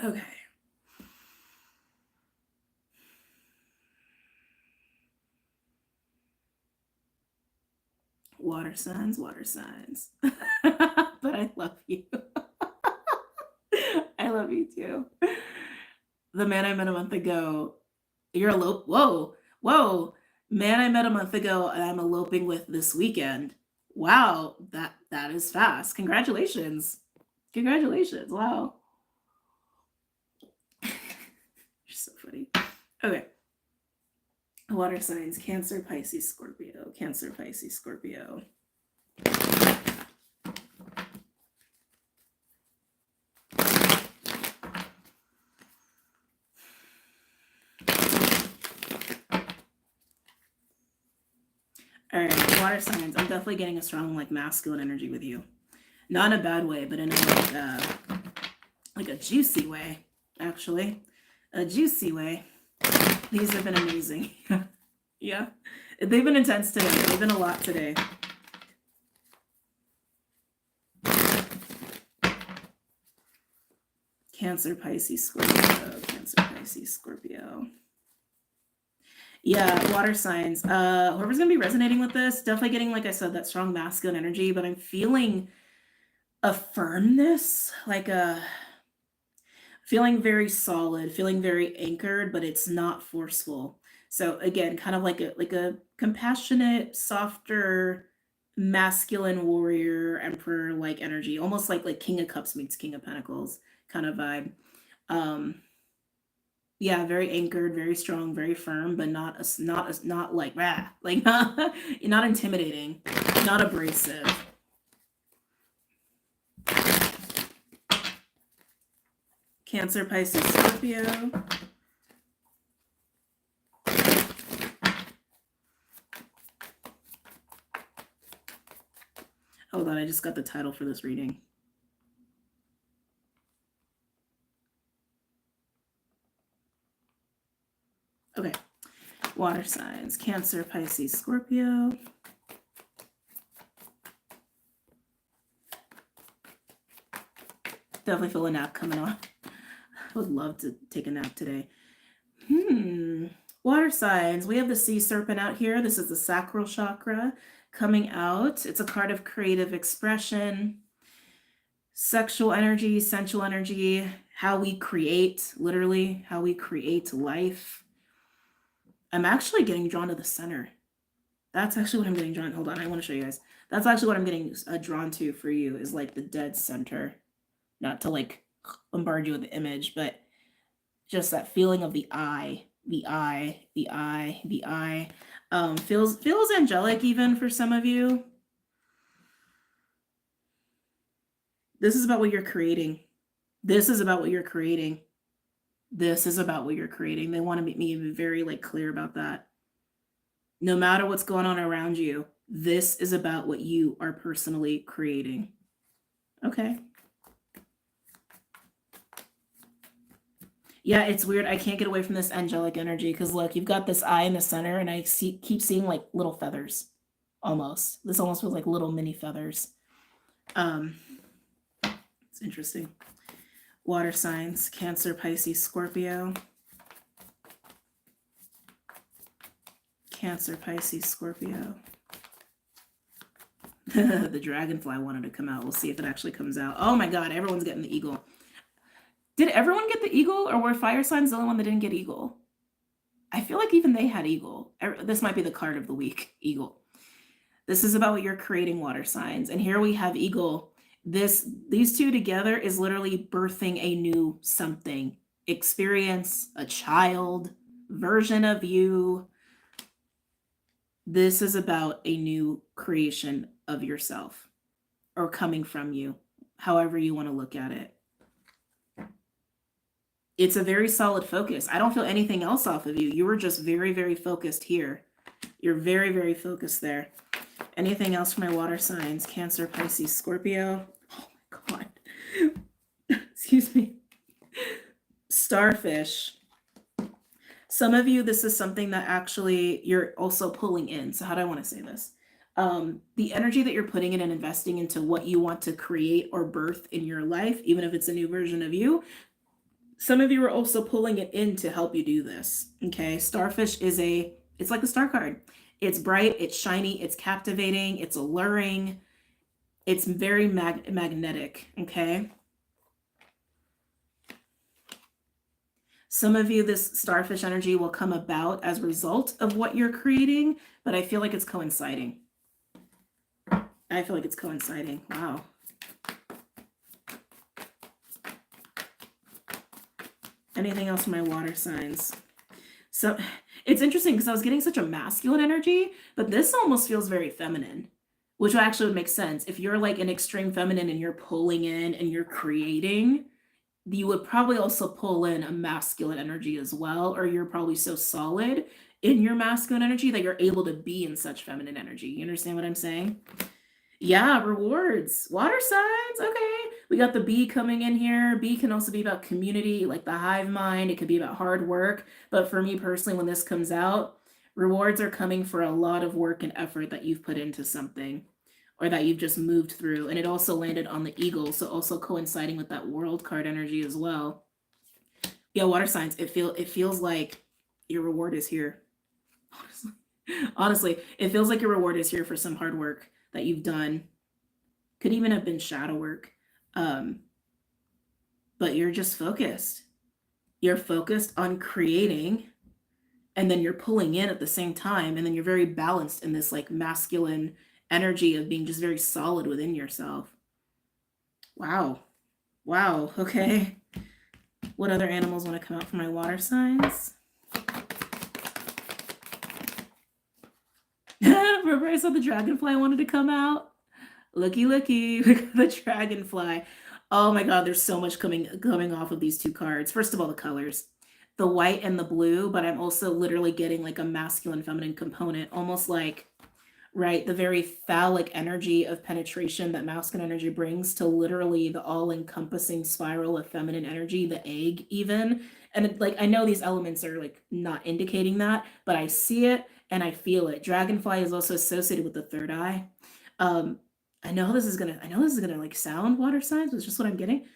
Okay. Water signs, water signs. But I love you. I love you too. The man I met a month ago, you're whoa. Man I met a month ago and I'm eloping with this weekend. Wow, that is fast. Congratulations. Congratulations. Wow. You're so funny. Okay. Water signs, Cancer, Pisces, Scorpio. Cancer, Pisces, Scorpio. All right, water signs. I'm definitely getting a strong like masculine energy with you. Not in a bad way, but in a like a juicy way, actually. A juicy way. These have been amazing. Yeah. They've been intense today. They've been a lot today. Cancer, Pisces, Scorpio. Cancer, Pisces, Scorpio. Yeah, water signs. Whoever's gonna be resonating with this, definitely getting, like I said, that strong masculine energy, but I'm feeling a firmness, like a feeling very solid, feeling very anchored, but it's not forceful. So again, kind of like a compassionate, softer, masculine warrior emperor like energy, almost like King of Cups meets King of Pentacles kind of vibe. Yeah, very anchored, very strong, very firm, but not like rah, like not intimidating, not abrasive. Cancer, Pisces, Scorpio. Hold on, I just got the title for this reading. Okay. Water signs, Cancer, Pisces, Scorpio. Definitely feel a nap coming on. I would love to take a nap today. Water signs. We have the sea serpent out here. This is the sacral chakra coming out. It's a card of creative expression, sexual energy, sensual energy, how we create, literally, how we create life. I'm actually getting drawn to the center. That's actually what I'm getting drawn. Hold on, I want to show you guys. That's actually what I'm getting drawn to for you, is like the dead center. Not to like bombard you with the image, but just that feeling of the eye. Feels angelic even for some of you. This is about what you're creating. This is about what you're creating. This is about what you're creating. They want to make me very like clear about that. No matter what's going on around you, this is about what you are personally creating. Okay. Yeah, it's weird. I can't get away from this angelic energy because look, you've got this eye in the center and I keep seeing like little feathers almost. This almost feels like little mini feathers. It's interesting. Water signs, Cancer, Pisces, Scorpio. Cancer, Pisces, Scorpio. The dragonfly wanted to come out. We'll see if it actually comes out. Oh my God, everyone's getting the eagle. Did everyone get the eagle, or were fire signs the only one that didn't get eagle? I feel like even they had eagle. This might be the card of the week, eagle. This is about what you're creating, water signs. And here we have eagle. These two together is literally birthing a new something. Experience, a child, version of you. This is about a new creation of yourself, or coming from you, however you want to look at it. It's a very solid focus. I don't feel anything else off of you. You were just very, very focused here. You're very, very focused there. Anything else for my water signs? Cancer, Pisces, Scorpio. Oh my God. Excuse me. Starfish. Some of you, this is something that actually you're also pulling in. So how do I want to say this? The energy that you're putting in and investing into what you want to create or birth in your life, even if it's a new version of you, some of you are also pulling it in to help you do this. Okay. Starfish it's like the star card. It's bright, it's shiny, it's captivating, it's alluring, it's very magnetic. Okay. Some of you, this starfish energy will come about as a result of what you're creating, but I feel like it's coinciding. I feel like it's coinciding. Wow. Anything else for my water signs? So it's interesting because I was getting such a masculine energy, but this almost feels very feminine, which actually would make sense. If you're like an extreme feminine and you're pulling in and you're creating, you would probably also pull in a masculine energy as well, or you're probably so solid in your masculine energy that you're able to be in such feminine energy. You understand what I'm saying? Yeah, rewards. Water signs. Okay. We got the bee coming in here. Bee can also be about community, like the hive mind. It could be about hard work. But for me personally, when this comes out, rewards are coming for a lot of work and effort that you've put into something or that you've just moved through. And it also landed on the eagle. So also coinciding with that world card energy as well. Yeah, water signs. It feels like your reward is here. Honestly, it feels like your reward is here for some hard work that you've done. Could even have been shadow work. But you're just focused. You're focused on creating, and then you're pulling in at the same time, and then you're very balanced in this like masculine energy of being just very solid within yourself. Wow. Wow. Okay. What other animals want to come out for my water signs? Remember I said the dragonfly wanted to come out? Looky, looky. The dragonfly. Oh my God, there's so much coming off of these two cards. First of all, the colors. The white and the blue, but I'm also literally getting like a masculine feminine component, almost like, right, the very phallic energy of penetration that masculine energy brings to literally the all-encompassing spiral of feminine energy, the egg even. And like I know these elements are like not indicating that, but I see it and I feel it. Dragonfly is also associated with the third eye. I know this is gonna like sound water signs, but it's just what I'm getting.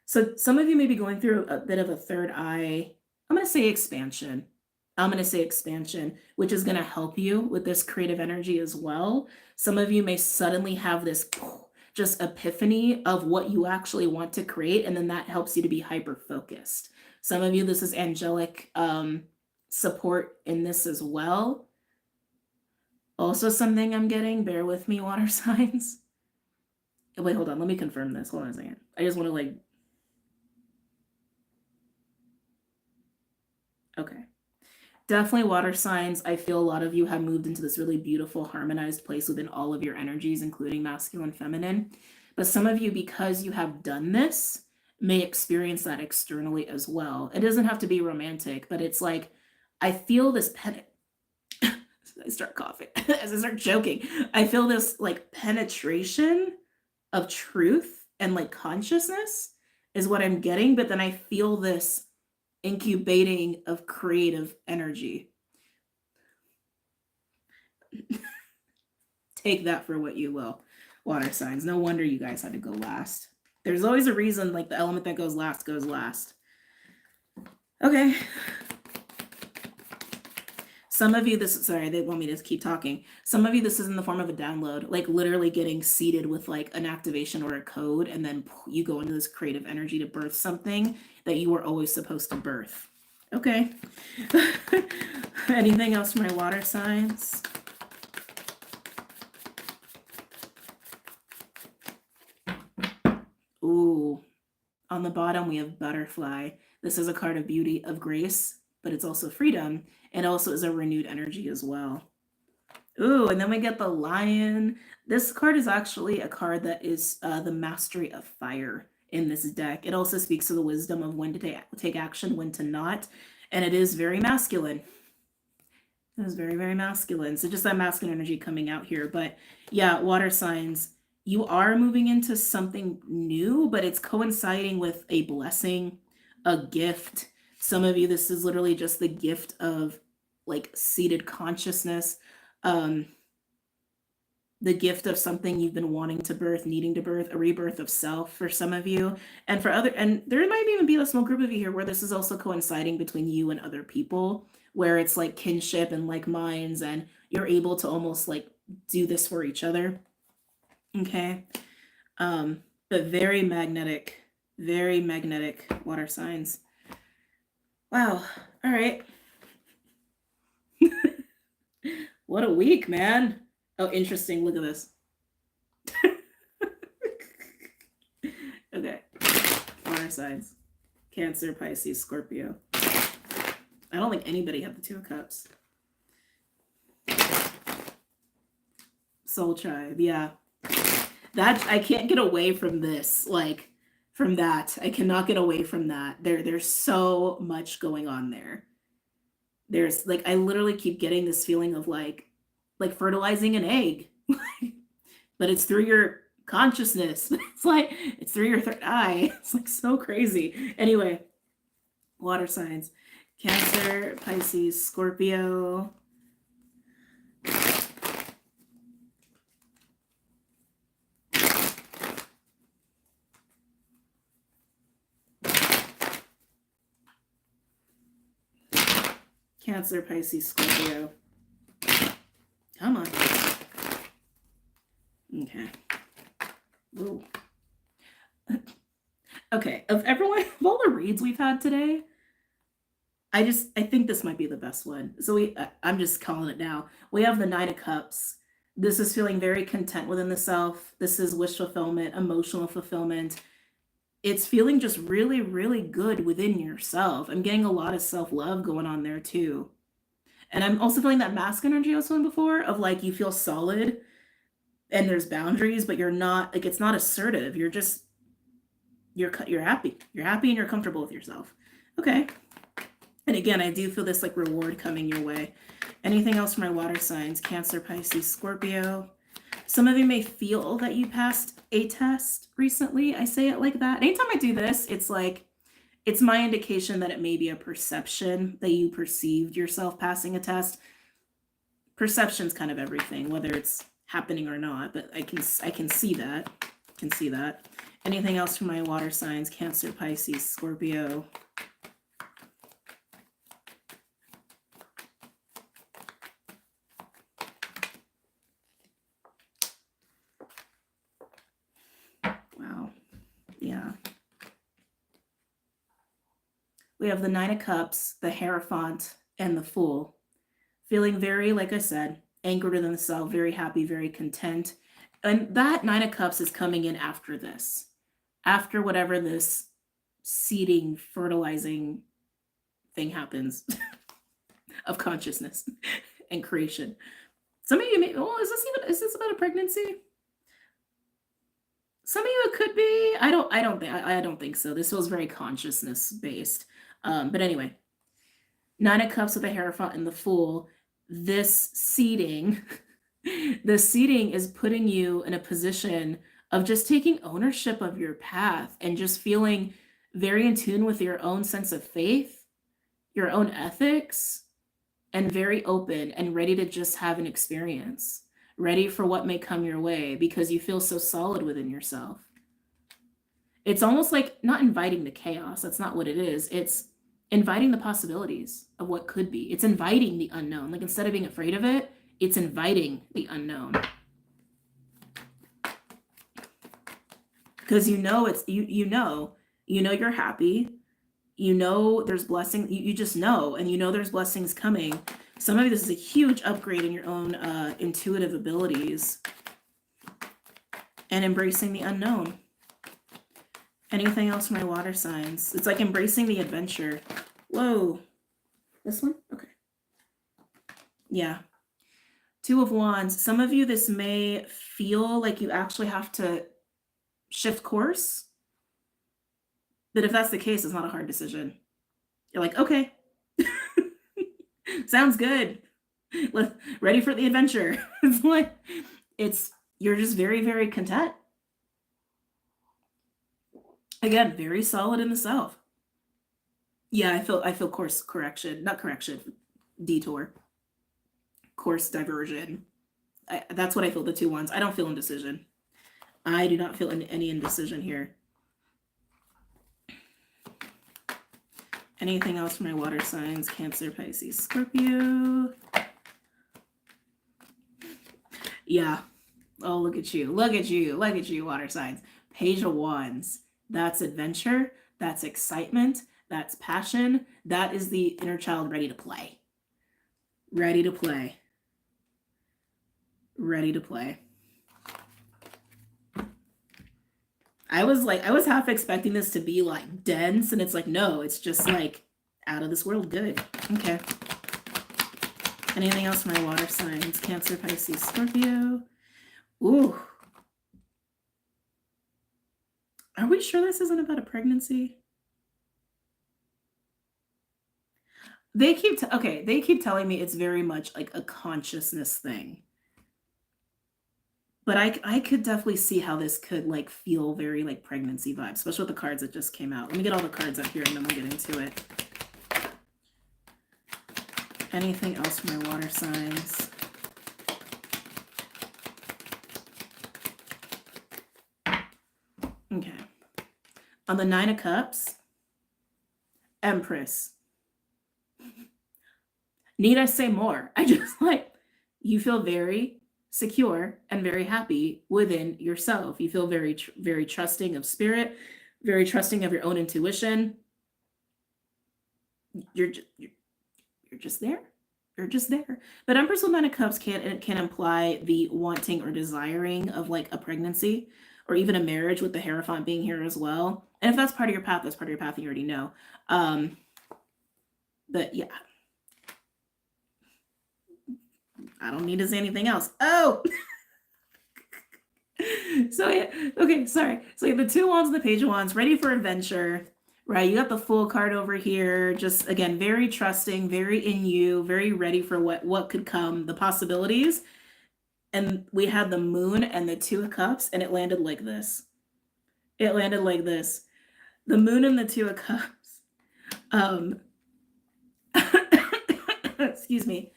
So some of you may be going through a bit of a third eye. I'm gonna say expansion. Which is going to help you with this creative energy as well. Some of you may suddenly have this just epiphany of what you actually want to create, and then that helps you to be hyper focused. Some of you, this is angelic support in this as well. Also something I'm getting, bear with me, water signs. Wait, hold on, let me confirm this. Hold on a second. I just want to like, okay. Definitely water signs. I feel a lot of you have moved into this really beautiful, harmonized place within all of your energies, including masculine, feminine. But some of you, because you have done this, may experience that externally as well. It doesn't have to be romantic, but it's like, I feel this I start coughing as I start joking. I feel this like penetration of truth and like consciousness is what I'm getting. But then I feel this incubating of creative energy. Take that for what you will, water signs. No wonder you guys had to go last. There's always a reason, like the element that goes last goes last. Okay. Some of you, they want me to keep talking. Some of you, this is in the form of a download, like literally getting seated with like an activation or a code, and then you go into this creative energy to birth something that you were always supposed to birth. Okay. Anything else for my water signs? Ooh, on the bottom we have butterfly. This is a card of beauty, of grace, but it's also freedom, and also is a renewed energy as well. Ooh, and then we get the lion. This card is actually a card that is the mastery of fire in this deck. It also speaks to the wisdom of when to take action, when to not, and it is very masculine. It was very, very masculine. So just that masculine energy coming out here. But yeah, water signs, you are moving into something new, but it's coinciding with a blessing, a gift. Some of you, this is literally just the gift of like seated consciousness. Um, the gift of something you've been wanting to birth, needing to birth, a rebirth of self for some of you. And for other, and there might even be a small group of you here where this is also coinciding between you and other people, where it's like kinship and like minds, and you're able to almost like do this for each other. Okay. But very magnetic water signs. Wow. All right. What a week, man. Oh, interesting. Look at this. Okay. Water signs. Cancer, Pisces, Scorpio. I don't think anybody had the Two of Cups. Soul Tribe, yeah. That, I can't get away from this. Like, from that. I cannot get away from that. There's so much going on there. There's like, I literally keep getting this feeling of like fertilizing an egg. But it's through your consciousness. It's like, it's through your third eye. It's like so crazy. Anyway, water signs. Cancer, Pisces, Scorpio. Cancer, Pisces, Scorpio. Come on. Okay. Ooh. Okay, of all the reads we've had today, I think this might be the best one. So I'm just calling it now. We have the Nine of Cups. This is feeling very content within the self. This is wish fulfillment, emotional fulfillment. It's feeling just really, really good within yourself. I'm getting a lot of self-love going on there too. And I'm also feeling that masculine energy I was feeling before of like you feel solid and there's boundaries, but you're not like, it's not assertive. You're just you're happy. You're happy and you're comfortable with yourself. Okay. And again, I do feel this like reward coming your way. Anything else for my water signs? Cancer, Pisces, Scorpio. Some of you may feel that you passed a test recently. I say it like that. Anytime I do this, it's like, it's my indication that it may be a perception that you perceived yourself passing a test. Perception's kind of everything, whether it's happening or not, but I can see that. Anything else for my water signs? Cancer, Pisces, Scorpio. Wow. Yeah. We have the Nine of Cups, the Hierophant, and the Fool. Feeling very, like I said, anchored in the self, very happy, very content. And that Nine of Cups is coming in after this. After whatever this seeding, fertilizing thing happens of consciousness and creation. Some of you may, well, is this about a pregnancy? Some of you it could be. I don't think so. This feels very consciousness based. But anyway, Nine of Cups with the Hierophant and the Fool. This seeding, the seeding is putting you in a position of just taking ownership of your path and just feeling very in tune with your own sense of faith, your own ethics, and very open and ready to just have an experience, ready for what may come your way because you feel so solid within yourself. It's almost like not inviting the chaos. That's not what it is. It's inviting the possibilities of what could be. It's inviting the unknown. Like instead of being afraid of it, it's inviting the unknown. Because you know you're happy. You know there's blessing. You just know, and you know there's blessings coming. Some of you, this is a huge upgrade in your own intuitive abilities and embracing the unknown. Anything else for my water signs? It's like embracing the adventure. Whoa. This one? Okay. Yeah. Two of Wands. Some of you, this may feel like you actually have to shift course. But if that's the case, it's not a hard decision. You're like, okay. Sounds good. Ready for the adventure. It's like, you're just very, very content. Again, very solid in the self. Yeah, I feel course correction, not correction, detour, course diversion. That's what I feel, the 2 ones. I don't feel indecision. I do not feel any indecision here. Anything else for my water signs? Cancer, Pisces, Scorpio. Yeah. Oh, look at you. Look at you. Look at you, water signs. Page of Wands. That's adventure. That's excitement. That's passion. That is the inner child ready to play. Ready to play. Ready to play. I was half expecting this to be like dense, and it's like, no, it's just like out of this world good. Okay. Anything else for my water signs? Cancer, Pisces, Scorpio. Ooh. Are we sure this isn't about a pregnancy? They keep telling me it's very much like a consciousness thing. But I could definitely see how this could like feel very like pregnancy vibes, especially with the cards that just came out. Let me get all the cards up here and then we'll get into it. Anything else for my water signs? Okay. On the 9 of Cups, Empress. Need I say more? I just like, you feel very secure and very happy within yourself. You feel very, very trusting of spirit, very trusting of your own intuition. You're just there. You're just there. But Empress with 9 of Cups can imply the wanting or desiring of like a pregnancy or even a marriage, with the Hierophant being here as well. And if that's part of your path, that's part of your path, and you already know. But yeah. I don't need to say anything else. Oh! So yeah, okay, sorry. So you have the 2 Wands and the Page of Wands, ready for adventure, right? You got the Fool card over here. Just, again, very trusting, very in you, very ready for what could come, the possibilities. And we had the Moon and the 2 of Cups, and it landed like this. It landed like this. The Moon and the 2 of Cups. Excuse me.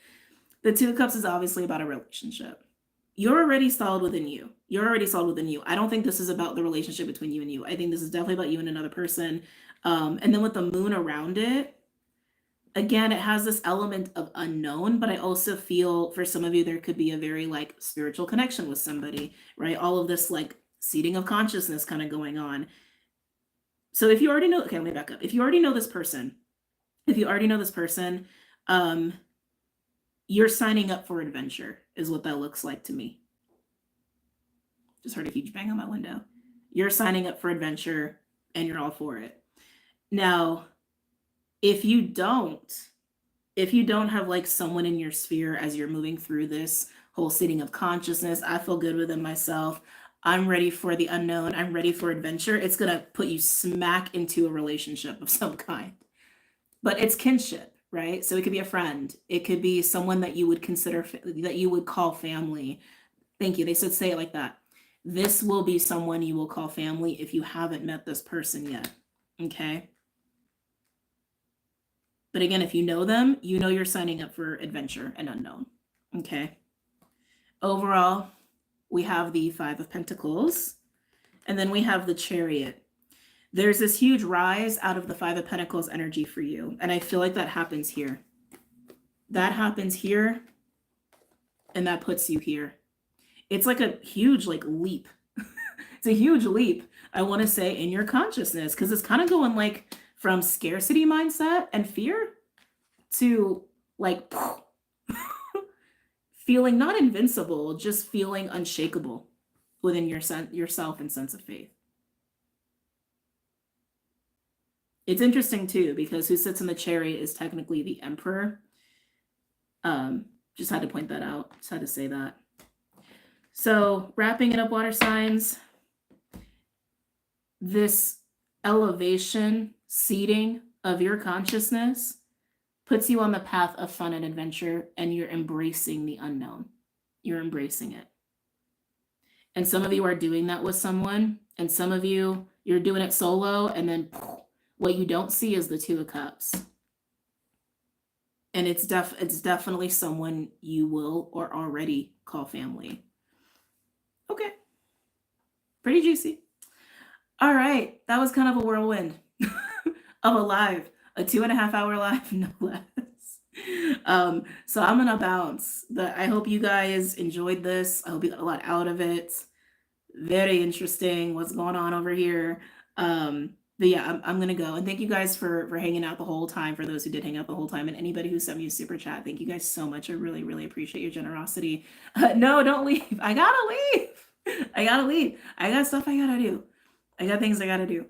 The 2 of Cups is obviously about a relationship. You're already solid within you. You're already solid within you. I don't think this is about the relationship between you and you. I think this is definitely about you and another person. And then with the Moon around it, again, it has this element of unknown, but I also feel for some of you, there could be a very like spiritual connection with somebody, right? All of this like seeding of consciousness kind of going on. So if you already know, okay, let me back up. If you already know this person, you're signing up for adventure is what that looks like to me. Just heard a huge bang on my window. You're signing up for adventure and you're all for it. Now, if you don't have like someone in your sphere as you're moving through this whole seeding of consciousness, I feel good within myself, I'm ready for the unknown, I'm ready for adventure, it's going to put you smack into a relationship of some kind. But it's kinship, right? So it could be a friend. It could be someone that you would consider, that you would call family. Thank you. They said say it like that. This will be someone you will call family if you haven't met this person yet. Okay? But again, if you know them, you know you're signing up for adventure and unknown. Okay? Overall, we have the 5 of Pentacles, and then we have the Chariot. There's this huge rise out of the 5 of Pentacles energy for you. And I feel like that happens here. That happens here. And that puts you here. It's like a huge like leap. It's a huge leap, I want to say, in your consciousness. Because it's kind of going like from scarcity mindset and fear to like feeling not invincible, just feeling unshakable within yourself and sense of faith. It's interesting too, because who sits in the Chariot is technically the Emperor. Just had to point that out. Just had to say that. So wrapping it up, water signs, this elevation, seeding of your consciousness puts you on the path of fun and adventure, and you're embracing the unknown. You're embracing it. And some of you are doing that with someone, and some of you, you're doing it solo, and then what you don't see is the Two of Cups. And it's definitely someone you will or already call family. Okay. Pretty juicy. All right. That was kind of a whirlwind of a live, a 2.5 hour live, no less. So I'm gonna bounce. But I hope you guys enjoyed this. I hope you got a lot out of it. Very interesting what's going on over here. But yeah, I'm gonna go. And thank you guys for hanging out the whole time, for those who did hang out the whole time, and anybody who sent me a super chat. Thank you guys so much. I really, really appreciate your generosity. No, don't leave. I gotta leave. I gotta leave. I got stuff I gotta do. I got things I gotta do.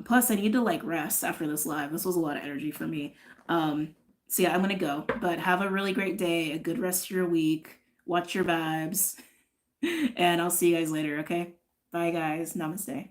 Plus I need to like rest after this live. This was a lot of energy for me. So yeah, I'm gonna go. But have a really great day, a good rest of your week. Watch your vibes. And I'll see you guys later, okay? Bye guys. Namaste.